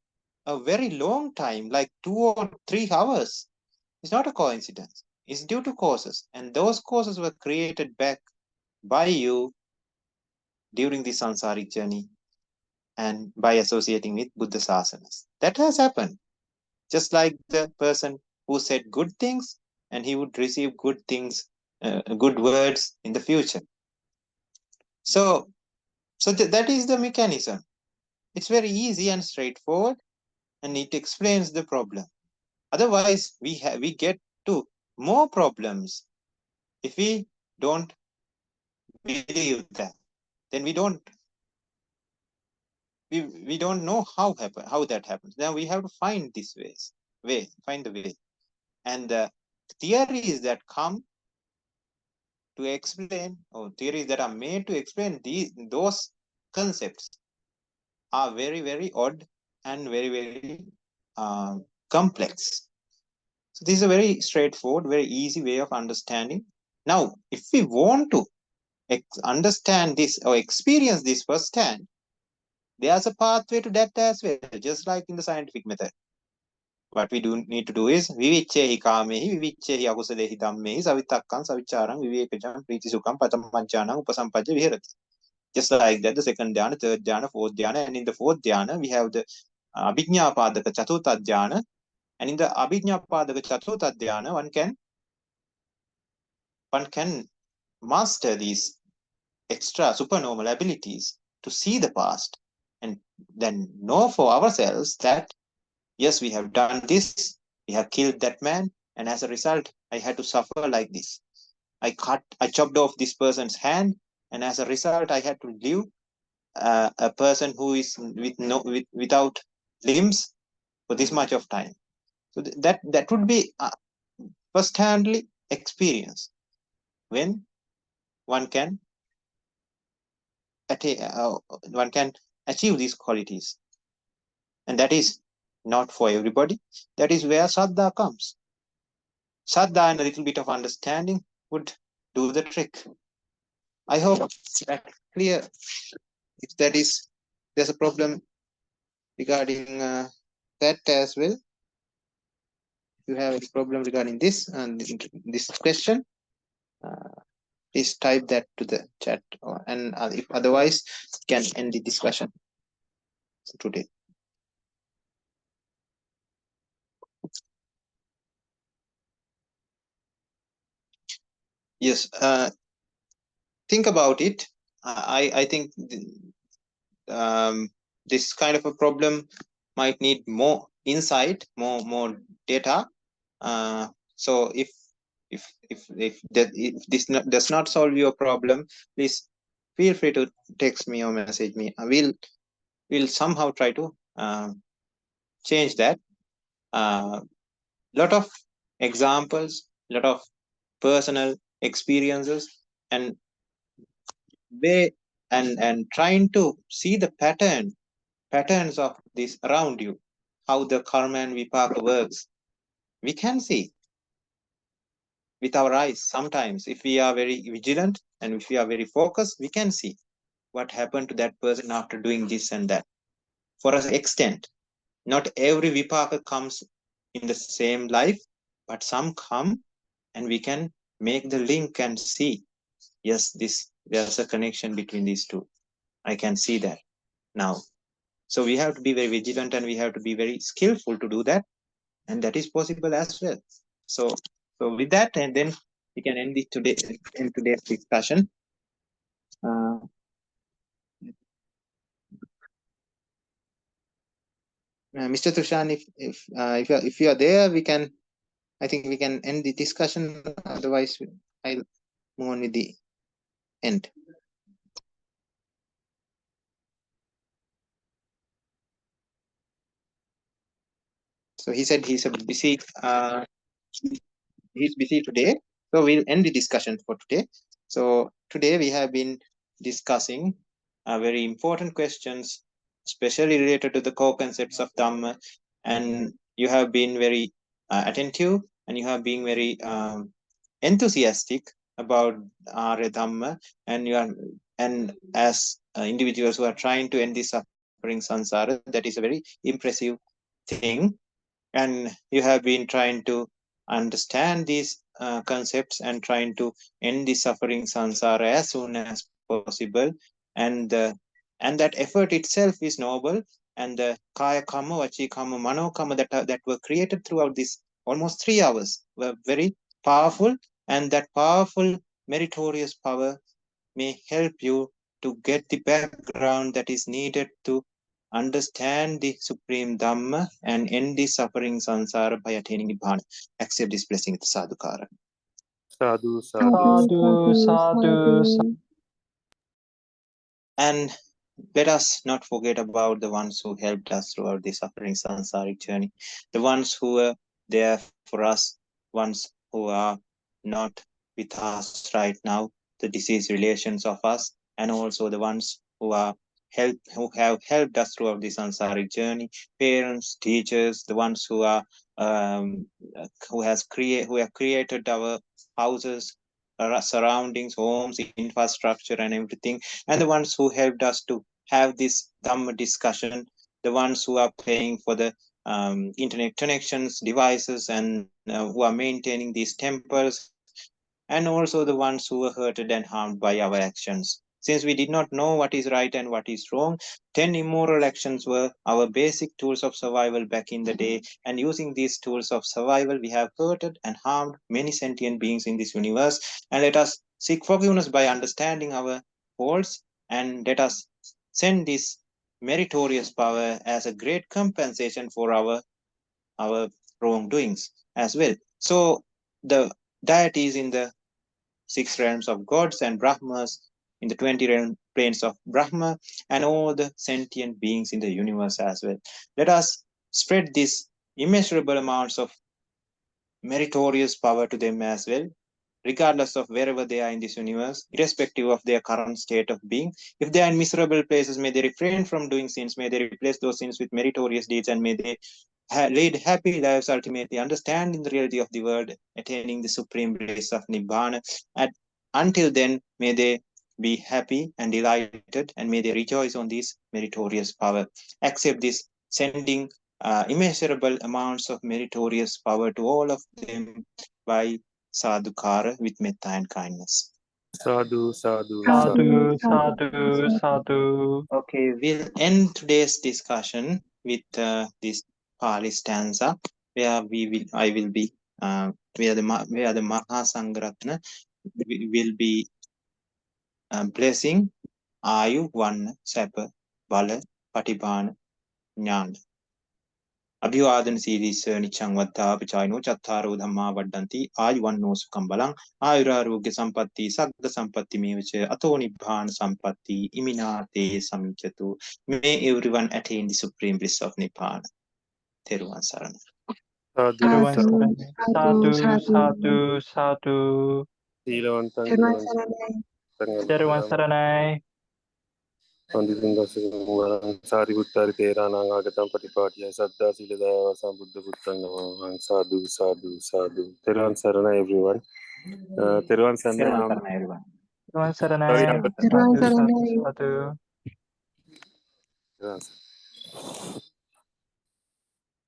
a very long time, like 2 or 3 hours. It's not a coincidence. It's due to causes. And those causes were created back by you during the samsaric journey and by associating with Buddha Sasanas. That has happened. Just like the person who said good things and he would receive good things, good words in the future. So that is the mechanism. It's very easy and straightforward, and it explains the problem. Otherwise, we get to more problems if we don't believe that. Then we don't know how that happens. Now we have to find this find the way. And the theories that come to explain, or theories that are made to explain those concepts are very, very odd and very, very complex. So this is a very straightforward, very easy way of understanding. Now, if we want to understand this or experience this firsthand, there's a pathway to that as well, just like in the scientific method. What we need to do is viviccehi kamehi, viviccehi akusalehi dhammehi, savitakkan, saviccharam, vivekajam, pritisukam, patamajjanam, upasampajja viharati. Just like that, the second dhyana, third dhyana, fourth dhyana, and in the fourth dhyana, we have the abhijñāpādaka caturtha dhyana, and in the abhijñāpādaka caturtha dhyana, one can master these extra supernormal abilities to see the past and then know for ourselves that yes, we have done this, we have killed that man, and as a result, I had to suffer like this. I chopped off this person's hand, and as a result, I had to live a person who is without limbs for this much of time. So that would be first-handly experience when one can achieve these qualities, and that is not for everybody. That is where Saddha comes. Saddha and a little bit of understanding would do the trick. I hope that's clear. If there's a problem regarding that as well. If you have a problem regarding this and this question, please type that to the chat, and if otherwise, can end the discussion today. Yes, think about it. I think this kind of a problem might need more insight, more data. So if this does not solve your problem, please feel free to text me or message me. We'll somehow try to change that. Lot of examples, lot of personal experiences, and trying to see the patterns of this around you, how the karma and vipaka works. We can see with our eyes sometimes. If we are very vigilant and if we are very focused, we can see what happened to that person after doing this and that. For an extent, not every vipaka comes in the same life, but some come, and we can make the link and see, yes, there's a connection between these two. I can see that now. So we have to be very vigilant and we have to be very skillful to do that. And that is possible as well. So with that, and then we can end today's discussion. Mr. Tushan, if you are there, I think we can end the discussion. Otherwise, I'll move on with the end. So he said he's busy. He's busy today. So we'll end the discussion for today. So today we have been discussing very important questions, especially related to the core concepts of Dhamma. And you have been very attentive and you have been very enthusiastic about Arya Dhamma. And as individuals who are trying to end this suffering samsara, that is a very impressive thing. And you have been trying to understand these concepts and trying to end the suffering samsara as soon as possible. And that effort itself is noble. And the kaya karma, vachi karma, mano karma that were created throughout this almost 3 hours were very powerful. And that powerful meritorious power may help you to get the background that is needed to understand the supreme Dhamma and end the suffering samsara by attaining Nibbana. Accept this blessing with sadhukara. Sadhu, sadhu. Sadhu, sadhu, sadhu. And let us not forget about the ones who helped us throughout the suffering samsaric journey, the ones who were there for us, ones who are not with us right now, the deceased relations of us, and also the ones who have helped us throughout the samsaric journey, parents, teachers, the ones who are who have created our houses, our surroundings, homes, infrastructure, and everything, and the ones who helped us to have this Dhamma discussion, the ones who are paying for the internet connections, devices, and who are maintaining these temples, and also the ones who were hurted and harmed by our actions. Since we did not know what is right and what is wrong, 10 immoral actions were our basic tools of survival back in the day. And using these tools of survival, we have hurted and harmed many sentient beings in this universe. And let us seek forgiveness by understanding our faults, and let us send this meritorious power as a great compensation for our wrongdoings as well. So the deities in the 6 realms of gods and Brahmas in the 20 planes of Brahma, and all the sentient beings in the universe as well. Let us spread these immeasurable amounts of meritorious power to them as well, regardless of wherever they are in this universe, irrespective of their current state of being. If they are in miserable places, may they refrain from doing sins, may they replace those sins with meritorious deeds, and may they lead happy lives, ultimately understanding the reality of the world, attaining the supreme bliss of Nibbana. And until then, may they be happy and delighted, and may they rejoice on this meritorious power. Accept this, sending immeasurable amounts of meritorious power to all of them by sadhukara with metta and kindness. Sadhu, sadhu, Sadhu, sadhu, sadhu. Okay, we'll end today's discussion with this Pali stanza, where where the Mahasangharatna will be blessing Ayu, Vanna, Sapa, Bala, Patibhana, Jnana. Abhivadana series Nichang Vaddha Pichaino Chattaro Dhamma Vaddanti Ayuvanno Sukham Balang Ayurarogya Sampatti Sagga Sampatti Mevacha Ato Nibbana Sampatti Iminate Samichyatu. May everyone attain the supreme bliss of Nibbana. Theruvan Sarana. Teruvan sadhu, saranai. Sadhu, sadhu, sadhu. Silawantang, Teruvan saranai. Panditanga Sugam, Satipaṭṭhāna Thera Nangagatam Patipātiya, Saddha Siladaya Sambuddha Puttanga, Sadhu, sadhu, sadhu. Teruvan Sarana, everyone. Teruvan Sarana, everyone. Teruvan saranai. Sadhu, sadhu, sadhu. Teruvan.